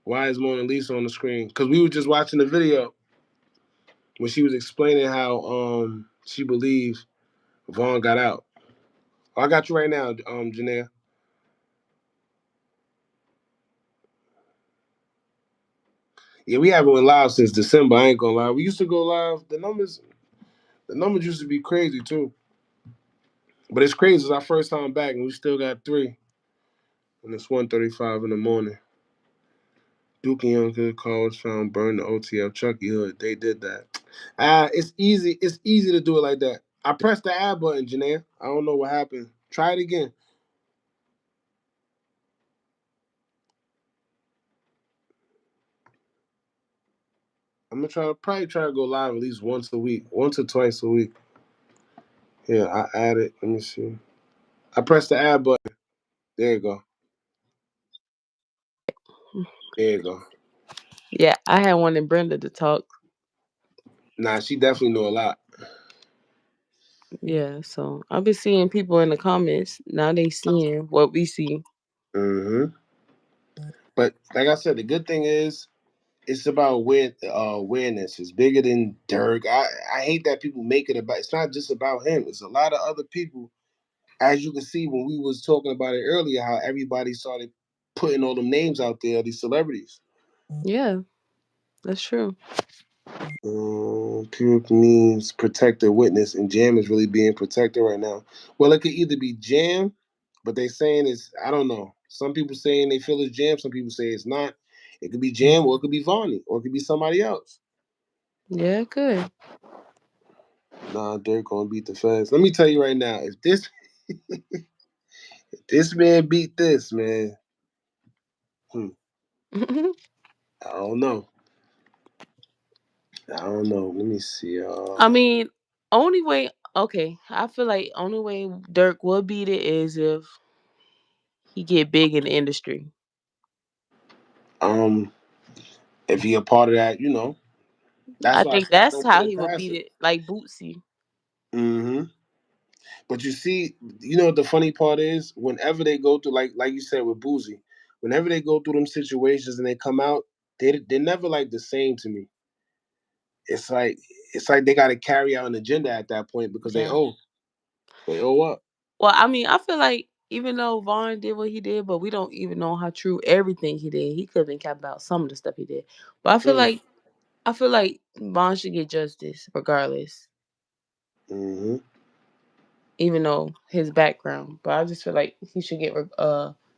Why is Mona Lisa on the screen? Because we were just watching the video when she was explaining how she believes Vaughn got out. Oh, I got you right now, Janaea. Yeah, we haven't went live since December. I ain't gonna lie. We used to go live. The numbers used to be crazy too. But it's crazy. It's our first time back, and we still got 3. And it's 1:35 in the morning. Duke and Young car was found burned the OTF Chucky Hood. They did that. It's easy. It's easy to do it like that. I pressed the add button, Janaea. I don't know what happened. Try it again. I'm gonna probably try to go live at least once a week, once or twice a week. Yeah, I added. Let me see. I pressed the add button. There you go. There you go. Yeah, I had wanted Brenda to talk. Nah, she definitely knew a lot. Yeah, so I've been seeing people in the comments. Now they seeing what we see. Hmm. But like I said, the good thing is it's about awareness. It's bigger than Durk. I hate that people make it about. It's not just about him. It's a lot of other people. As you can see when we was talking about it earlier, how everybody started putting all them names out there, these celebrities. Yeah, that's true. Pure means protect the witness, and Jam is really being protected right now. Well, it could either be Jam, but they saying it's I don't know. Some people saying they feel it's Jam. Some people say it's not. It could be Jam, or it could be Vonnie, or it could be somebody else. Yeah, good. Nah, Durk gonna beat the feds. Let me tell you right now, if this man beat this man, hmm, I don't know. I don't know. Let me see. I mean, only way. Okay, I feel like only way Dirk will beat it is if he get big in the industry. um, if he a part of that, that's I why I think said I that's don't put how it he would past beat him. it, like Bootsy. Mm-hmm. But you see, what the funny part is? Whenever they go through, like you said with Boozy, whenever they go through them situations and they come out, they're never like the same to me. It's like they got to carry out an agenda at that point because Yeah. they owe up. Well, I mean, I feel like even though Vaughn did what he did, but we don't even know how true everything he did. He could have been capped about some of the stuff he did. But Mm. I feel like Vaughn should get justice regardless, Mm-hmm. even though his background. But I just feel like he should get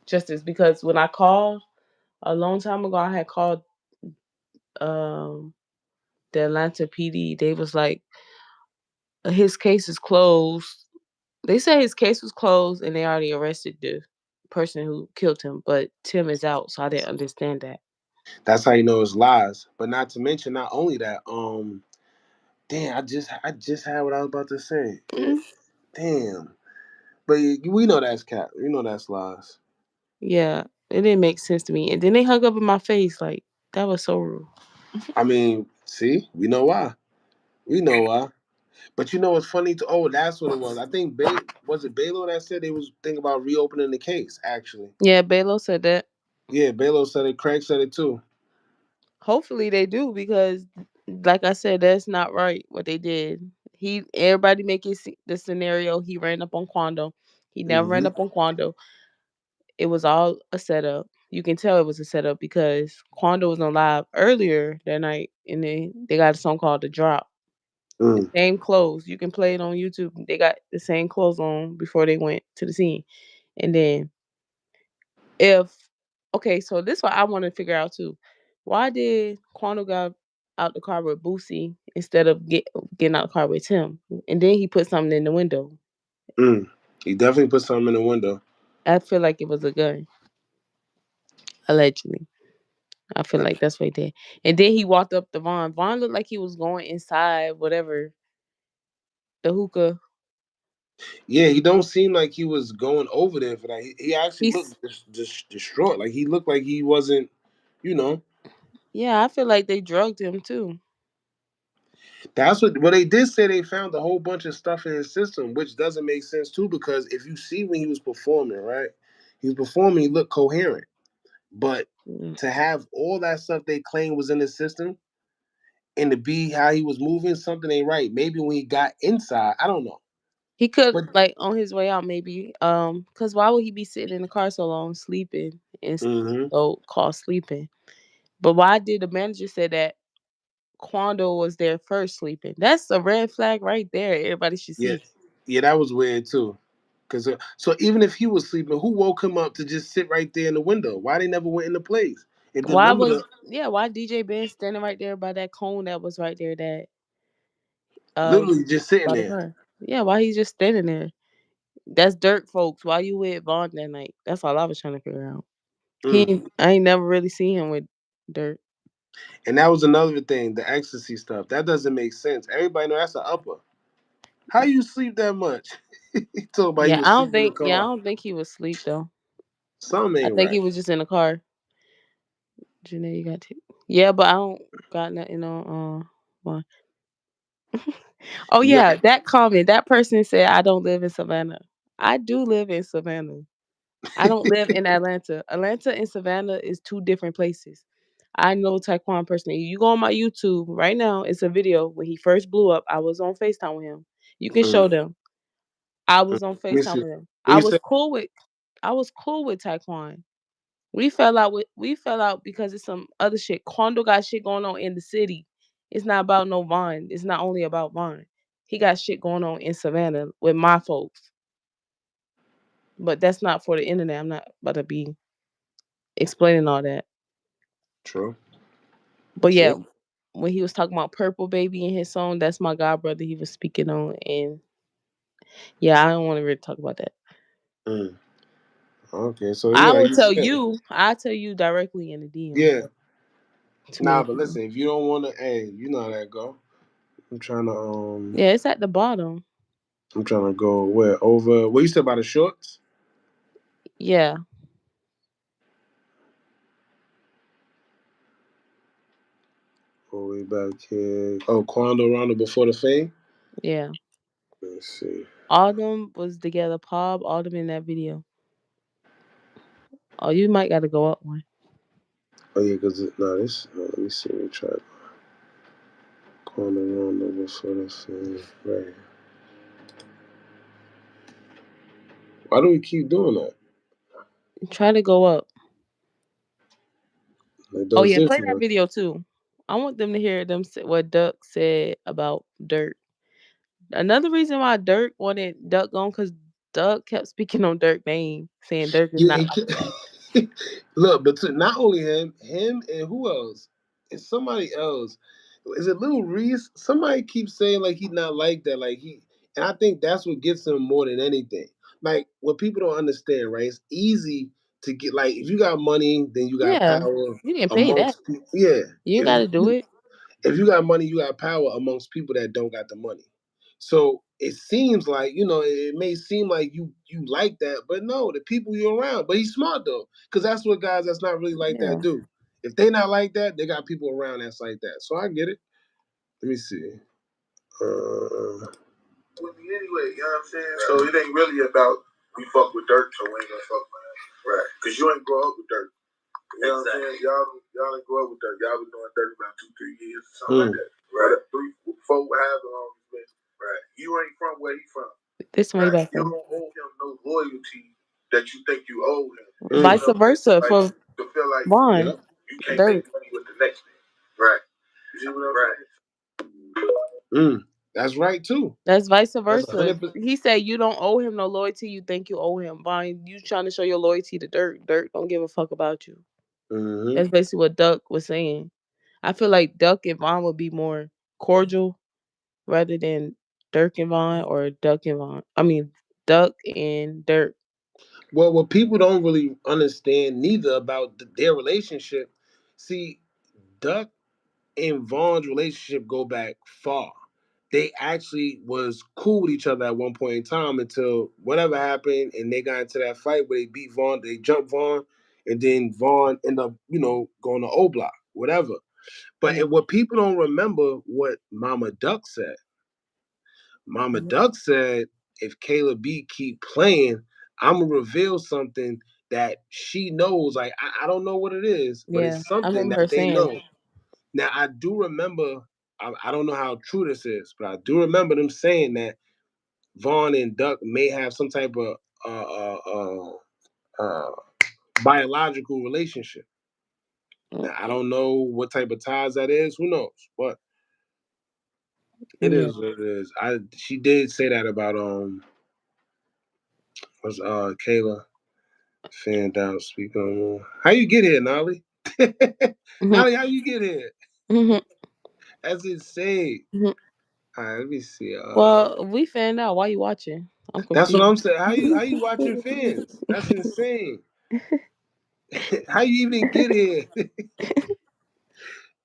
justice because when I called a long time ago, I had called um the Atlanta PD. They was like, his case is closed. They said his case was closed and they already arrested the person who killed him, but Tim is out, so I didn't understand that. That's how you know it's lies. But not to mention, not only that, damn, I just had what I was about to say. Mm, Damn. But we know that's cap. We know that's lies. yeah, it didn't make sense to me. And then they hung up in my face like that was so rude. I mean, see, we know why. We know why. But you know what's funny? Oh, that's what it was. I think was it Balo that said they was thinking about reopening the case. Actually, Yeah, Balo said that. yeah, Balo said it. Craig said it too. Hopefully they do because, like I said, that's not right what they did. Everybody make it the scenario. He ran up on Quando. He never ran Hmm. up on Quando. It was all a setup. You can tell it was a setup because Quando was on live earlier that night, and they got a song called "The Drop." The Mm, same clothes. You can play it on YouTube. They got the same clothes on before they went to the scene, and then if okay, so this what I want to figure out too. Why did Quando got out the car with Boosie instead of getting out the car with Tim? And then he put something in the window. mm. He definitely put something in the window. I feel like it was a gun, allegedly. I feel like that's what he did. And then he walked up to Vaughn. Vaughn looked like he was going inside whatever the hookah. Yeah, he don't seem like he was going over there for that. He actually He's looked distraught. Like he looked like he wasn't. You know, Yeah, I feel like they drugged him too. that's what. Well, they did say they found a whole bunch of stuff in his system, which doesn't make sense too. Because if you see when he was performing, right, he was performing. He looked coherent, but Mm. to have all that stuff they claim was in his system and to be how he was moving, something ain't right. Maybe when he got inside, I don't know. He could But like on his way out maybe. Cause why would he be sitting in the car so long sleeping and hmm so called sleeping? But why did the manager say that Quando was there first sleeping? That's a red flag right there. Everybody should yeah, see. yeah, that was weird too. Cause so even if he was sleeping, who woke him up to just sit right there in the window? Why they never went in the place? And then remember Why DJ Ben standing right there by that cone that was right there that literally just sitting by the there. car? Yeah, why he's just standing there? That's Dirk folks. Why you with Vaughn that night? That's all I was trying to figure out. Mm. I ain't never really seen him with Dirk. And that was another thing, the ecstasy stuff. That doesn't make sense. Everybody know that's an upper. How you sleep that much? He told about he was sleeping in the I car. don't think he was asleep though. Something I ain't think he right. was just in the car. Janayaa, you got to. Yeah, but I don't got nothing on Vaughn. Oh You know, yeah, that comment. That person said I don't live in Savannah. I do live in Savannah. I don't live in Atlanta. Atlanta and Savannah is two different places. I know Taekwon personally. You go on my YouTube right now. It's a video when he first blew up. I was on FaceTime with him. You can mm, show them. I mm. was on Let me FaceTime see. with him. What you say? I was cool with Taekwon. We fell out because it's some other shit. Quando got shit going on in the city. It's not about no Vaughn. It's not only about Vaughn. He got shit going on in Savannah with my folks. But that's not for the internet. I'm not about to be explaining all that. True. But See? yeah, when he was talking about Purple Baby in his song, that's my god brother he was speaking on. And yeah, I don't want to really talk about that. Okay, so I yeah, will you tell yeah. you. I'll tell you directly in the DM. Yeah. Too Nah, many but people. listen, if you don't want to, hey, you know how that go. I'm trying to Yeah, it's at the bottom. I'm trying to go where over. What you said about the shorts? Yeah. All the way back here. Oh, Quando Rondo before the fame. Yeah. Let's see. All them was together. Pop, all them in that video. Oh, you might got to go up one. Oh yeah, cause no, this. No, let me see. Let me try. Quando Rondo before the fame. Right. Why do we keep doing that? Try to go up. It Oh does yeah, this play that one. video too. I want them to hear what Duck said about Durk. Another reason why Durk wanted Duck gone because Duck kept speaking on Durk's name, saying Durk is Yeah, not like that. look, but not only him and who else? It's somebody else. Is it Lil Reese? Somebody keeps saying like he's not like that. Like and I think that's what gets him more than anything. Like what people don't understand, right? It's easy to get like if you got money, then you got Yeah, power you can pay that. amongst people. Yeah, You got to do it. if you got money, you got power amongst people that don't got the money. So it seems like it may seem like you like that, but no, the people you're around. But he's smart though, because that's what guys that's not really like that Yeah. do. If they not like that, they got people around that's like that. So I get it. Let me see. With me anyway, you know what I'm saying? So it ain't really about we fuck with Durk, so we ain't gonna fuck with him. Right. Because you ain't grow up with Durk. You know what I'm saying? Y'all ain't grow up with Durk. Y'all been doing Durk about 2-3 years or something like that. Right. 3, 4, however long it's been. Right. You ain't from where he from. This way Right. back You then. don't owe him no loyalty that you think you owe him. Vice versa Like, for to feel like Vaughn. you can't Durk. make money with the next man. Right. You see what I'm saying? That's right too. That's vice That's versa. 100%. He said you don't owe him no loyalty. You think you owe him. Vaughn, you trying to show your loyalty to Durk. Durk don't give a fuck about you. Mm-hmm. That's basically what Duck was saying. I feel like Duck and Vaughn would be more cordial rather than Durk and Vaughn or Duck and Vaughn. I mean, Duck and Durk. Well, what people don't really understand neither about their relationship. See, Duck and Vaughn's relationship go back far. They actually was cool with each other at one point in time until whatever happened, and they got into that fight where they beat Vaughn, they jumped Vaughn, and then Vaughn ended up, going to O Block, whatever. But what people don't remember, what Mama Duck said. Mama Duck said, if Kayla B keep playing, I'm gonna reveal something that she knows. Like I don't know what it is, but Yeah, it's I something remember that her they saying know. that. Now I do remember. I don't know how true this is, but I do remember them saying that Vaughn and Duck may have some type of biological relationship. Now I don't know what type of ties that is. Who knows? But it is what it is. She did say that about was Kayla. Fanned out, speak on more. How you get here, Nolly? Nolly, how you get here? That's insane. All right, let me see. Well, we found out. Why you watching? I'm That's what confused. I'm saying. How you watching fans? That's insane. How you even get here?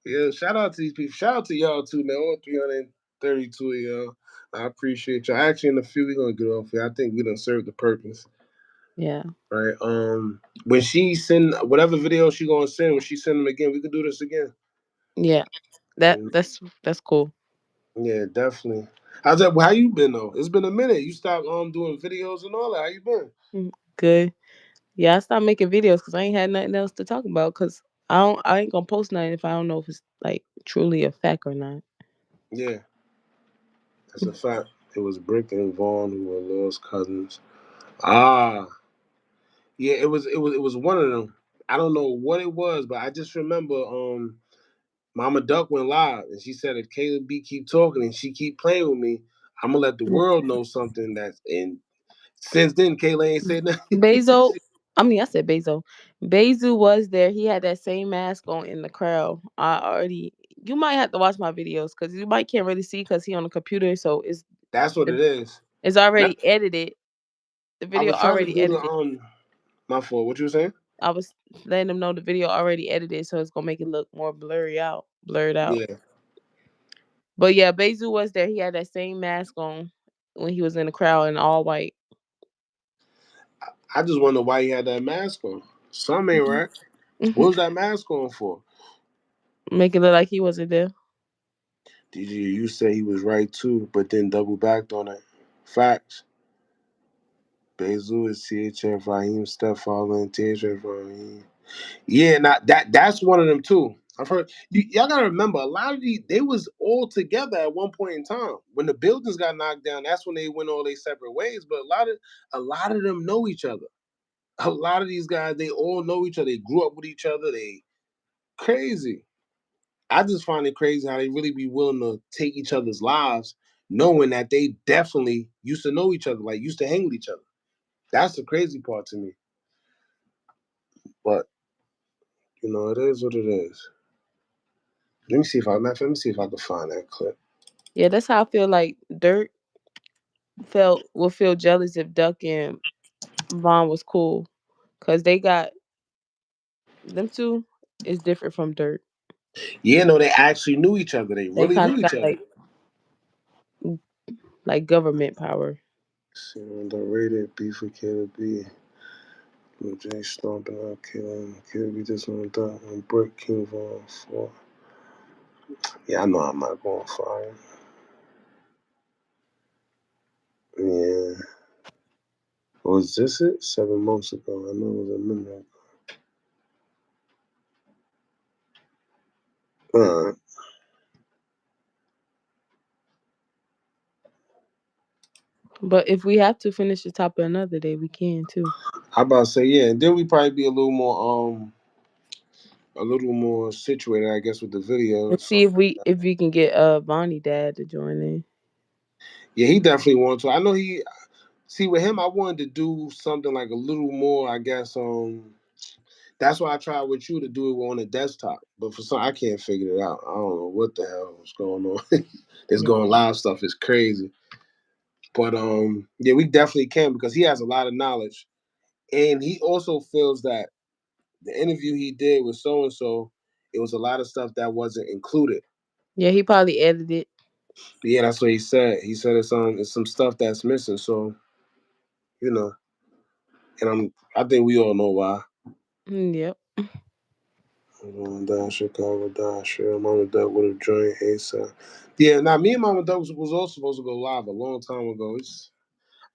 Yeah, shout out to these people. Shout out to y'all too, man. All 332 of y'all. I appreciate y'all. Actually, in a few, we're gonna get off here. I think we done served the purpose. Yeah. Right. When she send whatever video she gonna send, when she send them again, we could do this again. Yeah. That's cool. Yeah, definitely. How's that? How you been though? It's been a minute. You stopped doing videos and all that. How you been? Good. Yeah, I stopped making videos because I ain't had nothing else to talk about. Because I ain't gonna post nothing if I don't know if it's like truly a fact or not. Yeah, that's a fact. It was Brick and Vaughn who were lost cousins. Ah, yeah. It was one of them. I don't know what it was, but I just remember Mama Duck went live and she said if Caleb B keep talking and she keep playing with me, I'm gonna let the world know something that's in. Since then, Kayla ain't said nothing. Bezo, I said Bezo. Bezu was there. He had that same mask on in the crowd. I already, You might have to watch my videos because you might can't really see because he on the computer, so That's what it is. it's already edited. The I video was trying to already do the edited. my fault. What you were saying? I was letting them know the video already edited, so it's gonna make it look more blurred out. Yeah. But yeah, Bezu was there. He had that same mask on when he was in the crowd in all white. I just wonder why he had that mask on. Something ain't right. What was that mask on for? Make it look like he wasn't there. DJ, you say he was right too, but then double backed on it. Facts. Bezu is CHF Raheem stepfather and THF Raheem. Yeah, not that's one of them too. I've heard y'all gotta remember a lot of these they was all together at one point in time. When the buildings got knocked down, that's when they went all their separate ways. But a lot of them know each other. A lot of these guys, they all know each other. They grew up with each other. They crazy. I just find it crazy how they really be willing to take each other's lives, knowing that they definitely used to know each other, like used to hang with each other. That's the crazy part to me. But it is what it is. Let me see if I can find that clip. Yeah, that's how I feel like Durk would feel jealous if Duck and Vaughn was cool. Cause they got them two is different from Durk. Yeah, no, they actually knew each other. They They really kind knew of each got other. like government power. See, the rated B for Killer B. Blue J stomping out Killer B this one done on Brick King Vaughn 4. Yeah, I know I'm not going fire. Yeah. Was this it? 7 months ago. I know it was a minute ago. Alright. But if we have to finish the top of another day, we can too. I about to say, yeah, and then we probably be a little more situated, I guess, with the video. And So see if we can get Bonnie dad to join in. yeah, he definitely wants to. I know he see with him I wanted to do something like a little more, I guess, that's why I tried with you to do it on a desktop. But for some I can't figure it out. I don't know what the hell is going on. This Yeah. going live stuff is crazy. But yeah, we definitely can because he has a lot of knowledge. And he also feels that the interview he did with so and so, it was a lot of stuff that wasn't included. Yeah, he probably edited it. Yeah, that's what he said. He said it's some stuff that's missing. So, you know, and I think we all know why. Yep. I'm down Chicago, down sure. Mama Duck would have joined ASAP. Yeah, now me and Mama Duck was also supposed to go live a long time ago.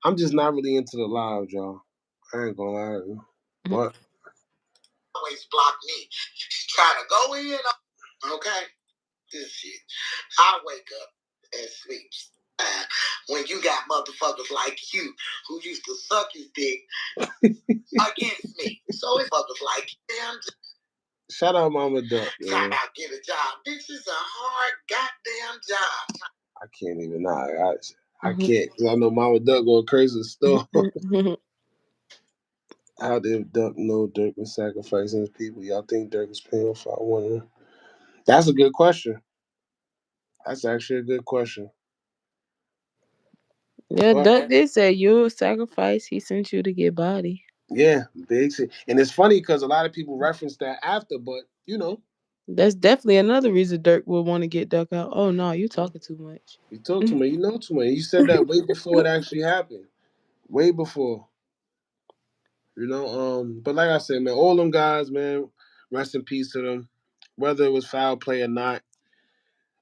I'm just not really into the live, y'all. I ain't gonna lie to you. But Always block me. Try to go in. Okay. This shit. I wake up and sleep. When you got motherfuckers like you who used to suck his dick against me. So it's motherfuckers like them. shout out Mama Duck, Trying man. to get a job. This is a hard goddamn job. I can't even lie. I can't because I know Mama Duck going crazy in the store. How did Duck know Durk was sacrificing his people? Y'all think Durk was paying for? I wonder. That's a good question. That's actually a good question. Yeah, But Duck did say you sacrifice. He sent you to get body. yeah, big shit. And it's funny because a lot of people reference that after, but That's definitely another reason Dirk would want to get Duck out. Oh no, you talking too much. you talk too much, you know too much. You said that way before it actually happened. Way before. But like I said, man, all them guys, man, rest in peace to them. Whether it was foul play or not.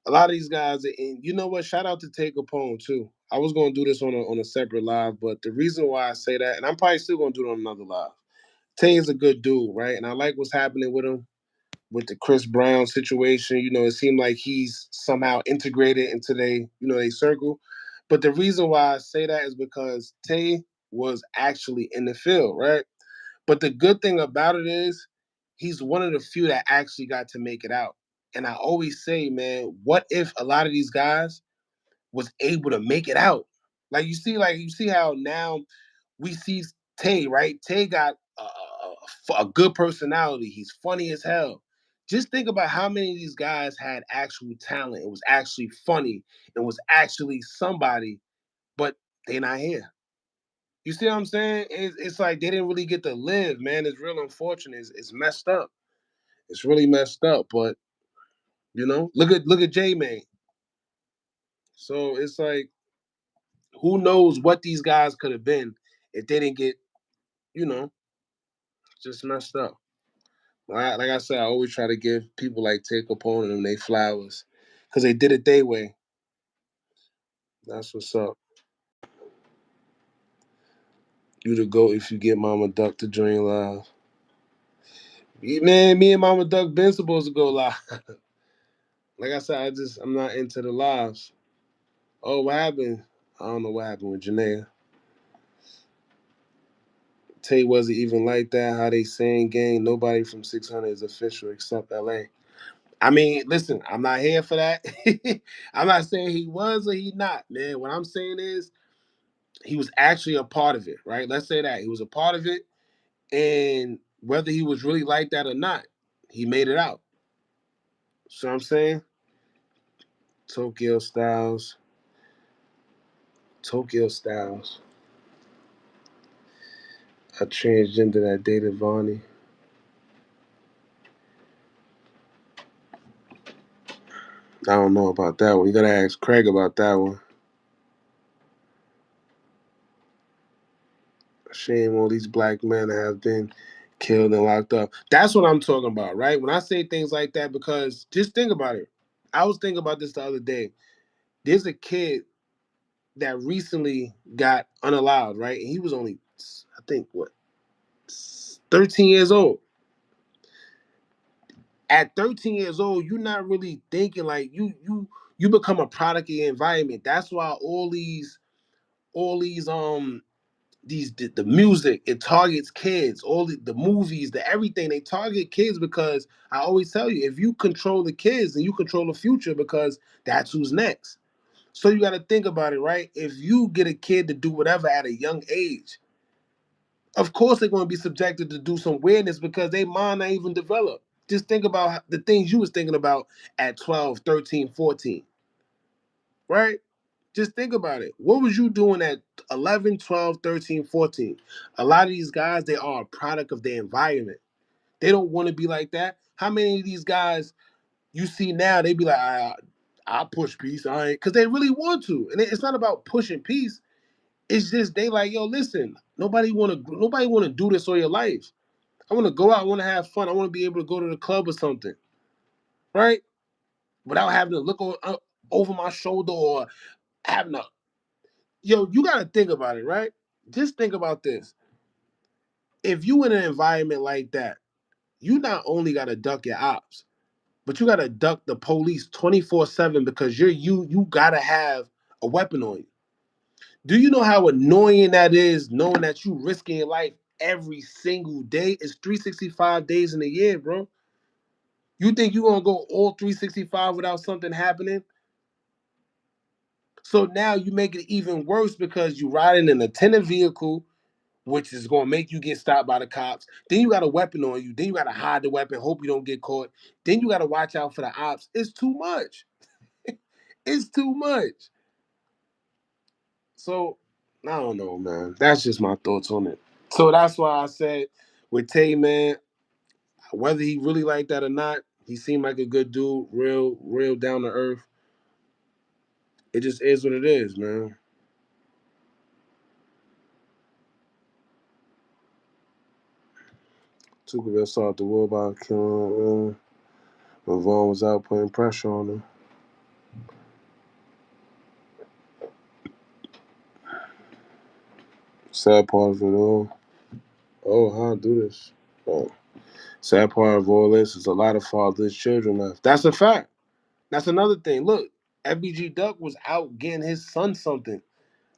A lot of these guys, and you know what? Shout out to Tay Capone too. I was gonna do this on a separate live, but the reason why I say that, and I'm probably still gonna do it on another live. Tay is a good dude, right? And I like what's happening with him with the Chris Brown situation. It seemed like he's somehow integrated into they circle. But the reason why I say that is because Tay was actually in the field, right? But the good thing about it is he's one of the few that actually got to make it out. And I always say, man, what if a lot of these guys was able to make it out? Like you see how now we see Tay, right? Tay got a good personality. He's funny as hell. Just think about how many of these guys had actual talent. It was actually funny. It was actually somebody, but they're not here. You see what I'm saying? It's like they didn't really get to live, man. It's real unfortunate. It's messed up. It's really messed up. But look at J Man. So it's like, who knows what these guys could have been if they didn't get, just messed up. Like I said, I always try to give people like Take Capone and them they flowers, because they did it their way. That's what's up. You the GOAT if you get Mama Duck to join live. Man, me and Mama Duck been supposed to go live. Like I said, I'm not into the lives. Oh, what happened? I don't know what happened with Janayaa. Tay wasn't even like that. How they saying gang? Nobody from 600 is official except LA. I mean, listen, I'm not here for that. I'm not saying he was or he not, man. What I'm saying is he was actually a part of it, right? Let's say that. He was a part of it, and whether he was really like that or not, he made it out. So I'm saying? Tokyo Styles. A transgender that dated Vonnie. I don't know about that one. You gotta ask Craig about that one. Shame all these black men have been killed and locked up. That's what I'm talking about, right? When I say things like that, because just think about it. I was thinking about this the other day. There's a kid that recently got unallowed, right? And he was only, I think, 13 years old. At 13 years old, you're not really thinking like you become a product of your environment. That's why all these the music, it targets kids. All the movies, the everything, they target kids, because I always tell you, if you control the kids, then you control the future, because that's who's next. So you got to think about it, right? If you get a kid to do whatever at a young age, of course they're going to be subjected to do some weirdness, because their mind not even developed. Just think about the things you was thinking about at 12, 13, 14, right? Just think about it. What was you doing at 11, 12, 13, 14? A lot of these guys, they are a product of their environment. They don't want to be like that. How many of these guys you see now, they be like, I push peace, I ain't, because they really want to. And it's not about pushing peace. It's just they like, yo, listen, nobody want to do this all your life. I want to go out, I want to have fun. I want to be able to go to the club or something, right? Without having to look over my shoulder or having to. Yo, you got to think about it, right? Just think about this. If you in an environment like that, you not only got to duck your ops, but you got to duck the police 24/7, because you got to have a weapon on you. Do you know how annoying that is, knowing that you risking your life every single day? It's 365 days in a year, bro. You think you're going to go all 365 without something happening? So now you make it even worse, because you're riding in a tenant vehicle, which is going to make you get stopped by the cops. Then you got a weapon on you. Then you got to hide the weapon, hope you don't get caught. Then you got to watch out for the ops. It's too much. It's too much. So, I don't know, man. That's just my thoughts on it. So that's why I said with Tay, man, whether he really like that or not, he seemed like a good dude, real down to earth. It just is what it is, man. Tupac started the world by killing when Vaughn was out putting pressure on him. Sad part of it all. Oh, how I do this? Oh. Sad part of all this is a lot of fatherless children left. That's a fact. That's another thing. Look, FBG Duck was out getting his son something.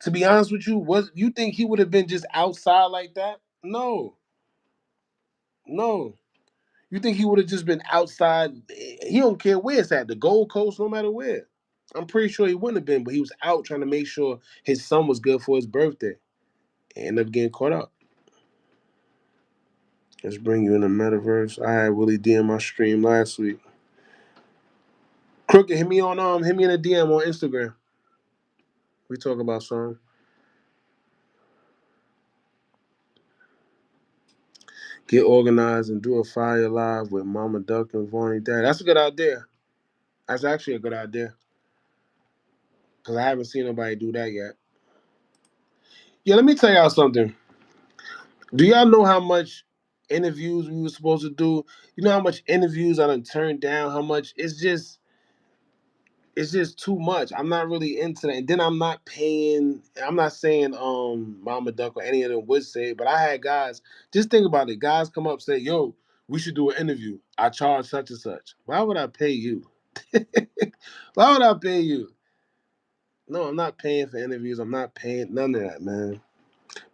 To be honest with you, you think he would have been just outside like that? No. No. You think he would have just been outside? He don't care where it's at, the Gold Coast, no matter where. I'm pretty sure he wouldn't have been, but he was out trying to make sure his son was good for his birthday. And ended up getting caught up. Let's bring you in the metaverse. I had Willie D in my stream last week. Crooked, hit me in a DM on Instagram. We talk about something. Get organized and do a fire live with Mama Duck and Vonnie Dad. That's a good idea. That's actually a good idea. Because I haven't seen nobody do that yet. Yeah, let me tell y'all something. Do y'all know how much interviews we were supposed to do? You know how much interviews I done turned down? How much it's just too much. I'm not really into that. And then I'm not paying. I'm not saying Mama Duck or any of them would say it, but I had guys, just think about it. Guys come up say, yo, we should do an interview. I charge such and such. Why would I pay you? Why would I pay you? No, I'm not paying for interviews. I'm not paying none of that, man.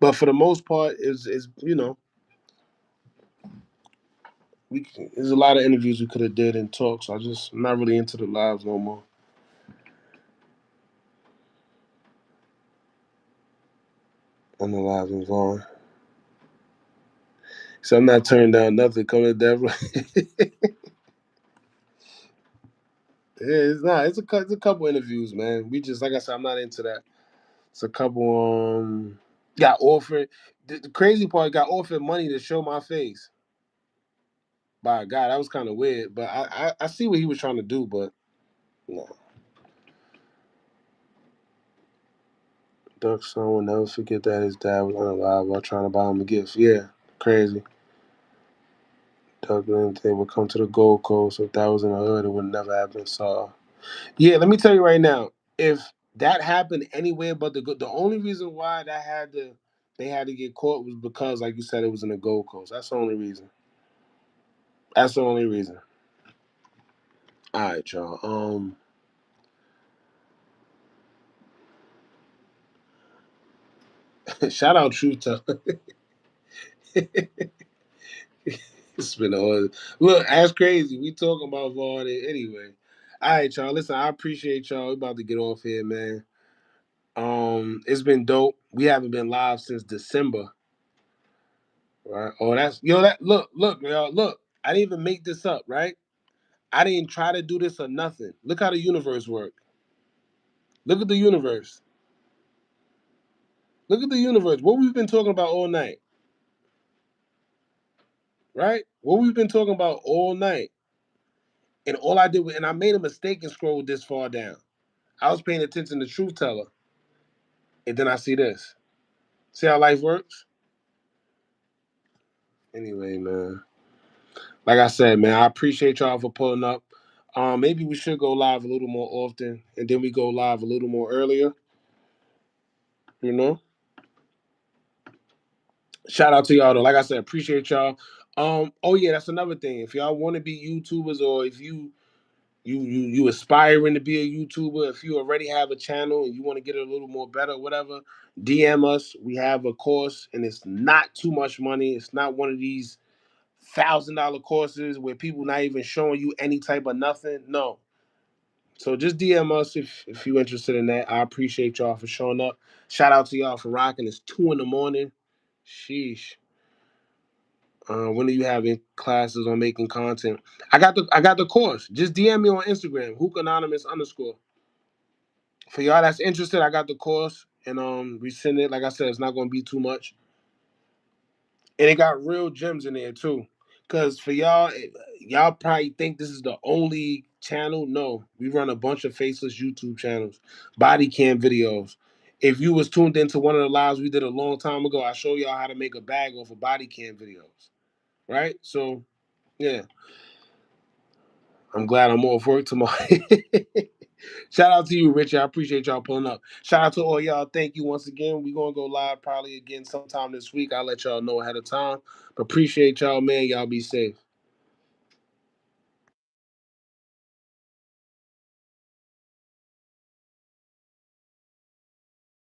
But for the most part, is there's a lot of interviews we could have did and talks. I'm not really into the lives no more. On the lives involved. So I'm not turning down nothing. Come to Deborah. It's not. It's a couple interviews, man. We just like I said, I'm not into that. It's a couple. Got offered. The crazy part, got offered money to show my face. By God, that was kind of weird. But I see what he was trying to do, but no. Duck's son will never forget that his dad was unalive while trying to buy him a gift. Yeah, crazy. Duck and they would come to the Gold Coast. If that was in the hood, it would never have been solved. Yeah, let me tell you right now. If that happened anywhere but the only reason why they had to get caught was because, like you said, it was in the Gold Coast. That's the only reason. That's the only reason. All right, y'all. Shout out Truth Teller. It's been all look. That's crazy. We talking about Vaughn anyway. All right, y'all. Listen, I appreciate y'all. We about to get off here, man. It's been dope. We haven't been live since December. Right. Oh, that's that look, y'all, look. I didn't even make this up, right? I didn't try to do this or nothing. Look how the universe works. Look at the universe. Look at the universe. What we've been talking about all night. Right? What we've been talking about all night. And all I did was, and I made a mistake and scrolled this far down. I was paying attention to Truth Teller. And then I see this. See how life works? Anyway, man. Like I said, man, I appreciate y'all for pulling up. Maybe we should go live a little more often, and then we go live a little more earlier. You know? Shout out to y'all though. Like I said, appreciate y'all. Oh yeah, that's another thing. If y'all want to be YouTubers, or if you aspiring to be a YouTuber, if you already have a channel and you want to get it a little more better, whatever, DM us. We have a course, and it's not too much money. It's not one of these $1,000 courses where people not even showing you any type of nothing. No. So just DM us if you're interested in that. I appreciate y'all for showing up. Shout out to y'all for rocking. It's 2 a.m. Sheesh. When are you having classes on making content? I got the course. Just DM me on Instagram, Hookah Anonymous _. For y'all that's interested, I got the course, and we send it. Like I said, it's not gonna be too much, and it got real gems in there too. Cause for y'all probably think this is the only channel. No, we run a bunch of faceless YouTube channels, body cam videos. If you was tuned into one of the lives we did a long time ago, I show y'all how to make a bag off of body cam videos. Right? So yeah. I'm glad I'm off work tomorrow. Shout out to you, Richard. I appreciate y'all pulling up. Shout out to all y'all. Thank you once again. We're going to go live probably again sometime this week. I'll let y'all know ahead of time. But appreciate y'all, man. Y'all be safe.